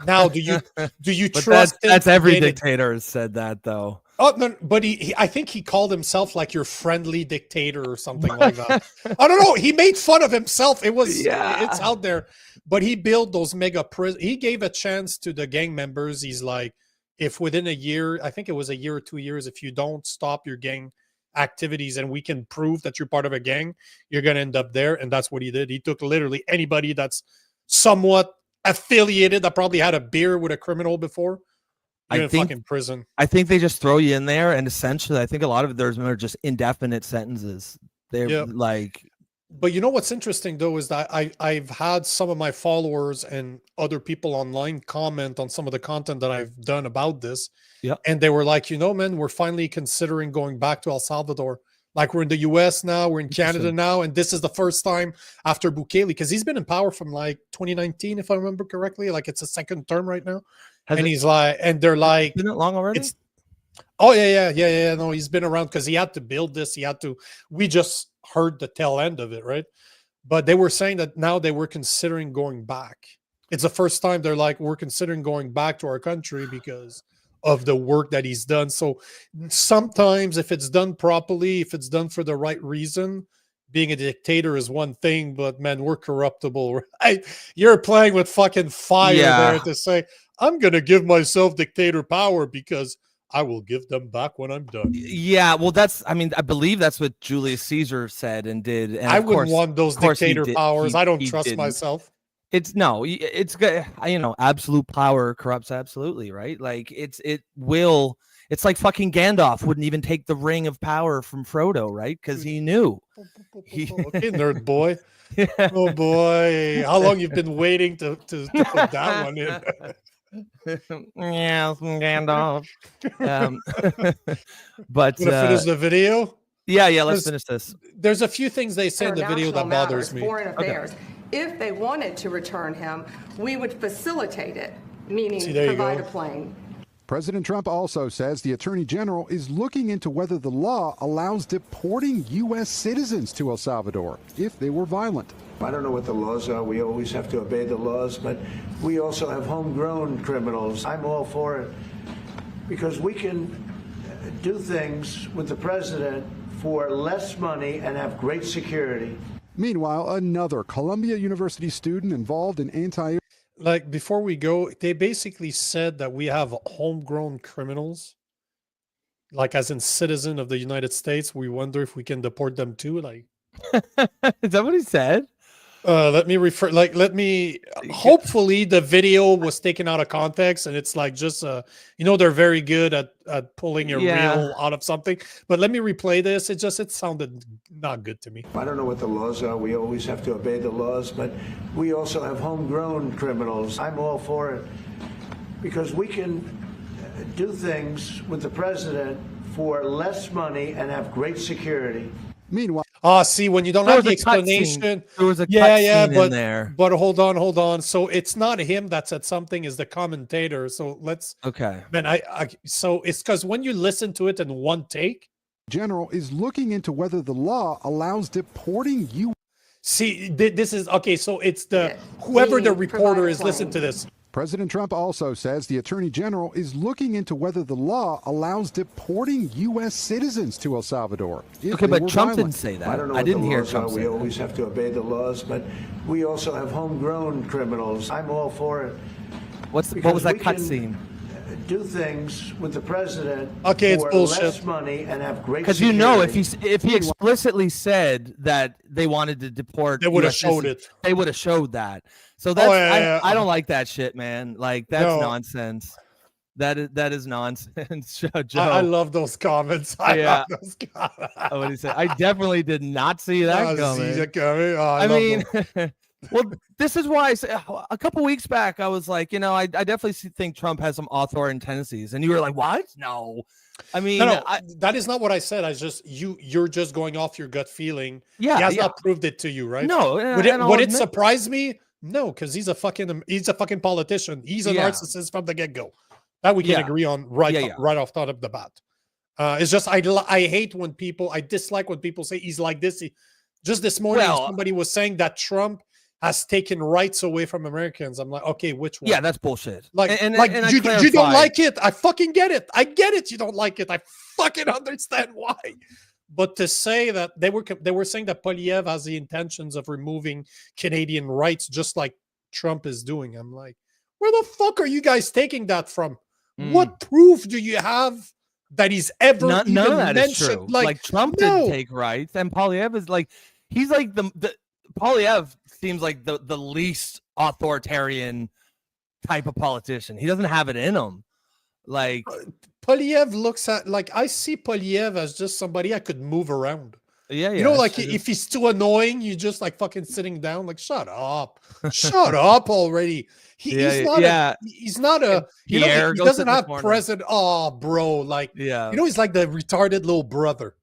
Now, do you trust? That's every dictator has said that, though. Oh no, but I think he called himself like your friendly dictator or something like that. I don't know. He made fun of himself. It's out there. But he built those mega prisons. He gave a chance to the gang members. He's like, if within a year, I think it was a year or 2 years, if you don't stop your gang activities and we can prove that you're part of a gang, you're going to end up there. And that's what he did. He took literally anybody that's somewhat affiliated, that probably had a beer with a criminal before. You're in fucking prison. I think they just throw you in there, and essentially, I think a lot of theirs are just indefinite sentences. They're like. But you know what's interesting though is that I've had some of my followers and other people online comment on some of the content that I've done about this. Yeah, and they were like, man, we're finally considering going back to El Salvador. Like, we're in the US now, we're in Canada now, and this is the first time after Bukele, because he's been in power from like 2019, if I remember correctly. Like, it's a second term right now. He's like, and they're like, been it long already? No, he's been around because he had to build this. We just heard the tail end of it, right? But they were saying that now they were considering going back. It's the first time they're like, we're considering going back to our country because of the work that he's done. So sometimes if it's done properly, if it's done for the right reason, being a dictator is one thing, but man, we're corruptible, right? You're playing with fucking fire there to say, I'm going to give myself dictator power because I will give them back when I'm done. Yeah, well, I believe that's what Julius Caesar said and did. And I wouldn't want those dictator powers. I don't trust myself. It's good. Absolute power corrupts absolutely, right? Like it's like fucking Gandalf wouldn't even take the ring of power from Frodo, right? Because he knew. Okay, nerd boy. Yeah. Oh boy, how long you've been waiting to put that one in? Yeah, Gandalf. But finish the video. Yeah, let's finish this. There's a few things they say in the video that bothers me. Foreign affairs. Okay. If they wanted to return him, we would facilitate it, meaning provide a plane. President Trump also says the Attorney General is looking into whether the law allows deporting U.S. citizens to El Salvador if they were violent. I don't know what the laws are. We always have to obey the laws, but we also have homegrown criminals. I'm all for it because we can do things with the president for less money and have great security. Meanwhile, another Columbia University student involved in Like, before we go, they basically said that we have homegrown criminals, like as in citizen of the United States. We wonder if we can deport them too. Like, is that what he said? Let me refer. Let me. Hopefully, the video was taken out of context, and it's like just they're very good at pulling a reel out of something. But let me replay this. It sounded not good to me. I don't know what the laws are. We always have to obey the laws, but we also have homegrown criminals. I'm all for it because we can do things with the president for less money and have great security. Meanwhile, see, when you don't have the explanation, there was a scene in there. But hold on. So it's not him that said something; is the commentator. So let's. Okay. Man, so it's because when you listen to it in one take, General is looking into whether the law allows deporting you. See, this is okay. So it's whoever the reporter is. Listen to this. President Trump also says the Attorney General is looking into whether the law allows deporting U.S. citizens to El Salvador. Okay, but Trump didn't say that. I don't know. I didn't hear what the laws Trump are. say We that. always have to obey the laws, but we also have homegrown criminals. I'm all for it. What was that cutscene? Do things with the president it's for bullshit. less money and have great Because if he explicitly said that they wanted to deport, they would have US showed citizens, it. They would have showed that. So that's I don't like that shit, man. Like that's nonsense. That is nonsense. Joe. I love those comments. Love those comments. What did he say? I definitely did not see that coming. I mean. Well, this is why I say a couple weeks back I was like, I definitely think Trump has some authoritarian tendencies, and you were like, "What? No." I mean, that is not what I said. You're just going off your gut feeling. Yeah, he has not proved it to you, right? No. Would it surprise me? No, because he's a fucking politician. He's a narcissist from the get go. That we can agree on right off the bat. It's just I hate when I dislike when people say he's like this. Just this morning, somebody was saying that Trump has taken rights away from Americans. I'm like, okay, which one? Yeah, that's bullshit. You don't like it. I fucking get it. I get it. You don't like it. I fucking understand why. But to say that they were saying that Polyev has the intentions of removing Canadian rights, just like Trump is doing. I'm like, where the fuck are you guys taking that from? What proof do you have that he's ever none even of that mentioned? is true. Like Trump didn't take rights, and Polyev is like he's like the Polyev seems like the least authoritarian type of politician. He doesn't have it in him. Like Polyev looks at I see Polyev as just somebody I could move around. Yeah. If he's too annoying, you just like fucking sitting down, like shut up already. He's not a he doesn't have president. Oh, bro, he's like the retarded little brother.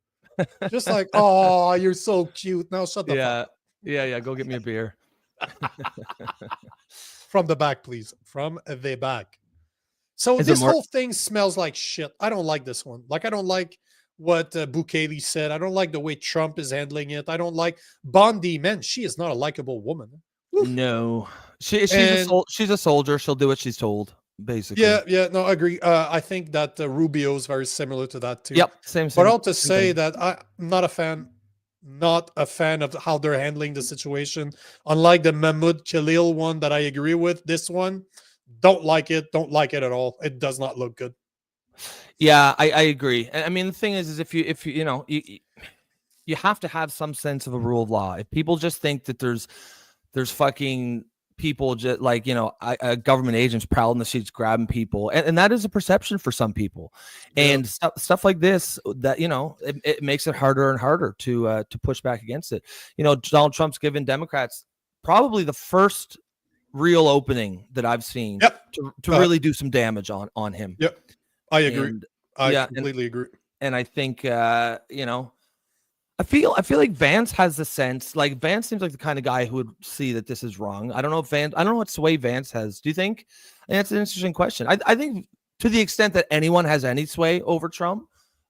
Just like, oh, you're so cute. Now shut the fuck up. Yeah. Go get me a beer. From the back, please. From the back. So this whole thing smells like shit. I don't like this one. I don't like what Bukele said. I don't like the way Trump is handling it. I don't like Bondi. Man, she is not a likable woman. Oof. No, she's a soldier. She'll do what she's told, basically. Yeah. No, I agree. I think that Rubio is very similar to that too. Yep, same. But I'll just say that I'm not a fan. Not a fan of how they're handling the situation. Unlike the Mahmoud Khalil one that I agree with, this one, don't like it. Don't like it at all. It does not look good. Yeah, I agree. I mean, the thing is if you you have to have some sense of a rule of law. If people just think that there's fucking people just government agents prowling the streets grabbing people, and that is a perception for some people. And stuff like this that it makes it harder and harder to push back against it. Donald Trump's given Democrats probably the first real opening that I've seen to really do some damage on him. Yep, I agree. I completely agree. And I think I feel like Vance has the sense. Like Vance seems like the kind of guy who would see that this is wrong. I don't know what sway Vance has. Do you think? And that's an interesting question. I think to the extent that anyone has any sway over Trump,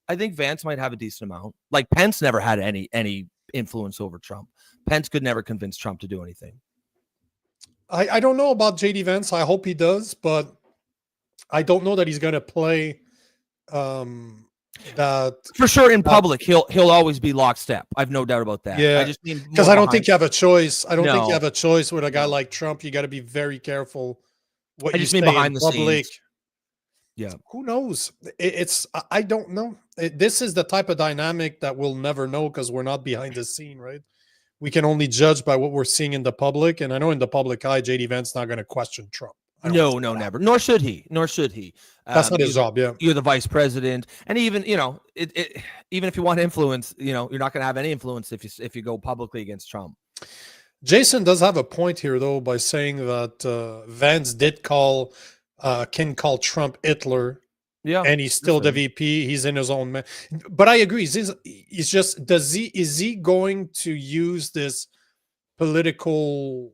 I think Vance might have a decent amount. Like Pence never had any influence over Trump. Pence could never convince Trump to do anything. I don't know about JD Vance. I hope he does, but I don't know that he's going to play that for sure in public. He'll always be lockstep. I've no doubt about that. Yeah, I just mean because I don't think you have a choice. I don't think you have a choice with a guy like Trump. You got to be very careful what you say behind in the public. scenes. Yeah, who knows? I don't know. This is the type of dynamic that we'll never know because we're not behind the scene, right? we can only judge by what we're seeing in the public. And I know in the public eye, JD Vance not going to question Trump. No, never. Nor should he. That's not his job. Yeah, you're the vice president, and even even if you want influence, you're not going to have any influence if you go publicly against Trump. Jason does have a point here, though, by saying that Vance did can call Trump Hitler. Yeah, and he's still the VP. He's in his own man. But I agree. He's just is he going to use this political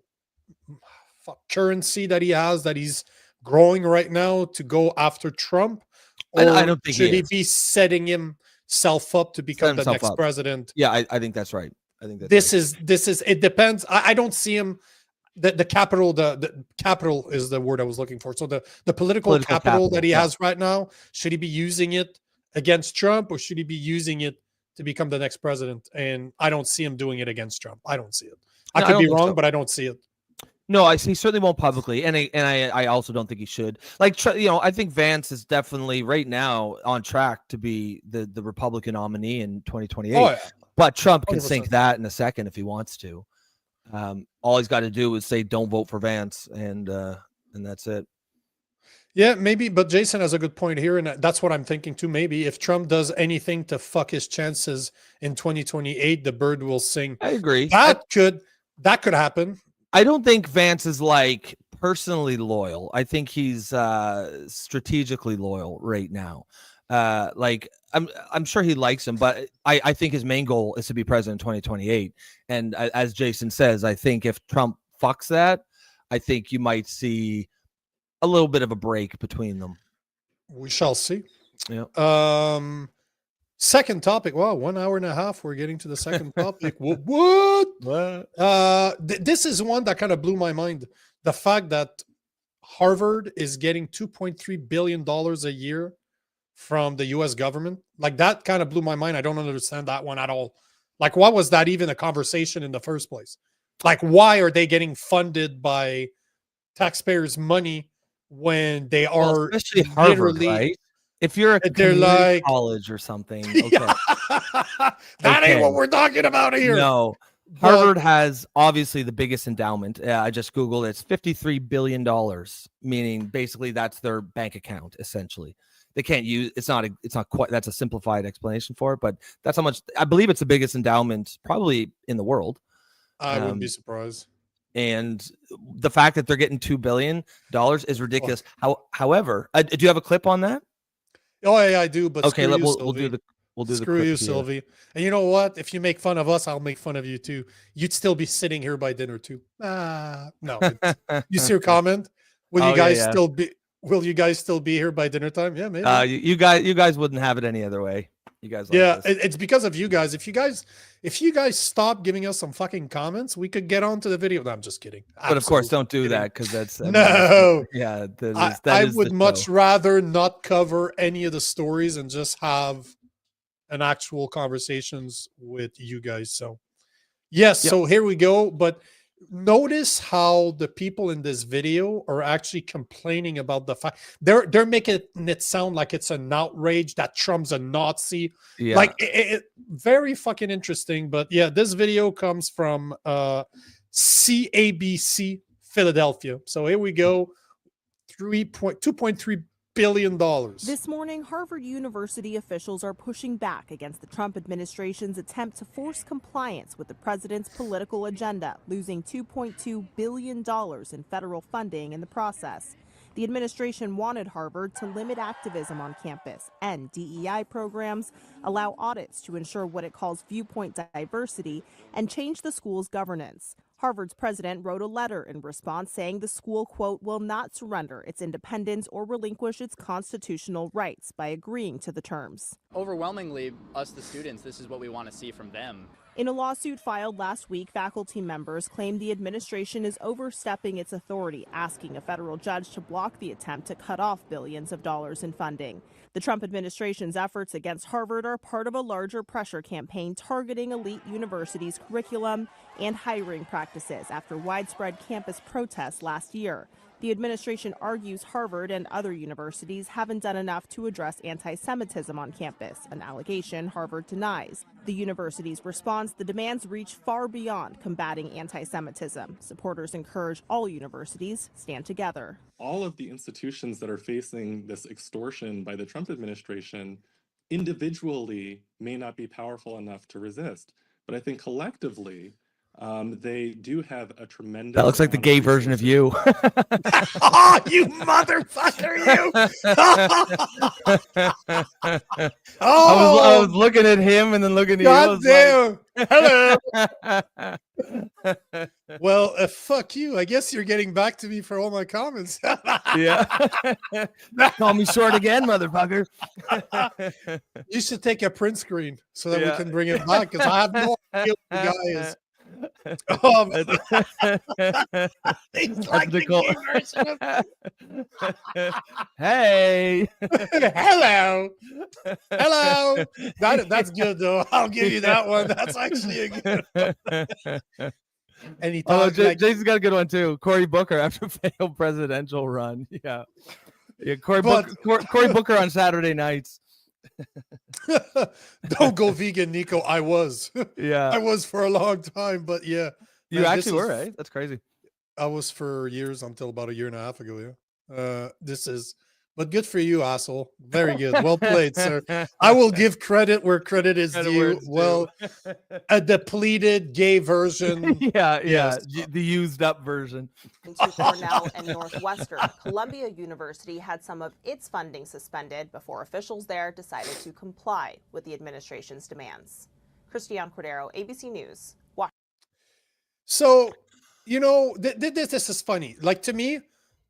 currency that he has, that he's growing right now, to go after Trump? Or I don't think should he be setting himself up to become the next president? Yeah, I think that's right. I think this is it depends. I don't see him. The capital is the word I was looking for. So the political capital that he has right now, should he be using it against Trump, or should he be using it to become the next president? And I don't see him doing it against Trump. I don't see it. I could be wrong, but I don't see it. No, he certainly won't publicly, and I also don't think he should. Like, I think Vance is definitely right now on track to be the Republican nominee in 2028. Oh, yeah. But Trump can 100%. Sink that in a second if he wants to. All he's got to do is say, "Don't vote for Vance," and that's it. Yeah, maybe. But Jason has a good point here, and that's what I'm thinking too. Maybe if Trump does anything to fuck his chances in 2028, the bird will sing. I agree. That could happen. I don't think Vance is like personally loyal. I think he's strategically loyal right now. Like I'm sure he likes him, but I think his main goal is to be president in 2028. And as Jason says, I think if Trump fucks that, I think you might see a little bit of a break between them. We shall see. Yeah. Second topic. Wow, 1 hour and a half. We're getting to the second topic. What? This is one that kind of blew my mind. The fact that Harvard is getting $2.3 billion a year from the U.S. government. Like, that kind of blew my mind. I don't understand that one at all. Like, why was that even a conversation in the first place? Like, why are they getting funded by taxpayers' money when they are especially Harvard, right? If you're a community college or something, okay. That ain't what we're talking about here. No, Harvard has obviously the biggest endowment. I just Googled it. It's $53 billion, meaning basically that's their bank account, essentially. They can't use it's not quite, that's a simplified explanation for it, but that's how much. I believe it's the biggest endowment probably in the world. I wouldn't be surprised. And the fact that they're getting $2 billion is ridiculous. However, do you have a clip on that? Oh yeah, I do. But okay, we'll do the screw you, Sylvie. And you know what? If you make fun of us, I'll make fun of you too. You'd still be sitting here by dinner too. No. You see your comment? Will you guys still be? Will you guys still be here by dinner time? Yeah, maybe. You guys wouldn't have it any other way. You guys. Like it's because of you guys. If you guys stop giving us some fucking comments, we could get on to the video. No, I'm just kidding. But of course, don't do that because that's no. Yeah, I would much rather not cover any of the stories and just have an actual conversations with you guys. So yes, so here we go. But notice how the people in this video are actually complaining about the fact they're making it sound like it's an outrage that Trump's a Nazi. Yeah. Like very fucking interesting. But yeah, this video comes from CABC Philadelphia. So here we go. $2.3 billion. This morning, Harvard University officials are pushing back against the Trump administration's attempt to force compliance with the president's political agenda, losing $2.2 billion in federal funding in the process. The administration wanted Harvard to limit activism on campus, end DEI programs, allow audits to ensure what it calls viewpoint diversity, and change the school's governance. Harvard's president wrote a letter in response saying the school, quote, will not surrender its independence or relinquish its constitutional rights by agreeing to the terms. Overwhelmingly, us, the students, this is what we want to see from them. In a lawsuit filed last week, faculty members claim the administration is overstepping its authority, asking a federal judge to block the attempt to cut off billions of dollars in funding. The Trump administration's efforts against Harvard are part of a larger pressure campaign targeting elite universities' curriculum and hiring practices after widespread campus protests last year. The administration argues Harvard and other universities haven't done enough to address anti-Semitism on campus, an allegation Harvard denies. The university's response: the demands reach far beyond combating anti-Semitism. Supporters encourage all universities stand together. All of the institutions that are facing this extortion by the Trump administration individually may not be powerful enough to resist, but I think collectively, they do have a tremendous. That looks like the gay version of you. Oh, you motherfucker, you! Oh, I was looking at him and then looking at God you. damn! Hello. Well, fuck you. I guess you're getting back to me for all my comments. Yeah. Call me short again, motherfucker. You should take a print screen so that we can bring it back, because I have no idea what the guy is. He's like the gay version of... Hey. Hello. That's good though. I'll give you that one. That's actually a good one. And he thought Jason's got a good one too. Cory Booker after failed presidential run. Yeah. Cory Booker on Saturday nights. Don't go vegan, Nico. I was. Yeah. I was for a long time, but yeah. You actually were, right? That's crazy. I was for years until about a year and a half ago, yeah. But good for you, asshole. Very good. Well played, sir. I will give credit where credit is due. Well, a depleted gay version. Yeah. Yes. The used up version. To Cornell and Northwestern, Columbia University had some of its funding suspended before officials there decided to comply with the administration's demands. Christiane Cordero, ABC News, Washington. So, this is funny. Like, to me,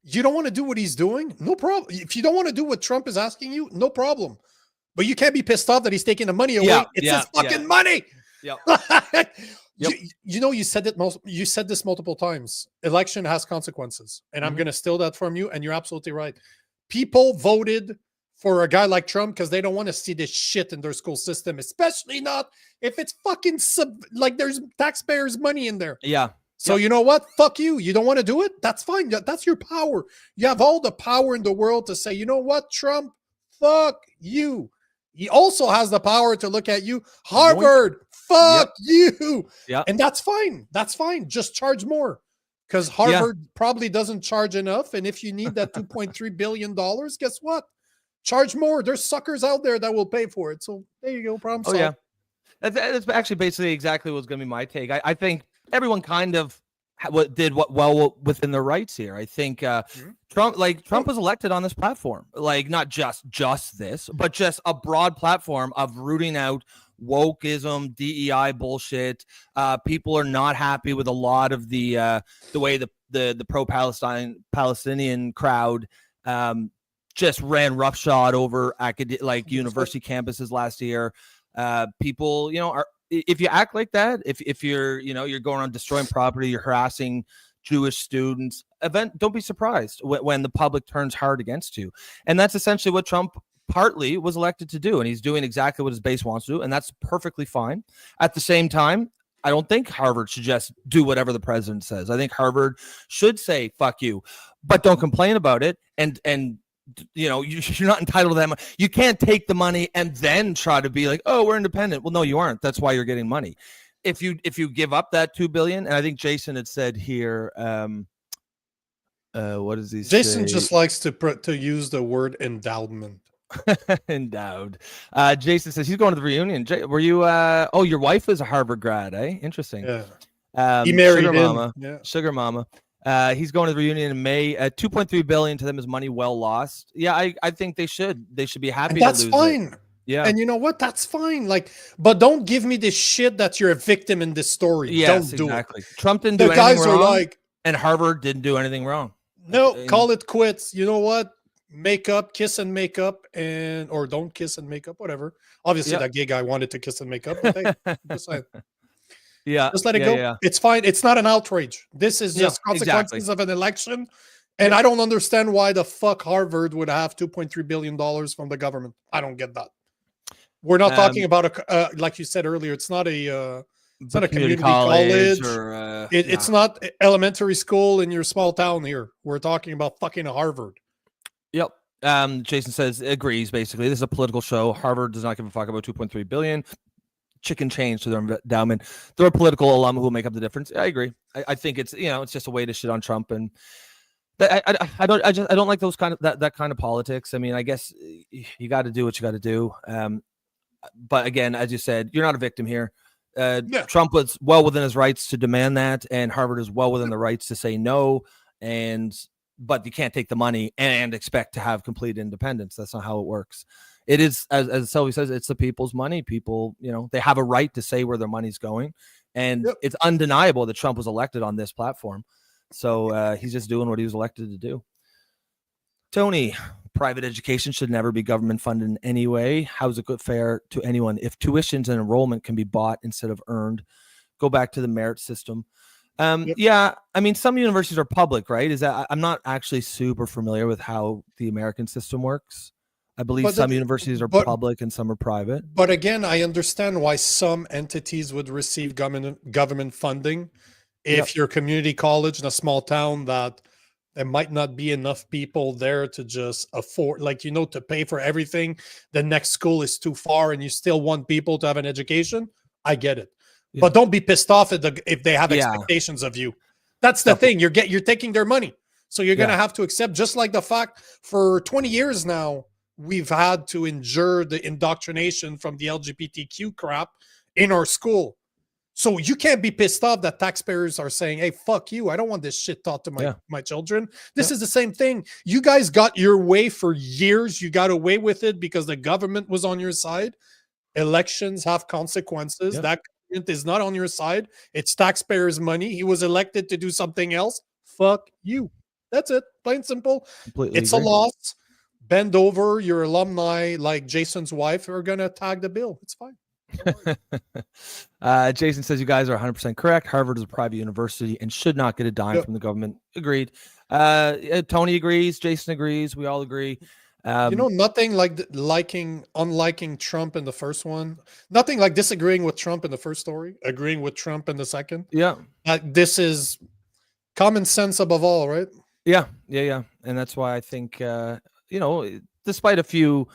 you don't want to do what he's doing? No problem. If you don't want to do what Trump is asking you, no problem. But you can't be pissed off that he's taking the money away. It's his fucking money. Yep. You said this multiple times. Election has consequences. And I'm going to steal that from you. And you're absolutely right. People voted for a guy like Trump because they don't want to see this shit in their school system, especially not if it's fucking like there's taxpayers' money in there. Yeah. So you know what? Fuck you. You don't want to do it? That's fine. That's your power. You have all the power in the world to say, you know what, Trump? Fuck you. He also has the power to look at you. Harvard, fuck you. Yeah. And that's fine. That's fine. Just charge more. Because Harvard probably doesn't charge enough. And if you need that $2.3 billion, guess what? Charge more. There's suckers out there that will pay for it. So there you go. Problem solved. Yeah. That's actually basically exactly what's going to be my take. I think everyone kind of did well within their rights here. I think Trump was elected on this platform, like not just this, but just a broad platform of rooting out wokeism, DEI bullshit. People are not happy with a lot of the way the pro-Palestinian crowd just ran roughshod over university campuses last year. People, are. If you act like that, if you're going around destroying property, you're harassing Jewish students, don't be surprised when the public turns hard against you. And that's essentially what Trump partly was elected to do. And he's doing exactly what his base wants to do. And that's perfectly fine. At the same time, I don't think Harvard should just do whatever the president says. I think Harvard should say, fuck you, but don't complain about it. And you're not entitled to that money. You can't take the money and then try to be like, oh, we're independent. Well, no, you aren't. That's why you're getting money. If you give up that $2 billion, and I think Jason had said here, what does he say? Jason just likes to use the word endowment. Endowed. Jason says he's going to the reunion. Were you? Your wife is a Harvard grad, eh? Interesting. Yeah. He married Sugar him. Mama. Yeah. Sugar Mama. He's going to the reunion in May. $2.3 billion to them is money well lost. Yeah, I think they should be happy. And that's to lose fine. It. Yeah, and you know what? That's fine. But don't give me this shit that you're a victim in this story. Yes, don't do exactly. it. Trump didn't do anything wrong. And Harvard didn't do anything wrong. No, call it quits. You know what? Make up, kiss and make up, or don't kiss and make up, whatever. Obviously, that gay guy wanted to kiss and make up. But hey, just let it go. Yeah. It's fine. It's not an outrage. This is just consequences of an election. And I don't understand why the fuck Harvard would have $2.3 billion from the government. I don't get that. We're not talking about like you said earlier. It's not a It's not a community college. Or, it's not elementary school in your small town here. We're talking about fucking Harvard. Yep. Jason says agrees. Basically, this is a political show. Harvard does not give a fuck about 2.3 billion. Chicken change to their endowment. They're a political alum who will make up the difference. I agree. I think it's it's just a way to shit on Trump, and I don't like those kind of that kind of politics. I mean, I guess you got to do what you got to do. But again, as you said, you're not a victim here. Trump was well within his rights to demand that, and Harvard is well within the rights to say no. But you can't take the money and expect to have complete independence. That's not how it works. It is, as Sylvie says, it's the people's money. People, they have a right to say where their money's going. And it's undeniable that Trump was elected on this platform. So he's just doing what he was elected to do. Tony, private education should never be government funded in any way. How's it good fair to anyone? If tuitions and enrollment can be bought instead of earned, go back to the merit system. Yeah, I mean, some universities are public, right? I'm not actually super familiar with how the American system works. I believe some universities are public and some are private. But again, I understand why some entities would receive government funding. If you're a community college in a small town, that there might not be enough people there to just afford, to pay for everything. The next school is too far and you still want people to have an education. I get it. Yeah. But don't be pissed off if they have expectations of you. That's the thing. You're taking their money. So you're going to have to accept, just like the fact for 20 years now, we've had to endure the indoctrination from the LGBTQ crap in our school. So you can't be pissed off that taxpayers are saying, hey, fuck you. I don't want this shit taught to my children. This is the same thing. You guys got your way for years. You got away with it because the government was on your side. Elections have consequences. That government is not on your side. It's taxpayers' money. He was elected to do something else. Fuck you. That's it. Plain simple. It's a loss. Bend over. Your alumni, like Jason's wife, are going to tag the bill. It's fine. Jason says you guys are 100% correct. Harvard is a private university and should not get a dime from the government. Agreed. Tony agrees. Jason agrees. We all agree. Nothing like unliking Trump in the first one. Nothing like disagreeing with Trump in the first story, agreeing with Trump in the second. Yeah. This is common sense above all, right? Yeah. And that's why I think, despite a few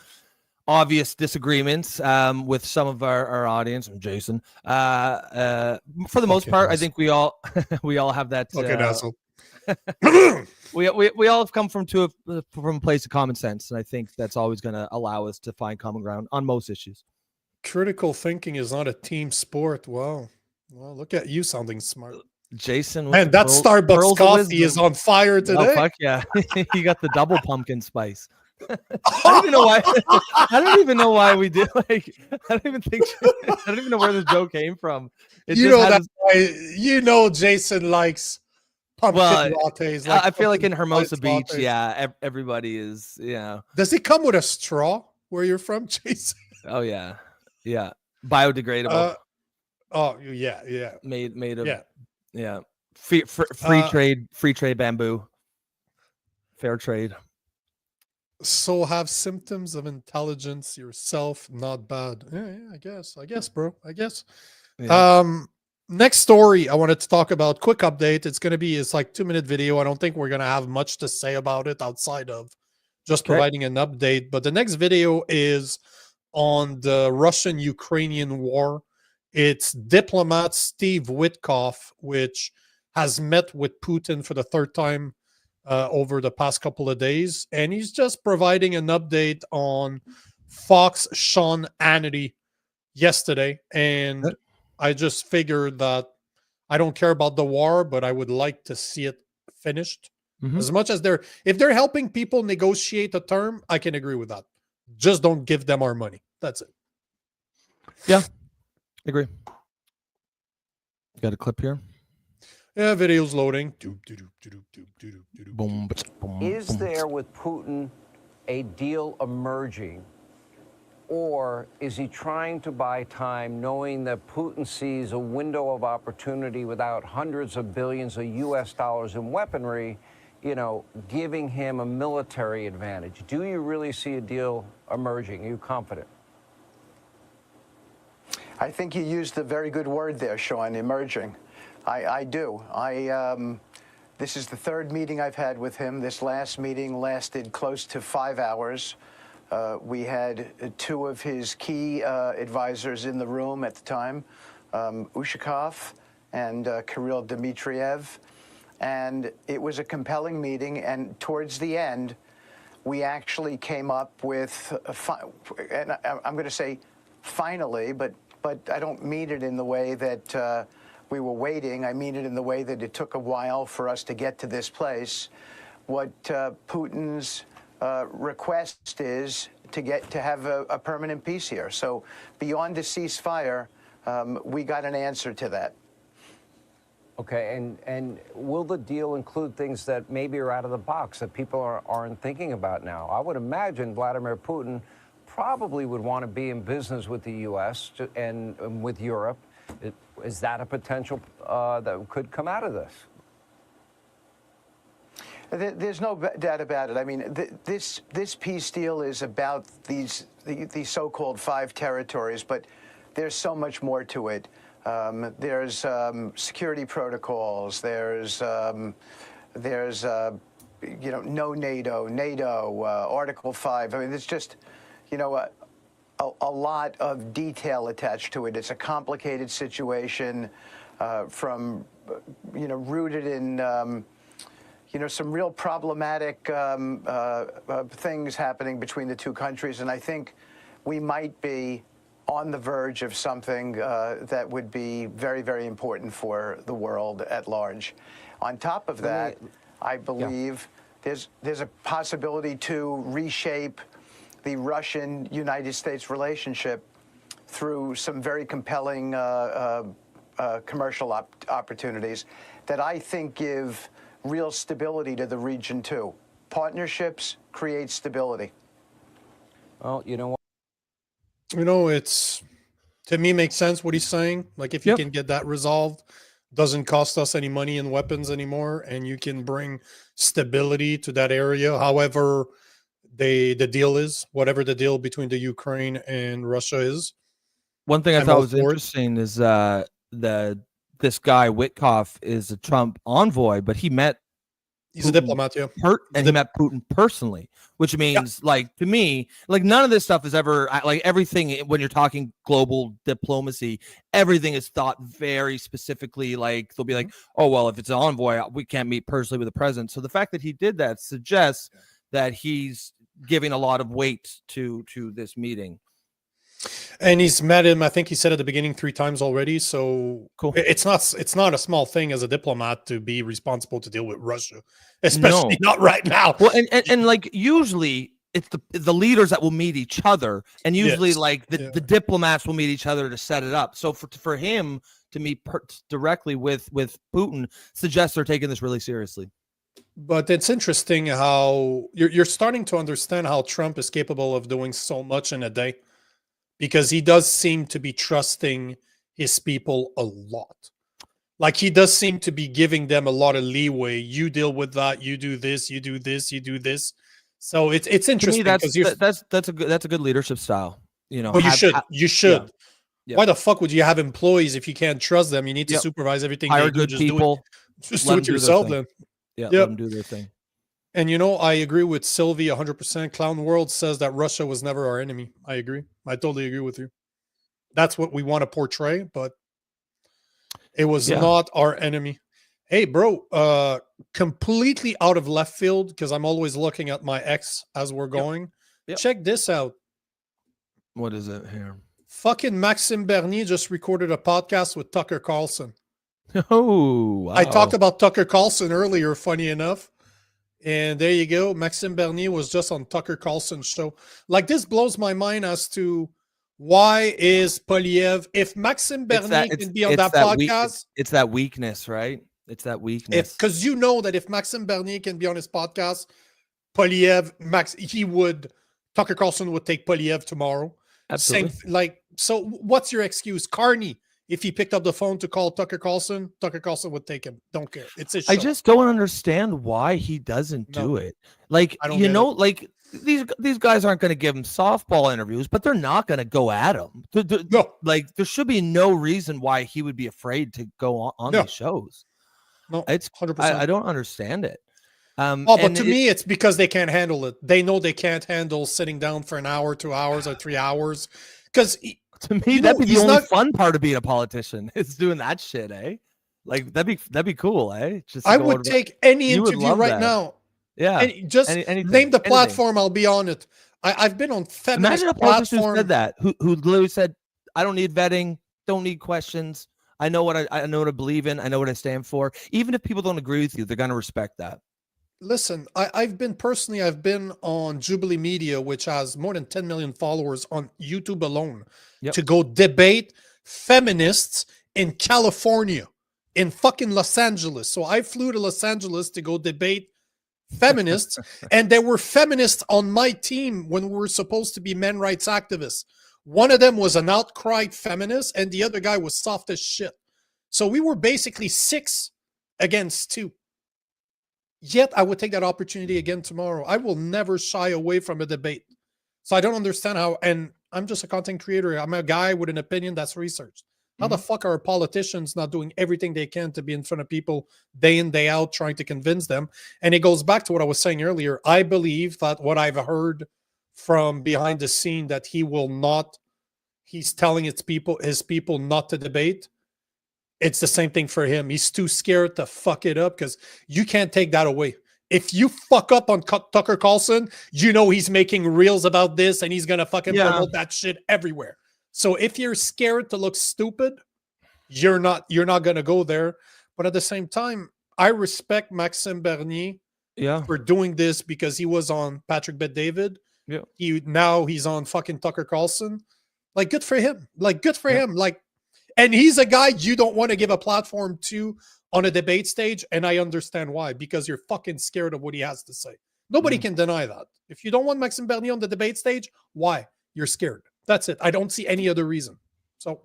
obvious disagreements with some of our audience and Jason, for the most part, I think we all have that. Okay, asshole. we all have come from a place of common sense, and I think that's always going to allow us to find common ground on most issues. Critical thinking is not a team sport. Wow. Well, look at you sounding smart, Jason. And that Starbucks coffee is on fire today. Oh, fuck yeah. You got the double pumpkin spice. I don't even know why. I don't even know why we did. I don't even know where this joke came from. Jason likes pumpkin lattes. I feel like in Hermosa Beach, everybody is. Does it come with a straw where you're from, Jason? Oh yeah, biodegradable. Made of free trade bamboo, fair trade. So have symptoms of intelligence yourself, not bad. Yeah, I guess, bro. I guess. Yeah. Next story I wanted to talk about, quick update. It's like 2-minute video. I don't think we're going to have much to say about it outside of just providing an update. But the next video is on the Russian-Ukrainian war. It's diplomat Steve Witkoff, which has met with Putin for the third time over the past couple of days, and he's just providing an update on Fox Sean Hannity yesterday. And I just figured that I don't care about the war, but I would like to see it finished. As much as if they're helping people negotiate a term, I can agree with that. Just don't give them our money. That's it. Yeah, agree. Got a clip here. Yeah, video's loading. Is there with Putin a deal emerging, or is he trying to buy time, knowing that Putin sees a window of opportunity without hundreds of billions of U.S. dollars in weaponry, giving him a military advantage? Do you really see a deal emerging? Are you confident? I think you used a very good word there, Sean, emerging. I do. This is the third meeting I've had with him. This last meeting lasted close to 5 hours. We had two of his key advisors in the room at the time, Witkoff and Kirill Dmitriev. And it was a compelling meeting. And towards the end, we actually came up with, and I'm going to say finally, but I don't mean it in the way that we were waiting. I mean it in the way that it took a while for us to get to this place. What Putin's request is to have a permanent peace here. So beyond a ceasefire, we got an answer to that. Okay, and will the deal include things that maybe are out of the box that people aren't thinking about now? I would imagine Vladimir Putin probably would want to be in business with the U.S. and with Europe. Is that a potential that could come out of this? There's no doubt about it. I mean, this peace deal is about these so-called 5 territories, but there's so much more to it. There's security protocols. There's no NATO, Article 5. I mean, it's just, a lot of detail attached to it. It's a complicated situation, rooted in some real problematic things happening between the two countries, and I think we might be on the verge of something that would be very, very important for the world at large. On top of that, I believe there's a possibility to reshape the Russian-United States relationship through some very compelling commercial opportunities that I think give real stability to the region, too. Partnerships create stability. Well, you know what? It's, to me, makes sense what he's saying. Like, if you can get that resolved, doesn't cost us any money and weapons anymore, and you can bring stability to that area. However, the deal is, whatever the deal between the Ukraine and Russia is. One thing I thought was interesting is this guy Witkoff is a Trump envoy, but he met. He's a diplomat, yeah. And he met Putin personally, which means, like, to me, like, none of this stuff is ever, like, everything, when you're talking global diplomacy, everything is thought very specifically. Like, they'll be like, oh, well, if it's an envoy, we can't meet personally with the president. So the fact that he did that suggests that he's giving a lot of weight to this meeting. And he's met him, I think he said at the beginning, 3 times already. So cool. It's not a small thing as a diplomat to be responsible to deal with Russia, especially not right now. Well, and like, usually it's the leaders that will meet each other, and usually like the diplomats will meet each other to set it up. So for him to meet directly with Putin suggests they're taking this really seriously. But it's interesting how you're starting to understand how Trump is capable of doing so much in a day. Because he does seem to be trusting his people a lot. Like, he does seem to be giving them a lot of leeway. You deal with that. You do this. You do this. You do this. So it's interesting. That's a good leadership style. Well, you should. Yeah. Why the fuck would you have employees if you can't trust them? You need to supervise everything. Hire good people. Just do it yourself then. Yeah, let them do their thing. And I agree with Sylvie 100%. Clown World says that Russia was never our enemy. I agree. I totally agree with you. That's what we want to portray, but it was not our enemy. Hey, bro, completely out of left field, because I'm always looking at my X as we're going. Yep. Check this out. What is it here? Fucking Maxime Bernier just recorded a podcast with Tucker Carlson. Oh, wow. I talked about Tucker Carlson earlier, funny enough. And there you go. Maxime Bernier was just on Tucker Carlson's show. Like, this blows my mind as to why is Poliev, if Maxime Bernier can be on that podcast. It's that weakness, right? It's that weakness. Because that if Maxime Bernier can be on his podcast, Poliev, Tucker Carlson would take Poliev tomorrow. Absolutely. So what's your excuse? Carney, if he picked up the phone to call Tucker Carlson would take him. Don't care. It's his show. I just don't understand why he doesn't do it. Like, these guys aren't going to give him softball interviews, but they're not going to go at him. No, like there should be no reason why he would be afraid to go on these shows. No, it's 100%. I don't understand it. But to me, it's because they can't handle it. They know they can't handle sitting down for an hour, 2 hours, or 3 hours. Because to me, that'd be the only fun part of being a politician. Is doing that shit, eh? Like that'd be cool, eh? Just I would take any interview right now. Yeah, name the platform. I'll be on it. I've been on feminist Imagine a politician who platform. said that, who literally said, "I don't need vetting, don't need questions. I know what I know what I believe in. I know what I stand for. Even if people don't agree with you, they're gonna respect that." Listen, I've been on Jubilee Media, which has more than 10 million followers on YouTube alone, to go debate feminists in California, in fucking Los Angeles. So I flew to Los Angeles to go debate feminists, and there were feminists on my team when we were supposed to be men rights activists. One of them was an outcried feminist, and the other guy was soft as shit. So we were basically 6 against 2. Yet I would take that opportunity again tomorrow. I will never shy away from a debate. So I don't understand how, and I'm just a content creator. I'm a guy with an opinion that's researched. How the fuck are politicians not doing everything they can to be in front of people day in, day out, trying to convince them? And it goes back to what I was saying earlier. I believe that what I've heard from behind the scene, that he's telling his people not to debate. It's the same thing for him. He's too scared to fuck it up, because you can't take that away. If you fuck up on Tucker Carlson, you know he's making reels about this and he's going to fucking promote that shit everywhere. So if you're scared to look stupid, you're not going to go there. But at the same time, I respect Maxime Bernier for doing this, because he was on Patrick Bet-David. Yeah. Now he's on fucking Tucker Carlson. Like, good for him. Like, good for him. Like, and he's a guy you don't want to give a platform to on a debate stage, and I understand why, because you're fucking scared of what he has to say. Nobody can deny that. If you don't want Maxime Bernier on the debate stage, why? You're scared. That's it. I don't see any other reason. So,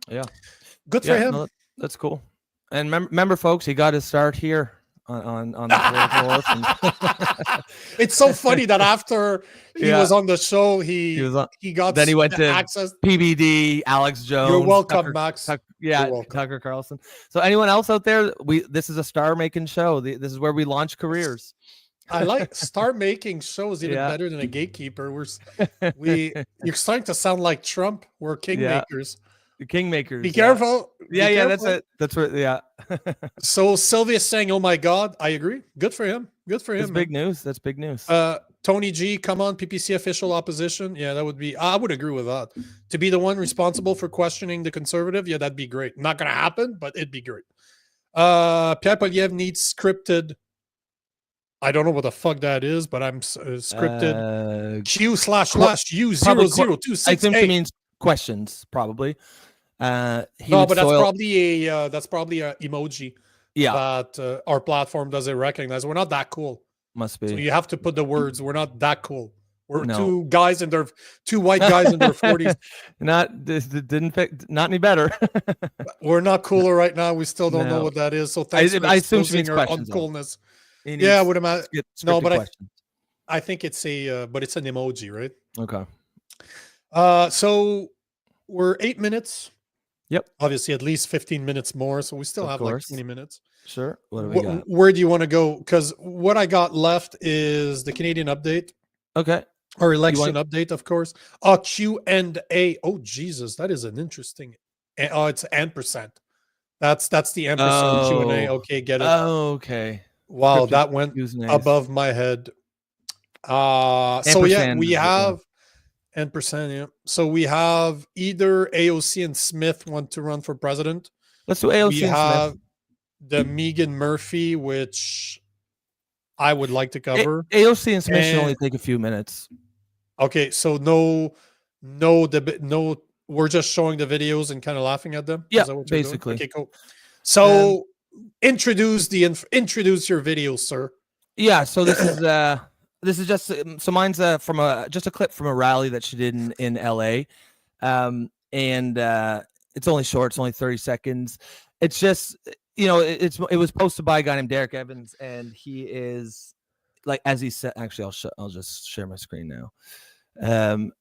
yeah, good for him. No, that's cool. And remember, folks, he got his start here on the orphans. It's so funny that after he was on the show, he got then he went to access. PBD, Alex Jones. You're welcome, Max. Tucker Carlson. So anyone else out there, this is a star making show. This is where we launch careers. I like star making shows even better than a gatekeeper. You're starting to sound like Trump. We're kingmakers. Kingmakers. Be careful. Yeah, that's it. That's what. Yeah. So Sylvia's saying, "Oh my God," I agree. Good for him. Good for him. That's big news. That's big news. Tony G, come on, PPC official opposition. Yeah, that would be. I would agree with that. To be the one responsible for questioning the conservative. Yeah, that'd be great. Not gonna happen, but it'd be great. Pierre Poliev needs scripted. I don't know what the fuck that is, but I'm scripted. Q//U0026. I think it means questions, probably. No, but that's probably a emoji. Yeah, that our platform doesn't recognize. We're not that cool. Must be. So you have to put the words. We're not that cool. We're two white guys in their 40s. Not any better. We're not cooler right now. We still don't know what that is. So thanks for exposing our uncoolness. Yeah, I would imagine. No, but I think it's but it's an emoji, right? Okay. So we're 8 minutes. Yep. Obviously, at least 15 minutes more. So we still have like 20 minutes. Sure. What do we got? Where do you want to go? Because what I got left is the Canadian update. Okay. Or election update, of course. Q&A. Oh, Jesus. That is an interesting. Oh, it's ampersand. That's the ampersand Q&A. Okay, get it. Okay. Wow, that went above my head. So yeah, we have ampersand. Yeah. So we have either AOC and Smith want to run for president. Let's do AOC. We have the Meghan Murphy, which I would like to cover. AOC and Smith should only take a few minutes. Okay, so no. We're just showing the videos and kind of laughing at them. Yeah, basically. Okay, cool. So introduce your videos, sir. Yeah. So this is just so mine's from just a clip from a rally that she did in LA, and it's only short. It's only 30 seconds. It's just it was posted by a guy named Derek Evans, and he is like as he said, actually, I'll just share my screen now.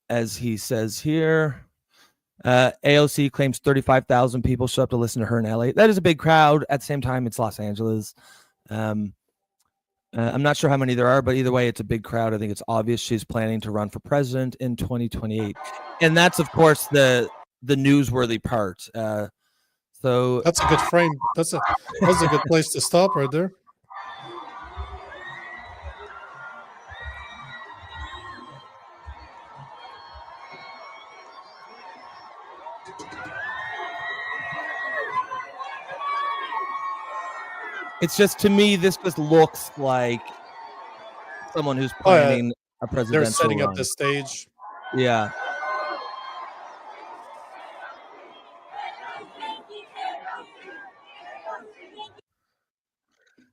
As he says here, AOC claims 35,000 people show up to listen to her in LA. That is a big crowd. At the same time, it's Los Angeles. I'm not sure how many there are, but either way, it's a big crowd. I think it's obvious she's planning to run for president in 2028, and that's of course the newsworthy part. So that's a good frame. That's a good place to stop right there. It's just, to me, this just looks like someone who's planning a presidential They're setting run. up the stage. Yeah.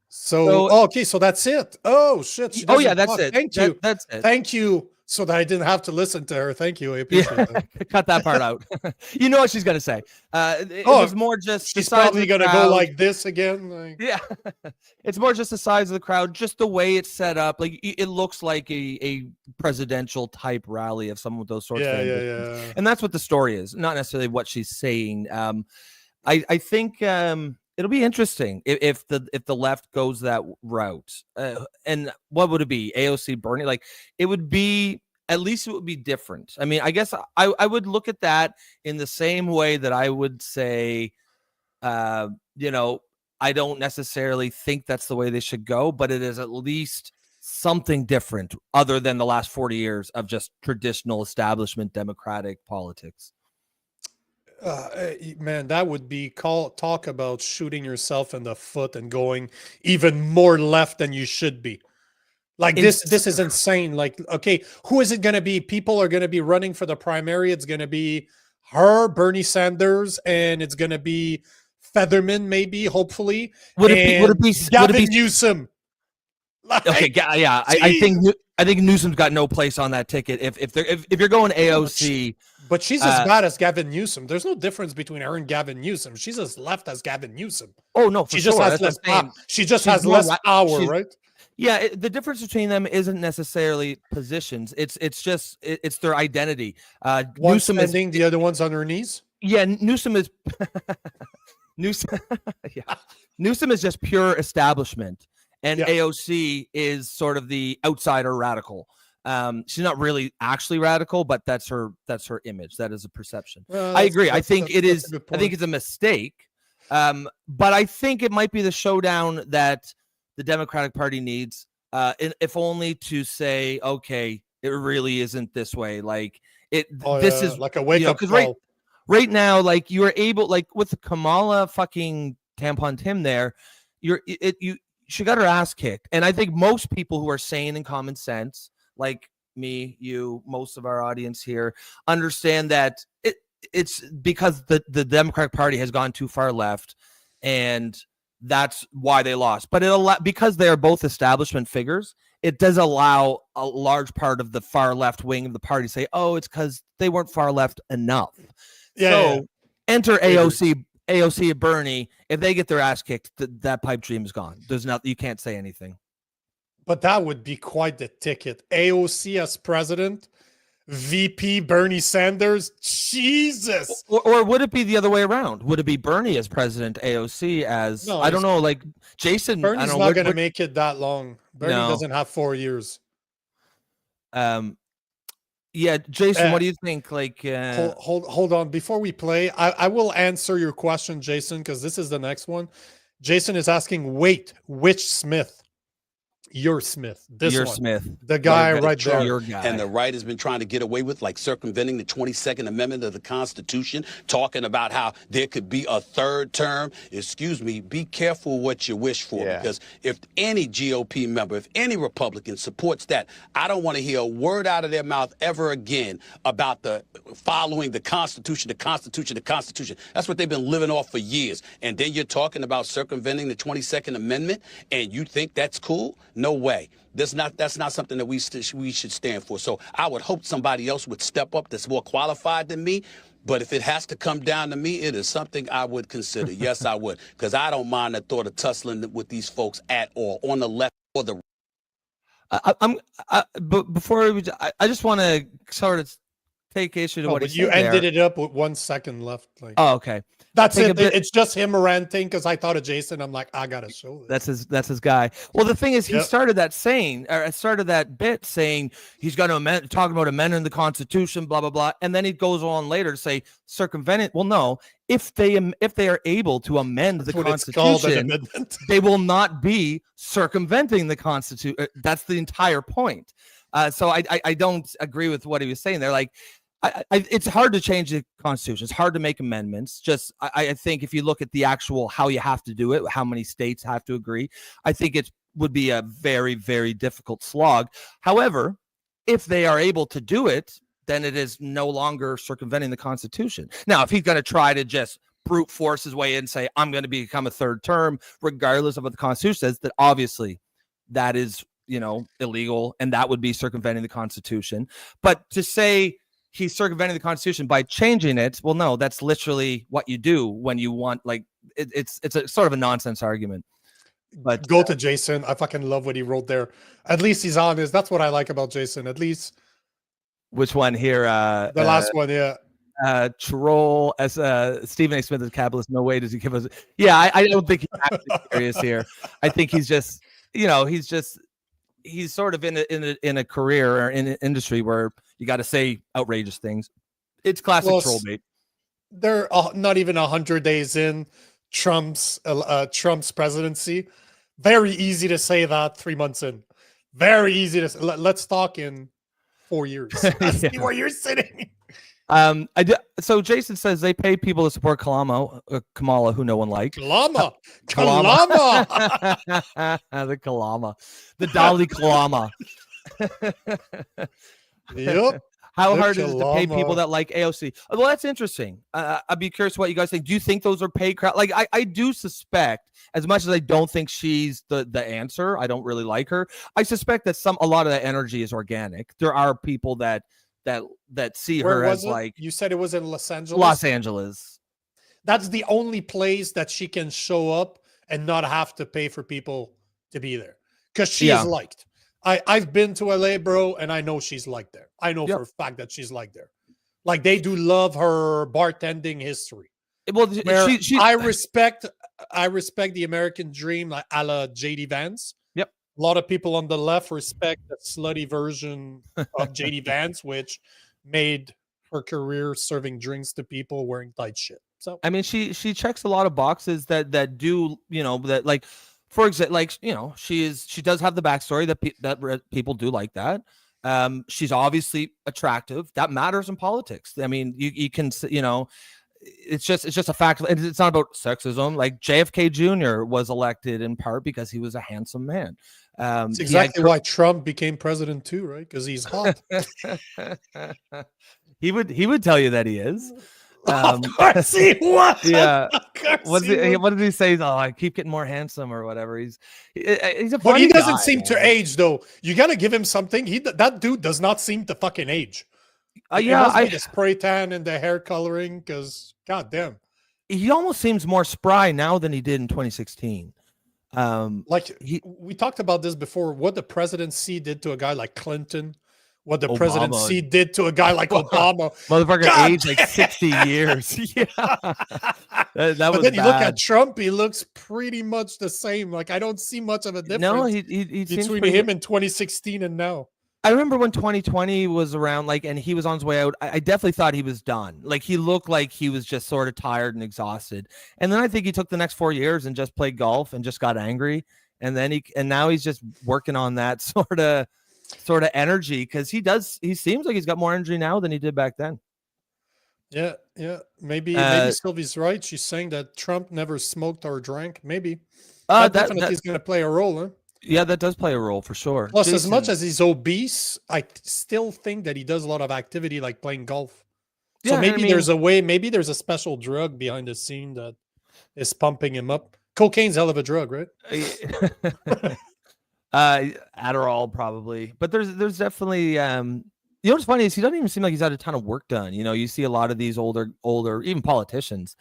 So okay, so that's it. Oh shit. Oh yeah, that's it. Thank you. That's it. Thank you. So that I didn't have to listen to her. Thank you. I appreciate that. Cut that part out. You know what she's gonna say. It was more just she's probably gonna go like this again. Like. Yeah. It's more just the size of the crowd, just the way it's set up. Like it looks like a presidential type rally of some of those sorts of things. Yeah. And that's what the story is, not necessarily what she's saying. I think it'll be interesting if the left goes that route. And what would it be? AOC Bernie? Like it would be, at least it would be different. I mean, I guess I would look at that in the same way that I would say, I don't necessarily think that's the way they should go, but it is at least something different other than the last 40 years of just traditional establishment Democratic politics. Man, that would be talk about shooting yourself in the foot and going even more left than you should be. Like this is insane. Like, okay, who is it going to be? People are going to be running for the primary. It's going to be her, Bernie Sanders, and it's going to be Featherman, maybe, hopefully. Would it be Gavin Newsom? Like, okay, yeah, I think Newsom's got no place on that ticket. If you're going AOC, but she's as bad as Gavin Newsom. There's no difference between her and Gavin Newsom. She's as left as Gavin Newsom. Oh no, she just has less. She just has less power, right? Yeah, the difference between them isn't necessarily positions. It's just their identity. One Newsom standing, the other one's on her knees. Yeah, Newsom is Newsom. Yeah, Newsom is just pure establishment. And AOC is sort of the outsider radical. She's not really actually radical, but that's her image. That is a perception. I agree. I think it is. I think it's a mistake. But I think it might be the showdown that the Democratic Party needs, if only to say, okay, it really isn't this way. Like it. This is like a wake up call. Right now, like you are able, like with Kamala fucking tampon Tim there, she got her ass kicked. And I think most people who are sane and common sense, like me, you, most of our audience here, understand that it's because the Democratic Party has gone too far left, and that's why they lost. But because they are both establishment figures, it does allow a large part of the far left wing of the party to say, oh, it's because they weren't far left enough. Enter AOC and Bernie. If they get their ass kicked, that pipe dream is gone. There's nothing, you can't say anything. But that would be quite the ticket. AOC as president, VP Bernie Sanders. Jesus. Or would it be the other way around? Would it be Bernie as president, AOC as I don't know, like Jason? Bernie's I don't not going to make it that long. Bernie doesn't have 4 years. Yeah, Jason, what do you think? Like, hold on. Before we play, I will answer your question, Jason, because this is the next one. Jason is asking, wait, which Smith? Your Smith. Your Smith. The guy right there. Your guy. And the right has been trying to get away with, like circumventing the 22nd Amendment of the Constitution, talking about how there could be a third term. Excuse me, be careful what you wish for, because if any GOP member, if any Republican supports that, I don't want to hear a word out of their mouth ever again about the following the Constitution, the Constitution, the Constitution. That's what they've been living off for years. And then you're talking about circumventing the 22nd Amendment, and you think that's cool? No way. That's not something that we should stand for. So I would hope somebody else would step up that's more qualified than me. But if it has to come down to me, it is something I would consider. Yes, I would, because I don't mind the thought of tussling with these folks at all, on the left or the right. But before I just want to sort of take issue to what but you ended it up with 1 second left. Like, oh, okay. That's it. It's just him ranting because I thought of Jason. I'm like, I gotta show this. That's his guy. Well, the thing is, he started that bit saying he's going to amend, talking about amending the Constitution, blah blah blah, and then he goes on later to say circumventing. Well, no, if they are able to amend the Constitution, they will not be circumventing the Constitution. That's the entire point. So I don't agree with what he was saying there. Like, it's hard to change the Constitution. It's hard to make amendments. Just I think if you look at the actual how you have to do it, how many states have to agree, I think it would be a very, very difficult slog. However, if they are able to do it, then it is no longer circumventing the Constitution. Now, if he's going to try to just brute force his way in and say, I'm going to become a third term, regardless of what the Constitution says, that obviously that is, illegal, and that would be circumventing the Constitution. But to say he's circumventing the Constitution by changing it, well, no, that's literally what you do when you want, like, it's a sort of a nonsense argument. But go to Jason. I fucking love what he wrote there. At least he's honest. That's what I like about Jason. At least. Which one here? The last one, yeah. Troll as Stephen A. Smith is capitalist. No way does he give us. Yeah, I don't think he's actually serious here. I think he's just, he's sort of in a career or in an industry where you got to say outrageous things. It's classic troll bait. They're not even 100 days in Trump's presidency. Very easy to say that 3 months in. Very easy to say. Let's talk in 4 years. See where you're sitting. So Jason says they pay people to support Kamala, who no one likes. Kalama. The Kalama. The Dalai Kalama. Yep. How hard is it to pay people that like AOC? Well, that's interesting. I'd be curious what you guys think. Do you think those are paid crowd? Like, I do suspect, as much as I don't think she's the answer, I don't really like her. I suspect that a lot of that energy is organic. There are people that see her as like. You said it was in Los Angeles. Los Angeles. That's the only place that she can show up and not have to pay for people to be there, because she is liked. I've been to LA, bro, and I know she's liked there. I know for a fact that she's liked there. Like, they do love her bartending history. Well, I respect the American dream, like a la JD Vance. Yep. A lot of people on the left respect the slutty version of JD Vance, which made her career serving drinks to people wearing tight shit. So I mean, she checks a lot of boxes that do, that, like, for example, like, she does have the backstory that people do like that. She's obviously attractive. That matters in politics. I mean, you can, it's just a fact. It's not about sexism. Like, JFK Jr. was elected in part because he was a handsome man. It's exactly why Trump became president too, right? Because he's hot. He would tell you that he is. Of course he was. Yeah. What did he say? Oh, I keep getting more handsome or whatever. He's a funny but he doesn't guy, seem to age, though. You got to give him something. That dude does not seem to fucking age. The spray tan and the hair coloring, because goddamn, he almost seems more spry now than he did in 2016. We talked about this before. What the presidency did to a guy like Clinton. What the presidency did to a guy like Obama. Motherfucker aged like 60 years. Yeah. That but was then bad. You look at Trump, he looks pretty much the same. Like, I don't see much of a difference between him in 2016 and now. I remember when 2020 was around, like, and he was on his way out, I definitely thought he was done. Like, he looked like he was just sort of tired and exhausted. And then I think he took the next 4 years and just played golf and just got angry. And then now he's just working on that sort of energy, because he seems like he's got more energy now than he did back then. Yeah. Maybe Sylvie's right. She's saying that Trump never smoked or drank. Maybe that definitely is going to play a role, huh? Yeah, that does play a role for sure. Plus, as much as he's obese, I still think that he does a lot of activity like playing golf. So there's a way, maybe there's a special drug behind the scene that is pumping him up. Cocaine's a hell of a drug, right? Adderall probably, but there's definitely what's funny is he doesn't even seem like he's had a ton of work done. You see a lot of these older even politicians,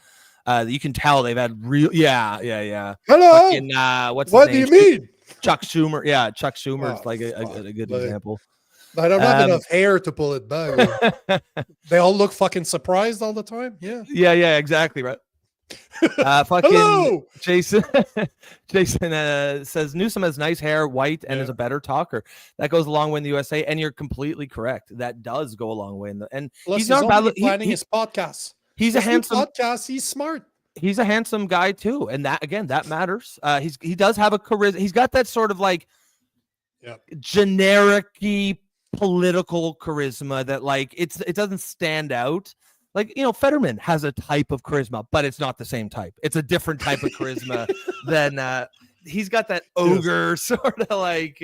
you can tell they've had real hello fucking, what do you mean? Chuck Schumer. Yeah, Chuck Schumer is like a good example. I don't have enough hair to pull it back. They all look fucking surprised all the time. Yeah. Yeah, exactly right. Fucking Hello! Jason says Newsom has nice hair, white, and is a better talker. That goes a long way in the USA, and you're completely correct. That does go a long way in the and Plus, he's not only planning his podcast. He's a handsome podcast. He's smart. He's a handsome guy too, and that matters. He does have a charisma. He's got that sort of like generic-y political charisma that like it doesn't stand out. Like, you know, Fetterman has a type of charisma, but it's not the same type. It's a different type of charisma than he's got that ogre sort of like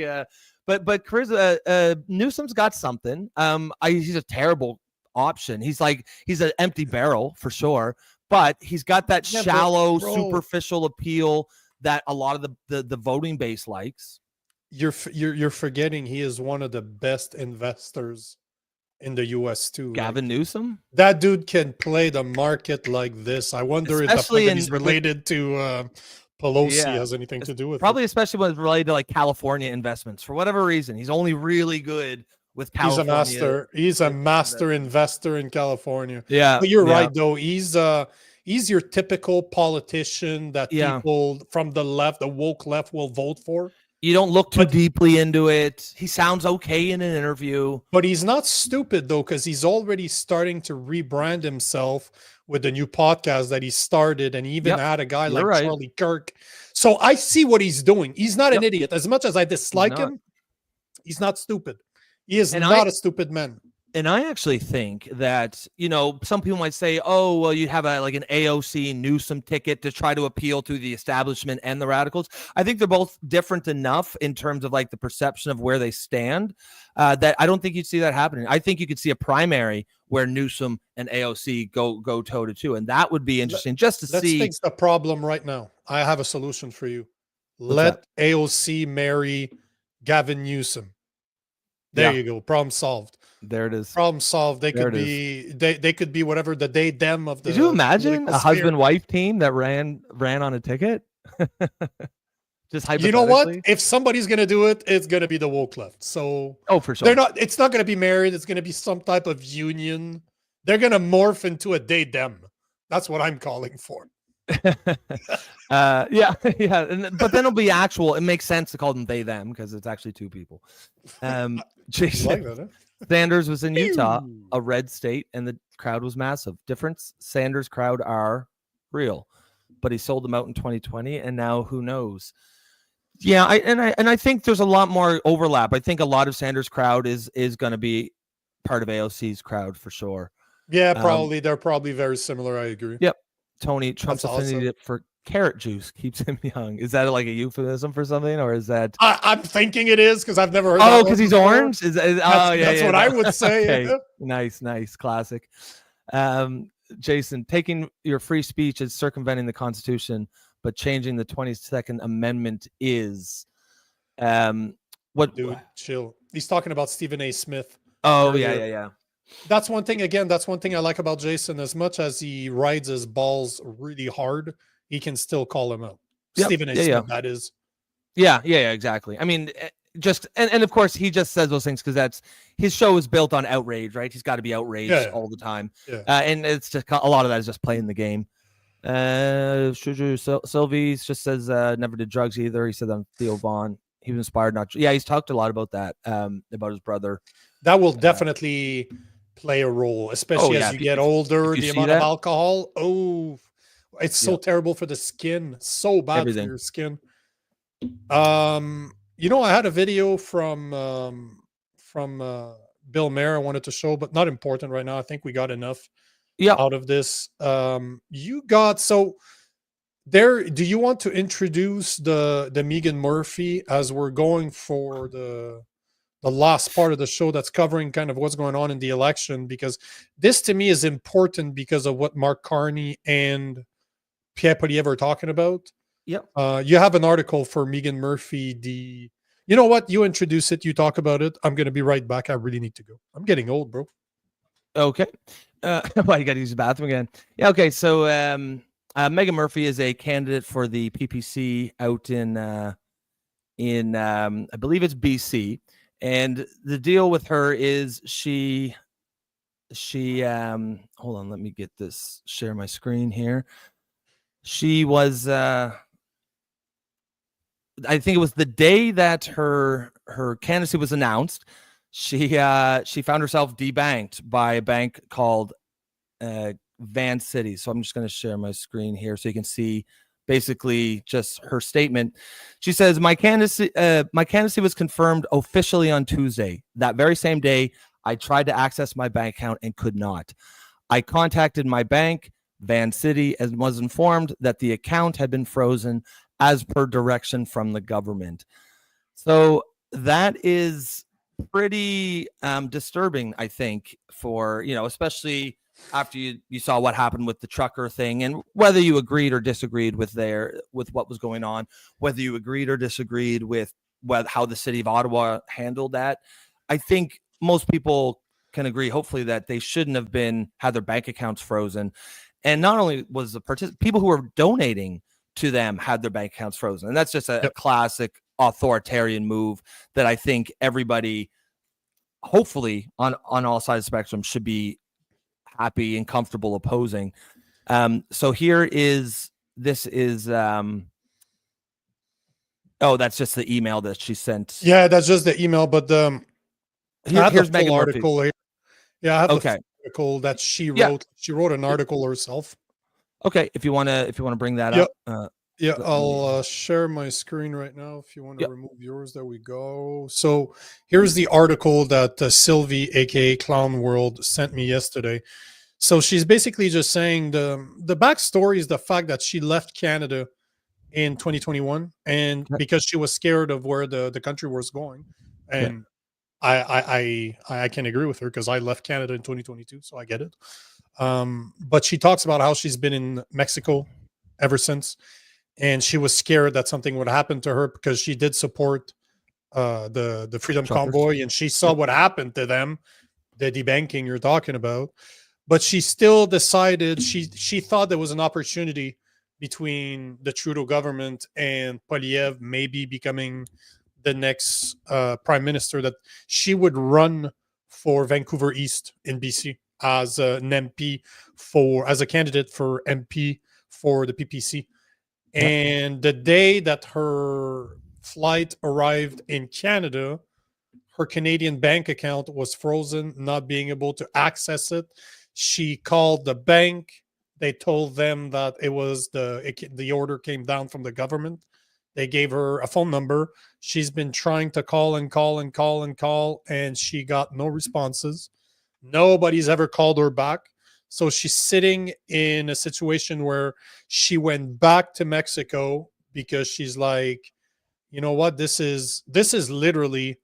but charisma. Newsom's got something. He's a terrible option. He's an empty barrel for sure, but he's got that shallow, superficial appeal that a lot of the voting base likes. You're forgetting he is one of the best investors in the US too. Gavin Newsom? That dude can play the market like this. I wonder if the fact that he's related to Pelosi has anything to do with probably it. Especially when it's related to like California investments. For whatever reason, he's only really good with California. He's a master investor in California. Yeah. But you're right though. He's your typical politician that people from the left, the woke left, will vote for. You don't look too deeply into it. He sounds okay in an interview. But he's not stupid, though, because he's already starting to rebrand himself with the new podcast that he started, and he even had a guy like Charlie Kirk. So I see what he's doing. He's not an idiot. As much as I dislike him, he's not stupid. He is not a stupid man. And I actually think that, you know, some people might say, oh, well, you have an AOC Newsom ticket to try to appeal to the establishment and the radicals. I think they're both different enough in terms of like the perception of where they stand that I don't think you'd see that happening. I think you could see a primary where Newsom and AOC go toe to toe. And that would be interesting just to see. Let's fix the problem right now. I have a solution for you. Let AOC marry Gavin Newsom. There you go. Problem solved. There it is. Problem solved. They could be whatever the they them of the. Did you imagine a husband-wife team that ran on a ticket? Just hypothetically. You know what? If somebody's gonna do it, it's gonna be the woke left. So for sure. It's not gonna be married. It's gonna be some type of union. They're gonna morph into a they them. That's what I'm calling for. But then it'll be actual. It makes sense to call them they them because it's actually two people. Jason like that, huh? Sanders was in Utah, a red state, and the crowd was massive. Difference: Sanders crowd are real, but he sold them out in 2020, and now who knows? Yeah, I think there's a lot more overlap. I think a lot of Sanders crowd is going to be part of AOC's crowd for sure. Yeah, probably they're probably very similar. I agree. Yep. Tony, Trump's affinity for carrot juice keeps him young. Is that like a euphemism for something, or is that? I'm thinking it is because I've never heard. Oh, because he's orange. That's what I would say. Okay. Nice, classic. Jason, taking your free speech is circumventing the Constitution, but changing the 22nd Amendment is. What? Dude, chill. He's talking about Stephen A. Smith. Oh yeah. That's one thing. Again, that's one thing I like about Jason. As much as he rides his balls really hard, he can still call him out. Stephen A. Smith, that is. Yeah, exactly. I mean, and of course he just says those things because that's his show is built on outrage, right? He's got to be outraged all the time, and it's just a lot of that is just playing the game. Sylvie just says never did drugs either. He said on Theo Vaughn. He was inspired not. Yeah, he's talked a lot about that, about his brother. That will definitely play a role, especially as you get older. The amount of alcohol. Oh, it's so terrible for the skin. So bad for your skin. You know, I had a video from Bill Maher I wanted to show, but not important right now. I think we got enough out of this. You got there. Do you want to introduce the Meghan Murphy as we're going for the last part of the show that's covering kind of what's going on in the election? Because this to me is important because of what Mark Carney and Pierre Poilievre are talking about. Yep. You have an article for Meghan Murphy. You know what? You introduce it. You talk about it. I'm going to be right back. I really need to go. I'm getting old, bro. Okay. Well, you got to use the bathroom again. Yeah. Okay. So Meghan Murphy is a candidate for the PPC out in in I believe it's BC, and the deal with her is she hold on, let me get this, share my screen here. She was I think it was the day that her candidacy was announced, she found herself debanked by a bank called Van City. So I'm just going to share my screen here so you can see basically just her statement. She says, my candidacy was confirmed officially on Tuesday. That very same day, I tried to access my bank account and could not. I contacted my bank, Van City, and was informed that the account had been frozen as per direction from the government. So that is pretty disturbing, I think, for, especially after you saw what happened with the trucker thing, and whether you agreed or disagreed with what was going on, whether you agreed or disagreed with how the city of Ottawa handled that, I think most people can agree, hopefully, that they shouldn't have had their bank accounts frozen. And not only was the people who were donating to them had their bank accounts frozen, and that's just a classic authoritarian move that I think everybody, hopefully on all sides of the spectrum, should be happy and comfortable opposing. So this is that's just the email that she sent. Yeah, that's just the email, but here's Meghan article Murphy. here. Yeah, I have okay. the article that she wrote. Yeah. She wrote an article herself. Okay, if you want to bring that up. I'll share my screen right now if you want to remove yours. There we go. So here's the article that Sylvie, aka Clown World, sent me yesterday. So she's basically just saying the backstory is the fact that she left Canada in 2021, and because she was scared of where the country was going. And I can agree with her, because I left Canada in 2022, so I get it. But she talks about how she's been in Mexico ever since, and she was scared that something would happen to her because she did support the Freedom Convoy, and she saw what happened to them, the debanking you're talking about. But she still decided, she thought there was an opportunity between the Trudeau government and Poilievre maybe becoming the next prime minister, that she would run for Vancouver East in BC as an MP as a candidate for MP for the PPC. And the day that her flight arrived in Canada, her Canadian bank account was frozen, not being able to access it. She called the bank. They told them that it was the order came down from the government. They gave her a phone number. She's been trying to call and call and call and call, and she got no responses. Nobody's ever called her back. So she's sitting in a situation where she went back to Mexico because she's like, you know what? This is literally,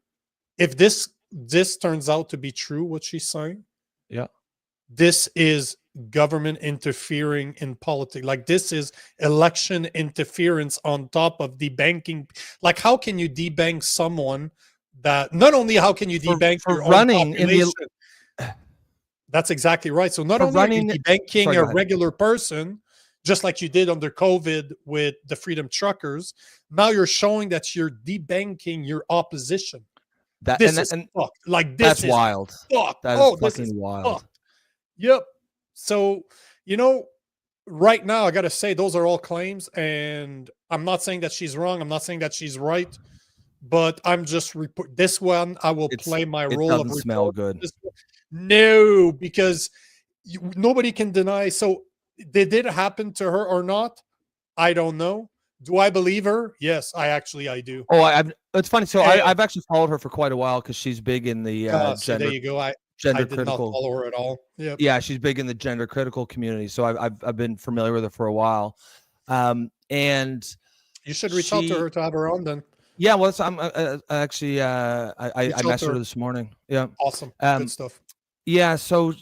if this turns out to be true, what she's saying, this is government interfering in politics. Like, this is election interference on top of debanking. Like, how can you debank someone that, not only how can you debank your running own population, that's exactly right. So not only are you debanking a regular person, just like you did under COVID with the Freedom Truckers, now you're showing that you're debanking your opposition. This is fucked. Like, this that's is wild. Fucked. That is fucking wild. Fucked. Yep. So, right now, I got to say, those are all claims, and I'm not saying that she's wrong. I'm not saying that she's right, but I'm just this one. I will play my role of doesn't smell good. No, because nobody can deny. So, did it happen to her or not? I don't know. Do I believe her? Yes, I do. Oh, it's funny. So I've actually followed her for quite a while because she's big in the so there you go. I did not follow her at all. Yep. Yeah, she's big in the gender critical community. So I've been familiar with her for a while. And you should reach out to her to have her on then. Yeah, well, I messaged her this morning. Yeah, awesome, good stuff. Yeah, so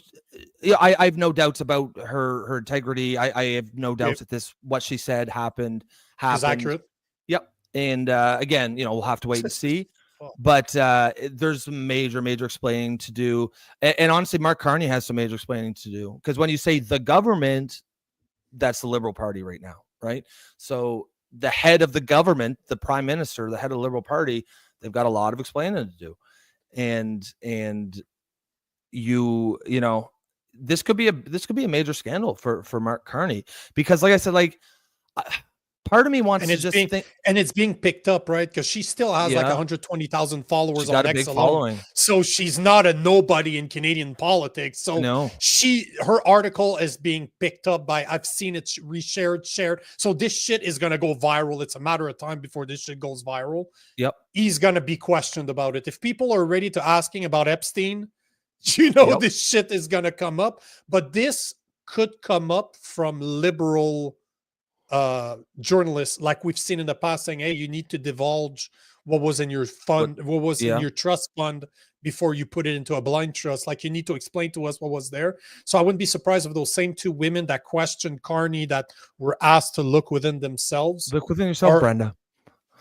I have no doubts about her integrity. I have no doubts that what she said happened. Is accurate. Yep. And again, we'll have to wait and see. But there's some major explaining to do. And honestly, Mark Carney has some major explaining to do. Because when you say the government, that's the Liberal Party right now, right? So the head of the government, the prime minister, the head of the Liberal Party, they've got a lot of explaining to do. And you know, this could be a major scandal for Mark Carney, because like I said, like part of me wants to just think, and it's being picked up, right? Because she still has like 120,000 followers on X alone. So she's not a nobody in Canadian politics. So her article is being picked up by, I've seen it reshared, shared. So this shit is gonna go viral. It's a matter of time before this shit goes viral. Yep. He's gonna be questioned about it. If people are ready to asking about Epstein, you know, this shit is gonna come up. But this could come up from liberal journalists, like we've seen in the past, saying, hey, you need to divulge what was in your fund, what was in your trust fund before you put it into a blind trust. Like, you need to explain to us what was there. So I wouldn't be surprised if those same two women that questioned Carney, that were asked to look within themselves. Look within yourself, Brenda.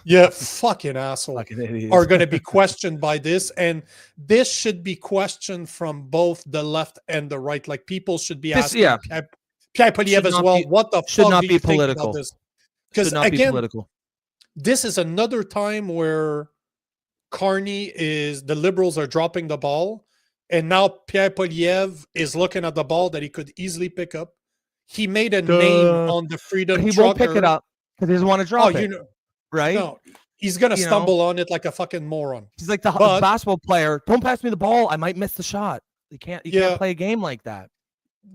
Yeah, fucking asshole. Are going to be questioned by this. And this should be questioned from both the left and the right. Like, people should be asking Pierre Poilievre as well. What the fuck do you think about this? Because again, this is another time where Carney the Liberals are dropping the ball, and now Pierre Poilievre is looking at the ball that he could easily pick up. He made a name on the Freedom Trucker. He won't pick it up because he doesn't want to drop it. Right? No, he's gonna stumble on it like a fucking moron. He's like the basketball player. Don't pass me the ball. I might miss the shot. You can't play a game like that.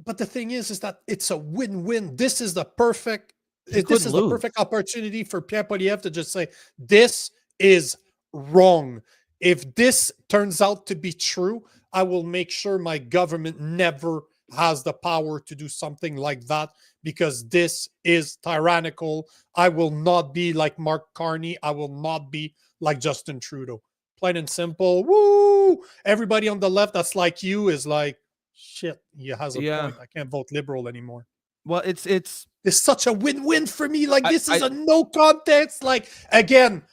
But the thing is that it's a win-win. This is the perfect the perfect opportunity for Pierre Poilievre to just say, this is wrong. If this turns out to be true, I will make sure my government never has the power to do something like that, because this is tyrannical. I will not be like Mark Carney. I will not be like Justin Trudeau. Plain and simple. Woo! Everybody on the left that's like you is like, shit, he has a point. I can't vote Liberal anymore. Well, it's such a win-win for me. Like, this is a no contest. Like, again,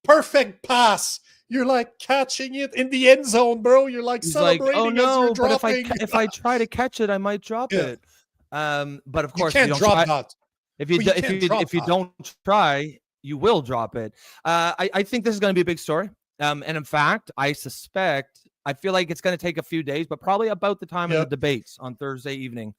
perfect pass. You're like catching it in the end zone, bro. You're like celebrating. Oh no, but if I try to catch it, I might drop it. But of course, you can't drop that. If you don't try, you will drop it. I think this is going to be a big story. And in fact, I feel like it's going to take a few days, but probably about the time of the debates on Thursday evening,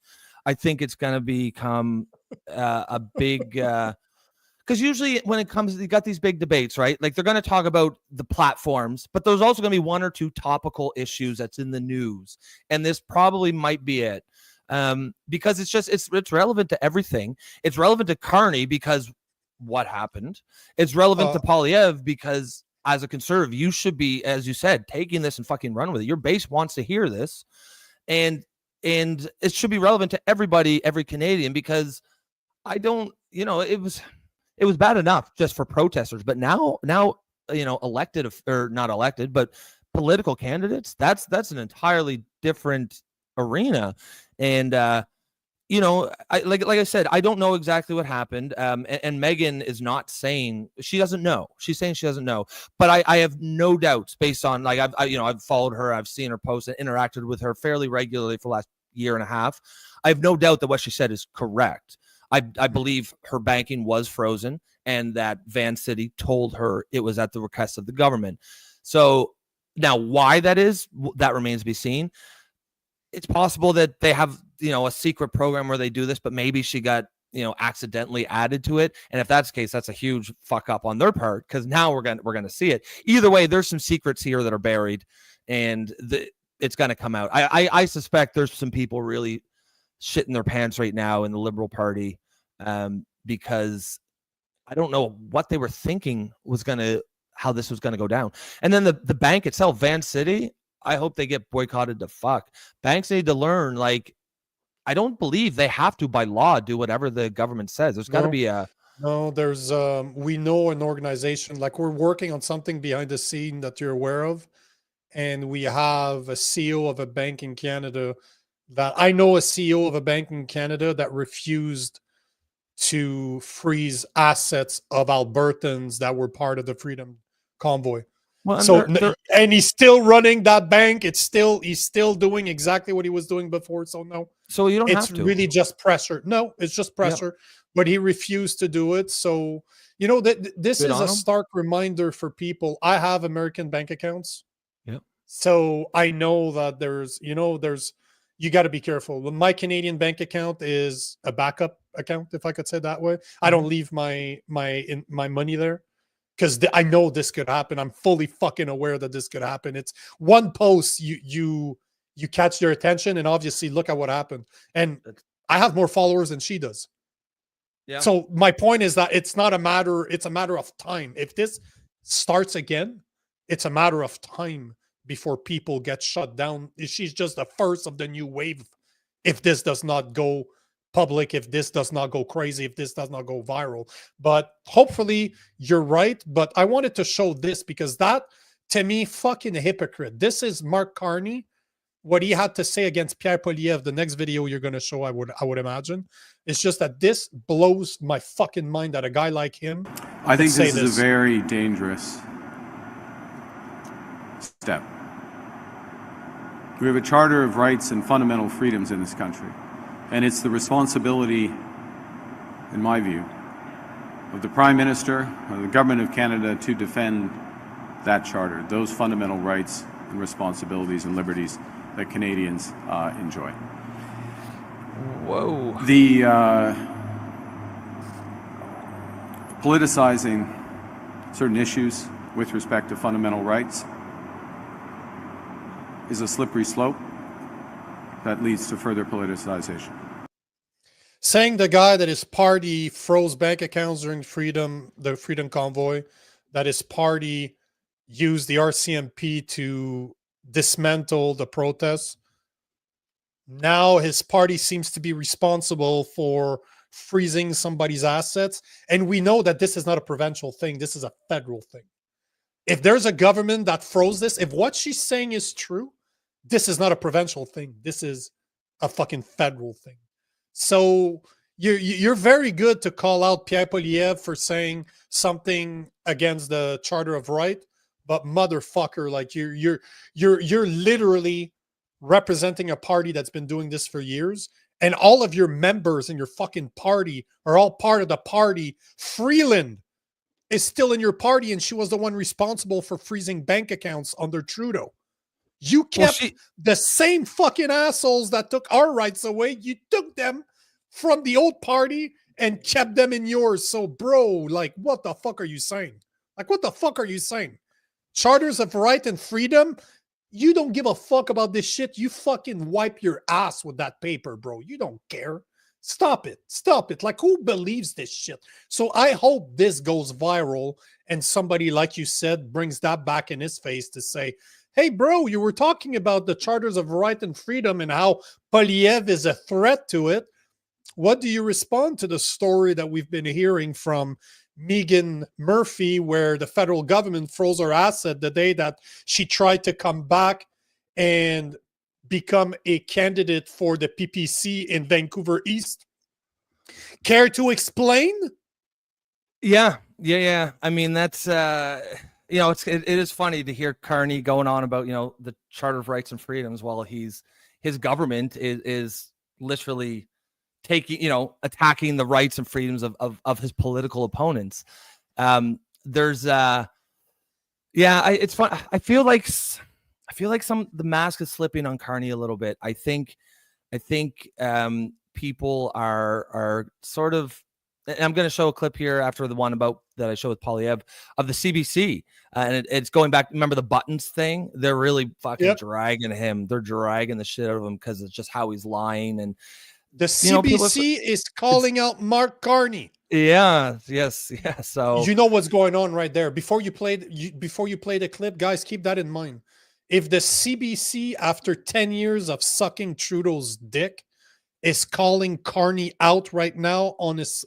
I think it's going to become a big, because usually when it comes, you got these big debates, right? Like, they're going to talk about the platforms, but there's also going to be one or two topical issues that's in the news. And this probably might be it. Because it's relevant to everything. It's relevant to Carney because what happened. It's relevant to Poilievre because, as a conservative, you should be, as you said, taking this and fucking run with it. Your base wants to hear this, and it should be relevant to everybody, every Canadian, because it was bad enough just for protesters, but now elected or not elected, but political candidates, that's an entirely different arena. And like I said, I don't know exactly what happened. And Meghan is not saying she doesn't know. She's saying she doesn't know. But I have no doubts based on, like, I've followed her, I've seen her post and interacted with her fairly regularly for the last year and a half. I have no doubt that what she said is correct. I believe her banking was frozen and that Van City told her it was at the request of the government. So now why that is, that remains to be seen. It's possible that they have, a secret program where they do this, but maybe she got, accidentally added to it. And if that's the case, that's a huge fuck up on their part, because now we're going to see it. Either way, there's some secrets here that are buried, and it's going to come out. I suspect there's some people really shitting their pants right now in the Liberal Party, because I don't know what they were thinking how this was going to go down. And then the bank itself, Van City, I hope they get boycotted to fuck. Banks need to learn, like, I don't believe they have to, by law, do whatever the government says. There's got to be there's we know an organization, like, we're working on something behind the scene that you're aware of, and we have a CEO of a bank in Canada that I know, a CEO of a bank in Canada that refused to freeze assets of Albertans that were part of the Freedom Convoy. Well, and he's still running that bank. He's still doing exactly what he was doing before. So no. So you don't have to. It's really just pressure. No, it's just pressure. but he refused to do it. So, this is a stark reminder for people. I have American bank accounts. Yep. So I know that you got to be careful. My Canadian bank account is a backup account, if I could say it that way. I don't leave my money there because I know this could happen. I'm fully fucking aware that this could happen. It's one post, you catch their attention, and obviously look at what happened. And I have more followers than she does. Yeah. So my point is that it's a matter of time. If this starts again, it's a matter of time before people get shut down. She's just the first of the new wave. If this does not go public, if this does not go crazy, if this does not go viral. But hopefully you're right. But I wanted to show this because that, to me, fucking a hypocrite. This is Mark Carney, what he had to say against Pierre Poilievre. The next video you're going to show, I would imagine. It's just that this blows my fucking mind that a guy like him. I think this is a very dangerous step. We have a charter of rights and fundamental freedoms in this country, and it's the responsibility, in my view, of the Prime Minister, of the Government of Canada to defend that charter, those fundamental rights and responsibilities and liberties that Canadians enjoy. Whoa. The politicizing certain issues with respect to fundamental rights is a slippery slope that leads to further politicization. Saying the guy that his party froze bank accounts during the Freedom Convoy, that his party used the RCMP to dismantle the protests. Now his party seems to be responsible for freezing somebody's assets. And we know that this is not a provincial thing. This is a federal thing. If there's a government that froze this, if what she's saying is true, this is not a provincial thing. This is a fucking federal thing. So you're very good to call out Pierre Poilievre for saying something against the Charter of Right, but motherfucker, like you're literally representing a party that's been doing this for years, and all of your members in your fucking party are all part of the party. Freeland is still in your party, and she was the one responsible for freezing bank accounts under Trudeau. You kept the same fucking assholes that took our rights away. You took them from the old party and kept them in yours. So, bro, like, what the fuck are you saying? Like, what the fuck are you saying? Charters of right and freedom? You don't give a fuck about this shit. You fucking wipe your ass with that paper, bro. You don't care. Stop it. Stop it. Like, who believes this shit? So I hope this goes viral and somebody, like you said, brings that back in his face to say, hey, bro, you were talking about the Charters of Right and Freedom and how Poilievre is a threat to it. What do you respond to the story that we've been hearing from Meghan Murphy, where the federal government froze her asset the day that she tried to come back and become a candidate for the PPC in Vancouver East? Care to explain? Yeah. I mean, that's it is funny to hear Carney going on about the Charter of Rights and Freedoms while his government is literally attacking the rights and freedoms of his political opponents. It's fun. I feel like the mask is slipping on Carney a little bit. I think people are sort of, and I'm going to show a clip here after the one that I showed with Poilievre of the CBC, and it's going back. Remember the buttons thing? They're really fucking dragging him. They're dragging the shit out of him because it's just how he's lying. And the CBC is calling out Mark Carney. Yeah. So you know what's going on right there. Before you play the clip, guys, keep that in mind. If the CBC, after 10 years of sucking Trudeau's dick, is calling Carney out right now on his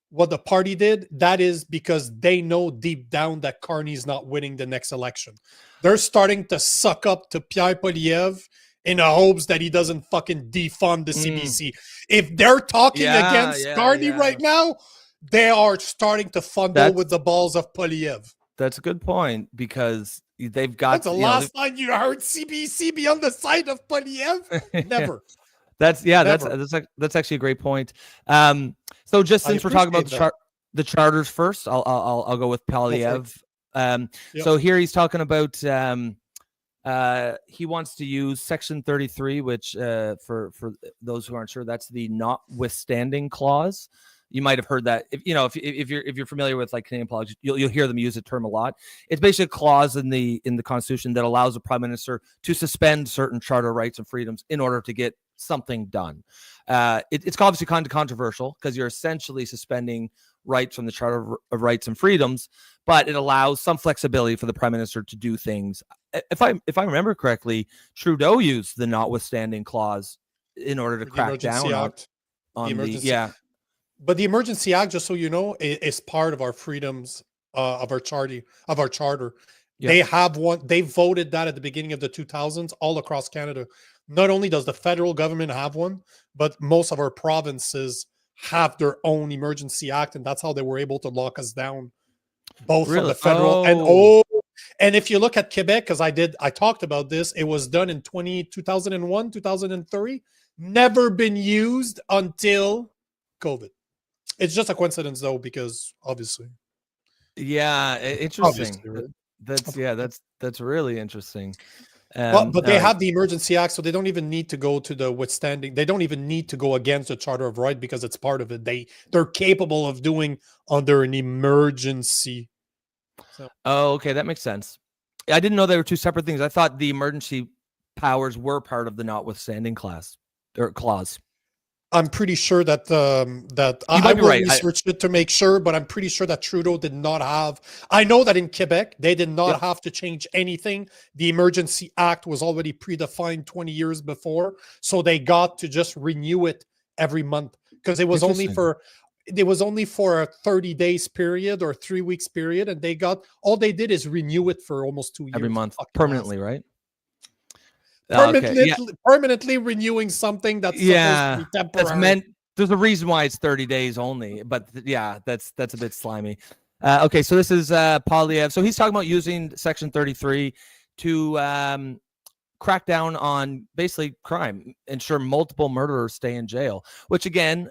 what the party did, that is because they know deep down that Carney's not winning the next election. They're starting to suck up to Pierre Poilievre in the hopes that he doesn't fucking defund the CBC. If they're talking against Carney right now, they are starting to fondle with the balls of Poilievre. That's a good point, because they've got... That's the last time you heard CBC be on the side of Poilievre? Never. That's actually a great point. So just since we're talking about the charters first, I'll go with Polyev. So here he's talking about he wants to use Section 33, which for those who aren't sure, that's the notwithstanding clause. You might have heard that. If you're familiar with like Canadian politics, you'll hear them use the term a lot. It's basically a clause in the Constitution that allows the Prime Minister to suspend certain charter rights and freedoms in order to get something done. It's obviously kind of controversial because you're essentially suspending rights from the Charter of Rights and Freedoms, but it allows some flexibility for the Prime Minister to do things. If I remember correctly, Trudeau used the notwithstanding clause in order to crack down on the But the Emergency Act, just so you know, is part of our freedoms of our charter. Yep. They have one. They voted that at the beginning of the 2000s all across Canada. Not only does the federal government have one, but most of our provinces have their own Emergency Act, and that's how they were able to lock us down, both from the federal and if you look at Quebec, because I talked about this, it was done in 2001, 2003, never been used until COVID. It's just a coincidence, though, because obviously. Yeah, interesting. Right? That's really interesting. But they have the Emergency Act, so they don't even need to go to the withstanding. They don't even need to go against the Charter of Rights because it's part of it. They're capable of doing under an emergency. So. Oh, okay, that makes sense. I didn't know they were two separate things. I thought the emergency powers were part of the notwithstanding clause. I'm pretty sure that I will research it to make sure, but I'm pretty sure that Trudeau did not have. I know that in Quebec they did not have to change anything. The Emergency Act was already predefined 20 years before, so they got to just renew it every month because it was only for a 30 days period or 3 weeks period, and all they did is renew it for almost 2 years every month permanently, right? Permanently renewing something that's supposed to be temporary. That's meant. There's a reason why it's 30 days only, but that's a bit slimy. Okay, so this is Polyev. So he's talking about using Section 33 to crack down on basically crime, ensure multiple murderers stay in jail, which again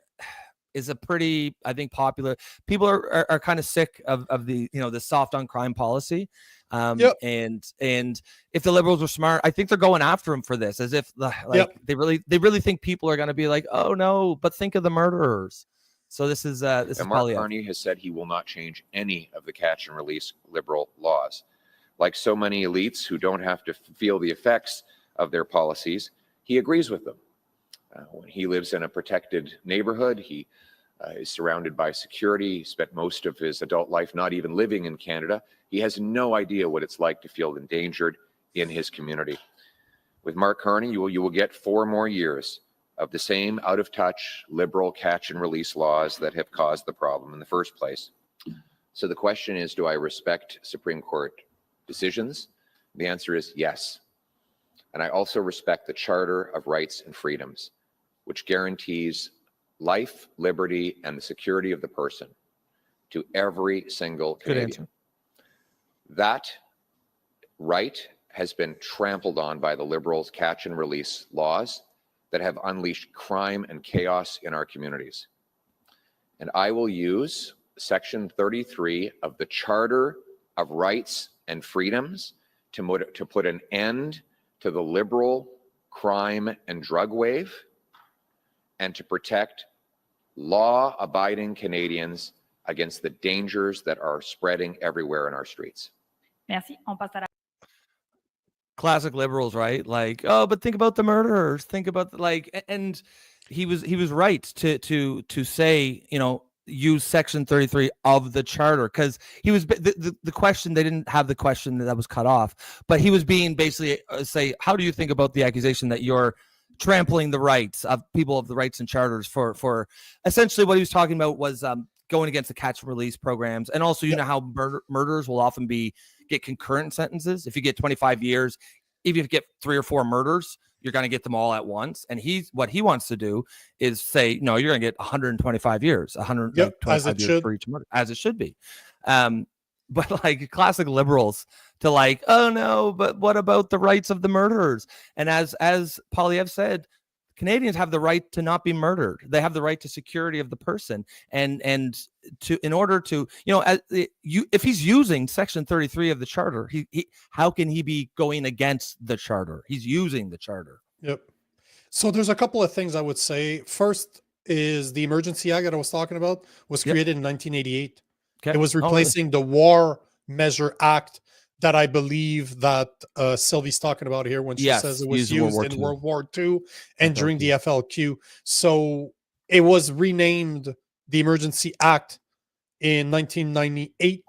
is a pretty, I think, popular. People are kind of sick of the the soft on crime policy. And if the Liberals were smart, I think they're going after him for this, as if they really think people are going to be like, oh no, but think of the murderers. So this is Mark Carney has said he will not change any of the catch and release Liberal laws. Like so many elites who don't have to feel the effects of their policies, he agrees with them. When he lives in a protected neighborhood, he is surrounded by security. He spent most of his adult life not even living in Canada. He has no idea what it's like to feel endangered in his community. With Mark Carney, you will get 4 more years of the same out-of-touch Liberal catch and release laws that have caused the problem in the first place. So the question is, do I respect Supreme Court decisions? The answer is yes. And I also respect the Charter of Rights and Freedoms, which guarantees life, liberty, and the security of the person to every single Canadian. That right has been trampled on by the Liberals' catch and release laws that have unleashed crime and chaos in our communities. And I will use Section 33 of the Charter of Rights and Freedoms to put an end to the Liberal crime and drug wave and to protect law-abiding Canadians against the dangers that are spreading everywhere in our streets. Merci. On passe à la... Classic Liberals, right? Like, oh, but think about the murderers. Think about and he was right to say, use Section 33 of the Charter, because he was the question. They didn't have the question that was cut off, but he was being basically say, how do you think about the accusation that you're trampling the rights of people of the rights and charters for essentially what he was talking about was going against the catch and release programs. And also, you know how murderers will often get concurrent sentences. If you get 25 years, even if you get 3 or 4 murders, you're going to get them all at once. And what he wants to do is say, no, you're going to get 125 years, 125 years for each murder, as it should be. But like classic Liberals to oh no, but what about the rights of the murderers? And as Polyev said, Canadians have the right to not be murdered. They have the right to security of the person, and in order to, if he's using Section 33 of the Charter, he how can he be going against the Charter? He's using the Charter. Yep. So there's a couple of things I would say. First is the Emergency Act that I was talking about was created in 1988. Okay. It was replacing the War Measure Act that I believe that Sylvie's talking about here when she says it was used in World War II and during the FLQ. So it was renamed the Emergency Act in 1998.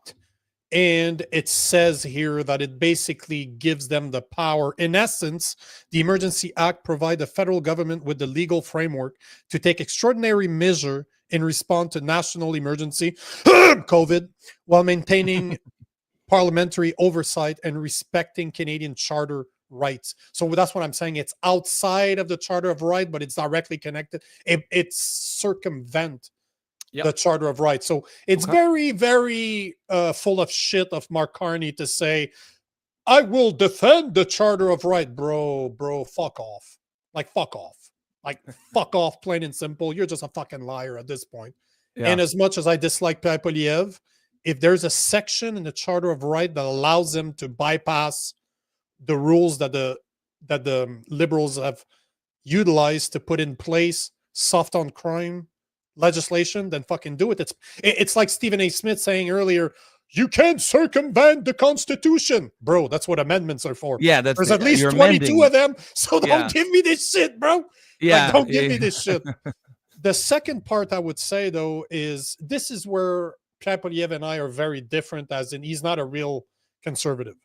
And it says here that it basically gives them the power. In essence, the Emergency Act provides the federal government with the legal framework to take extraordinary measure in response to national emergency, COVID, while maintaining parliamentary oversight and respecting Canadian charter rights. So that's what I'm saying. It's outside of the Charter of Rights, but it's directly connected. It's circumvent the Charter of Rights. So it's very, very full of shit of Mark Carney to say, I will defend the Charter of Rights. Bro, fuck off. Like, fuck off. Like, fuck off, plain and simple. You're just a fucking liar at this point. Yeah. And as much as I dislike Pierre Poilievre, if there's a section in the Charter of Rights that allows them to bypass the rules that the Liberals have utilized to put in place soft on crime legislation, then fucking do it. It's like Stephen A. Smith saying earlier, you can't circumvent the Constitution. Bro, that's what amendments are for. Yeah, there's at least 22 of them, so don't give me this shit, bro. Yeah, don't give me this shit. The second part I would say, though, is this is where Pierre Poilievre and I are very different, as in he's not a real conservative.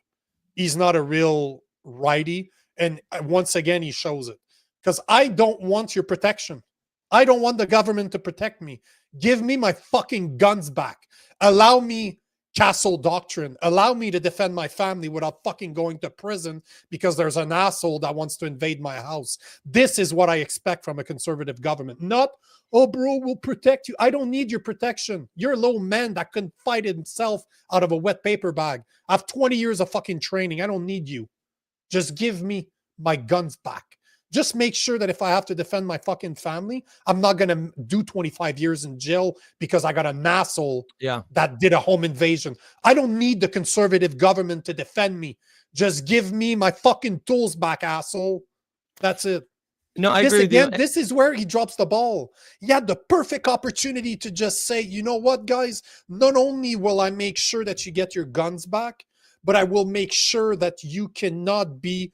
He's not a real righty. And once again, he shows it. Because I don't want your protection. I don't want the government to protect me. Give me my fucking guns back. Allow me castle doctrine. Allow me to defend my family without fucking going to prison because there's an asshole that wants to invade my house. This is what I expect from a conservative government. Not, oh, bro, we'll protect you. I don't need your protection. You're a little man that couldn't fight himself out of a wet paper bag. I have 20 years of fucking training. I don't need you. Just give me my guns back. Just make sure that if I have to defend my fucking family, I'm not going to do 25 years in jail because I got an asshole that did a home invasion. I don't need the conservative government to defend me. Just give me my fucking tools back, asshole. That's it. No, I agree with you. This is where he drops the ball. He had the perfect opportunity to just say, you know what, guys? Not only will I make sure that you get your guns back, but I will make sure that you cannot be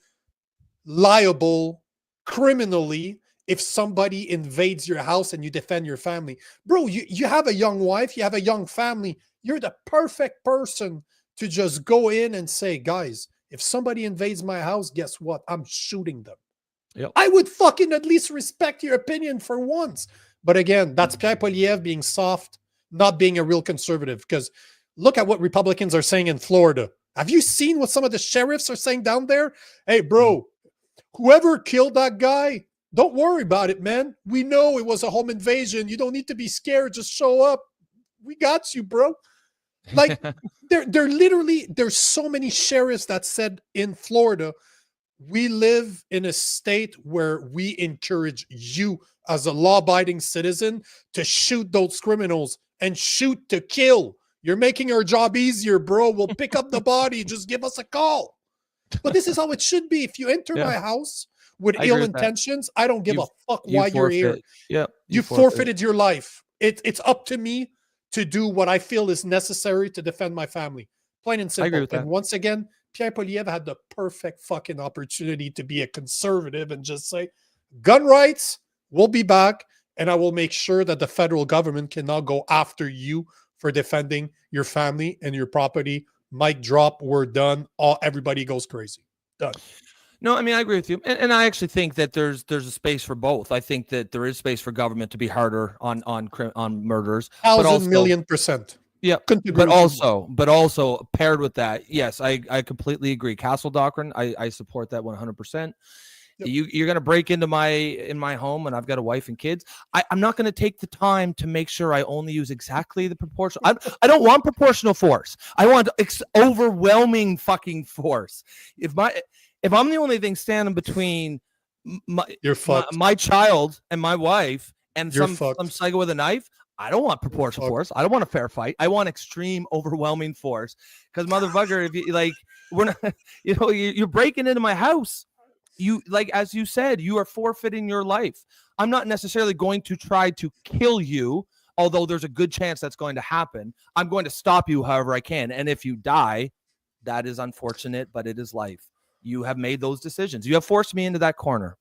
liable criminally if somebody invades your house and you defend your family. Bro, you have a young wife, you have a young family. You're the perfect person to just go in and say, guys, if somebody invades my house, guess what? I'm shooting them. Yep. I would fucking at least respect your opinion for once. But again, that's Pierre Poilievre being soft, not being a real conservative. Because look at what Republicans are saying in Florida. Have you seen what some of the sheriffs are saying down there? Hey, bro, whoever killed that guy, don't worry about it, man. We know it was a home invasion. You don't need to be scared. Just show up. We got you, bro. Like, they're literally, there's so many sheriffs that said in Florida, we live in a state where we encourage you as a law-abiding citizen to shoot those criminals and shoot to kill. You're making our job easier, bro. We'll pick up the body. Just give us a call. But this is how it should be. If you enter my house with ill intentions, I don't give a fuck why you're here. Yeah, you forfeited your life. It's up to me to do what I feel is necessary to defend my family. Plain and simple. I agree with that. And once again, Pierre Poilievre had the perfect fucking opportunity to be a conservative and just say, gun rights, we'll be back, and I will make sure that the federal government cannot go after you for defending your family and your property. Mic drop, we're done. Everybody goes crazy. Done. No, I mean, I agree with you. And I actually think that there's a space for both. I think that there is space for government to be harder on murders. 1,000,000,000%. Yeah, but also paired with that, yes, I completely agree. Castle doctrine, I support that 100%. Yep. You're going to break into my home and I've got a wife and kids. I'm not going to take the time to make sure I only use exactly the proportional. I don't want proportional force. I want overwhelming fucking force. If I'm the only thing standing between my child and my wife and You're some psycho with a knife. I don't want proportional force. I don't want a fair fight. I want extreme, overwhelming force. Because motherfucker, if you like, we're not, you're breaking into my house. You like, as you said, you are forfeiting your life. I'm not necessarily going to try to kill you, although there's a good chance that's going to happen. I'm going to stop you however I can. And if you die, that is unfortunate, but it is life. You have made those decisions. You have forced me into that corner.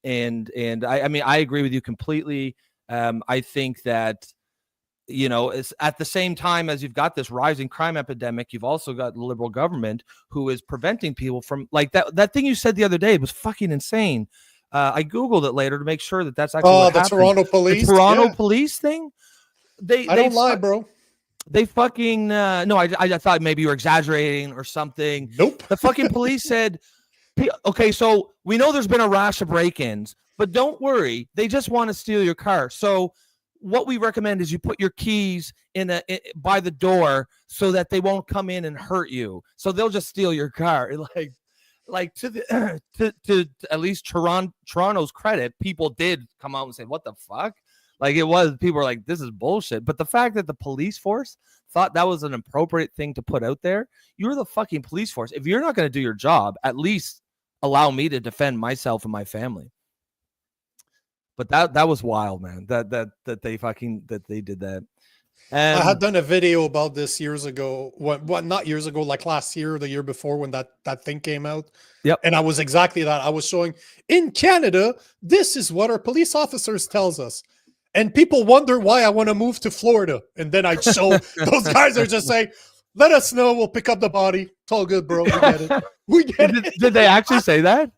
And I mean, I agree with you completely. I think that, it's at the same time as you've got this rising crime epidemic, you've also got the liberal government who is preventing people from like that thing you said the other day was fucking insane. I Googled it later to make sure that that's actually what happened. Toronto police. The Toronto police thing. I don't lie, bro. They fucking no. I thought maybe you were exaggerating or something. Nope. The fucking police said, okay, so we know there's been a rash of break-ins, but don't worry, they just want to steal your car. So what we recommend is you put your keys by the door so that they won't come in and hurt you. So they'll just steal your car. Like to at least Toronto's credit, people did come out and say, "What the fuck?" Like people were like, "This is bullshit." But the fact that the police force thought that was an appropriate thing to put out there, you're the fucking police force. If you're not going to do your job, at least allow me to defend myself and my family. But that was wild, man. That they did that. I had done a video about this years ago. What not years ago, like last year or the year before when that thing came out. Yep. And I was exactly that. I was showing in Canada, this is what our police officers tells us. And people wonder why I want to move to Florida. And then I show those guys are just saying, let us know. We'll pick up the body. It's all good, bro. We get it. We get it. Did they actually say that?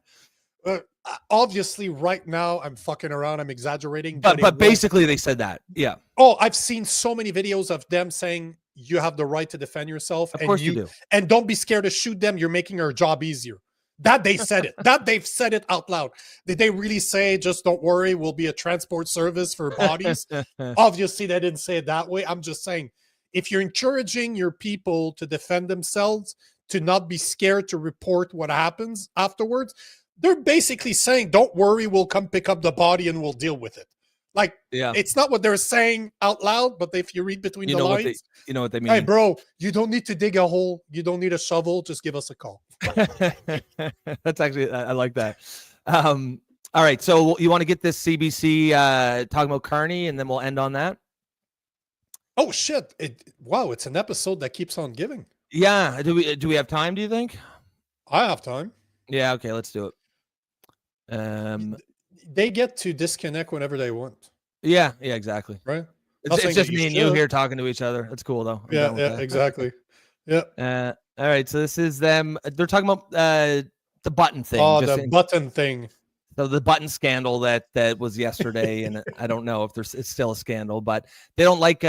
Obviously, right now, I'm fucking around. I'm exaggerating. But basically, they said that. Yeah. Oh, I've seen so many videos of them saying you have the right to defend yourself. Of course you do. And don't be scared to shoot them. You're making our job easier. That they said it. That they've said it out loud. Did they really say, just don't worry, we'll be a transport service for bodies? Obviously, they didn't say it that way. I'm just saying, if you're encouraging your people to defend themselves, to not be scared to report what happens afterwards, they're basically saying, don't worry, we'll come pick up the body and we'll deal with it. Like, it's not what they're saying out loud, but if you read between the lines, you know what they mean. Hey, bro, you don't need to dig a hole. You don't need a shovel. Just give us a call. That's actually, I like that. All right. So you want to get this CBC talking about Carney, and then we'll end on that? Oh, shit. Wow, it's an episode that keeps on giving. Yeah. Do we have time, do you think? I have time. Yeah, okay, let's do it. They get to disconnect whenever they want. Yeah, exactly. Right? It's just me and you here talking to each other. That's cool, though. Yeah, exactly. Yeah. All right, so this is them. They're talking about the button thing. Oh, button thing. So the button scandal that was yesterday, and I don't know if it's still a scandal, but they don't like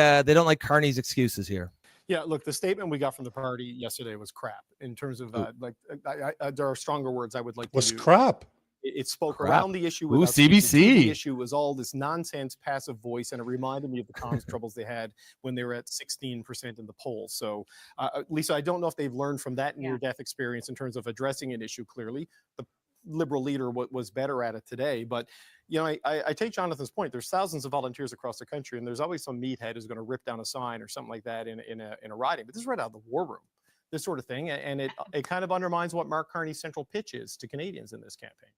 Carney's excuses here. Yeah, look, the statement we got from the party yesterday was crap. In terms of there are stronger words I would like to use. Was crap. It spoke around the issue. Ooh, CBC. The issue was all this nonsense, passive voice, and it reminded me of the comms troubles they had when they were at 16% in the polls. So, Lisa, I don't know if they've learned from that near-death experience in terms of addressing an issue clearly. The Liberal leader was better at it today, but I take Jonathan's point. There's thousands of volunteers across the country, and there's always some meathead who's going to rip down a sign or something like that in a riding. But this is right out of the war room, this sort of thing, and it kind of undermines what Mark Carney's central pitch is to Canadians in this campaign.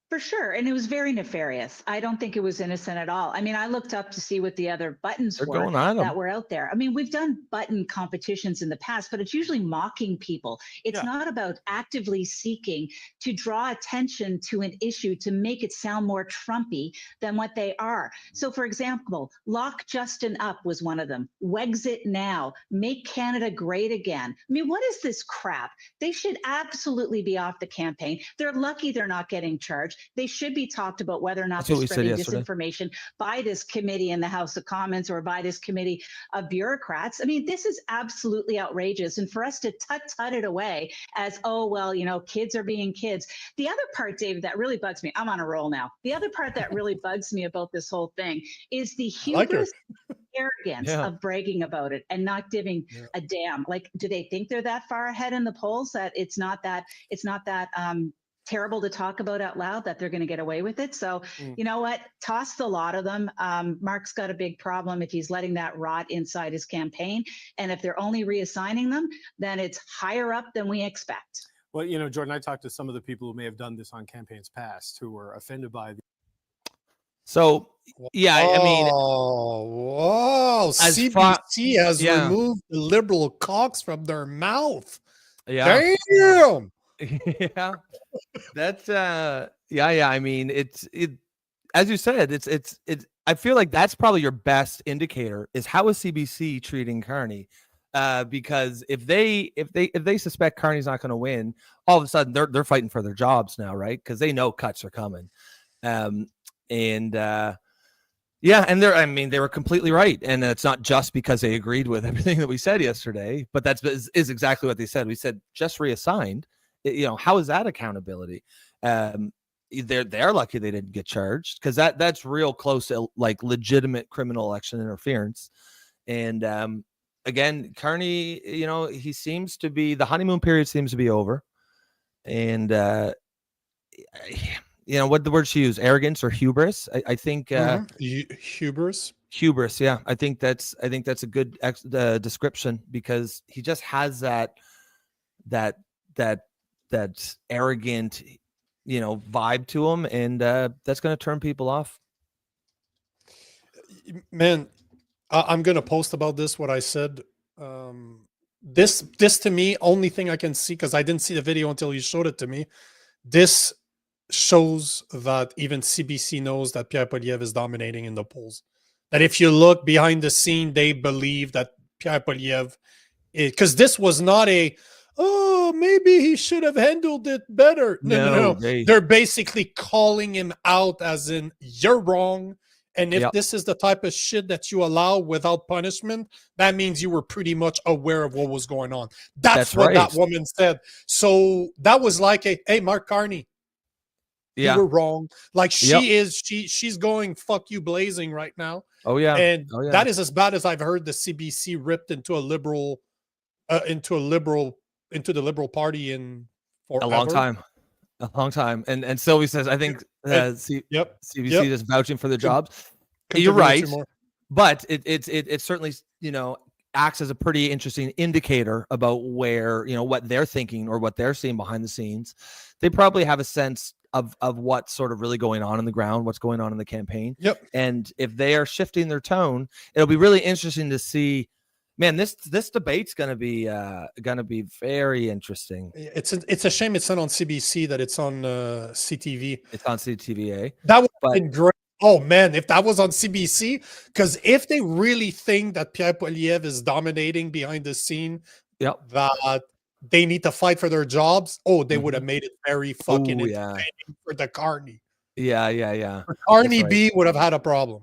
For sure. And it was very nefarious. I don't think it was innocent at all. I mean, I looked up to see what the other buttons were that were out there. I mean, we've done button competitions in the past, but it's usually mocking people. It's not about actively seeking to draw attention to an issue to make it sound more Trumpy than what they are. So, for example, Lock Justin Up was one of them. Wexit Now. Make Canada Great Again. I mean, what is this crap? They should absolutely be off the campaign. They're lucky they're not getting charged. They should be talked about whether or not they're spreading disinformation by this committee in the House of Commons or by this committee of bureaucrats. I mean, this is absolutely outrageous. And for us to tut it away as, oh, well, kids are being kids. The other part, David, that really bugs me, I'm on a roll now. The other part that really bugs me about this whole thing is the hubris, arrogance of bragging about it and not giving a damn. Like, do they think they're that far ahead in the polls that it's not that terrible to talk about out loud that they're going to get away with it. So, you know what? Toss the lot of them. Mark's got a big problem if he's letting that rot inside his campaign. And if they're only reassigning them, then it's higher up than we expect. Well, you know, Jordan, I talked to some of the people who may have done this on campaigns past who were offended by the. So, yeah, I mean, whoa, CBC has removed the liberal cocks from their mouth. Yeah. Damn. Yeah. That's yeah. I mean, it as you said, it's I feel like that's probably your best indicator is how is CBC treating Carney? Because if they suspect Carney's not going to win, all of a sudden they're fighting for their jobs now, right? Because they know cuts are coming. Yeah, and they were completely right, and it's not just because they agreed with everything that we said yesterday, but is exactly what they said. We said just reassigned. How is that accountability? They're lucky they didn't get charged because that's real close to like legitimate criminal election interference. And again, Carney, he seems to be, the honeymoon period seems to be over, and what the word she used, arrogance or hubris. I think hubris. Hubris, yeah. I think that's a good description because he just has that arrogant, vibe to him, and that's going to turn people off. Man, I'm going to post about this. What I said. This to me, only thing I can see because I didn't see the video until you showed it to me. This shows that even CBC knows that Pierre Poilievre is dominating in the polls. That if you look behind the scene, they believe that Pierre Poilievre, because this was not maybe he should have handled it better. No. They're basically calling him out as in, you're wrong. And if this is the type of shit that you allow without punishment, that means you were pretty much aware of what was going on. That's what that woman said. So that was like hey, Mark Carney, you were wrong. Like she's going fuck you blazing right now. Oh yeah. And that is as bad as I've heard the CBC ripped into the liberal party in forever. A long time. And Sylvie says, I think CBC is vouching for the jobs. You're right. But it certainly, acts as a pretty interesting indicator about where, what they're thinking or what they're seeing behind the scenes. They probably have a sense of what's sort of really going on in the ground, what's going on in the campaign. Yep. And if they are shifting their tone, it'll be really interesting to see. Man, this debate's gonna be very interesting. It's a shame it's not on CBC, that it's on CTV. It's on CTV. That would have been great. Oh man, if that was on CBC, because if they really think that Pierre Poilievre is dominating behind the scene, that they need to fight for their jobs, they would have made it very fucking entertaining for the Carney. Yeah. For Carney B would have had a problem.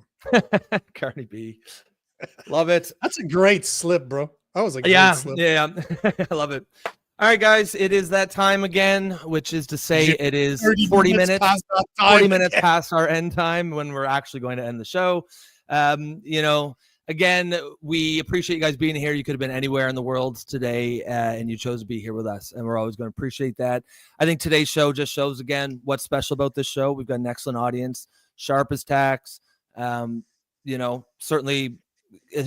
Carney B. Love it. That's a great slip, bro. That was a great slip. Yeah. I love it. All right, guys, it is that time again, which is to say it is 40 minutes past 40 minutes past our end time when we're actually going to end the show. Again, we appreciate you guys being here. You could have been anywhere in the world today, and you chose to be here with us, and we're always going to appreciate that. I think today's show just shows, again, what's special about this show. We've got an excellent audience, sharp as tacks, certainly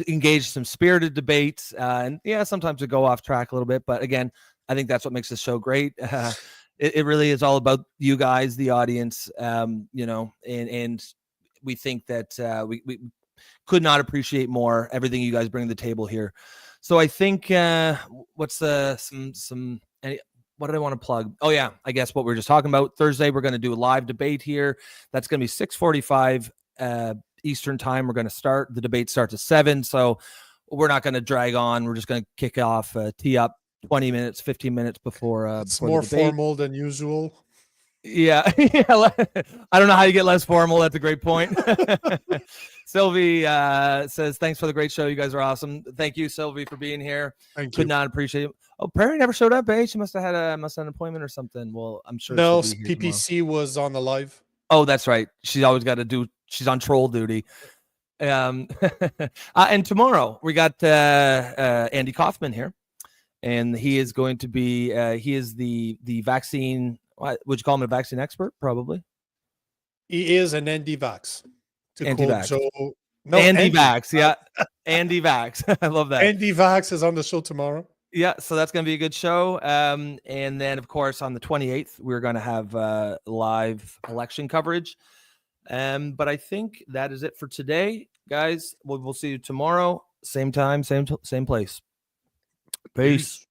engage some spirited debates, and sometimes we go off track a little bit, but again, I think that's what makes this show great. It really is all about you guys, the audience, and we think that we could not appreciate more everything you guys bring to the table here. So I think what did I want to plug? Oh yeah, I guess what we were just talking about. Thursday we're going to do a live debate here. That's going to be 6:45 Eastern time. We're going to start. The debate starts at 7, so we're not going to drag on. We're just going to kick off, tee up 20 minutes, 15 minutes before. It's more formal than usual. Yeah. I don't know how you get less formal. That's a great point. Sylvie says, thanks for the great show. You guys are awesome. Thank you, Sylvie, for being here. Could not appreciate it. Oh, Perry never showed up, eh? She must have had an appointment or something. Well, I'm sure. No, PPC was on the live. Oh, that's right. She's always got to do. She's on troll duty. And tomorrow we got Andy Kaufman here, and he is going to be. He is the vaccine Would you call him a vaccine expert? Probably. He is an anti-vax. Anti-vax. No, anti-vax. Yeah. Anti-vax. I love that. Anti-vax is on the show tomorrow. Yeah, so that's going to be a good show. And then, of course, on the 28th, we're going to have live election coverage. But I think that is it for today, guys. We'll see you tomorrow. Same time, same place. Peace.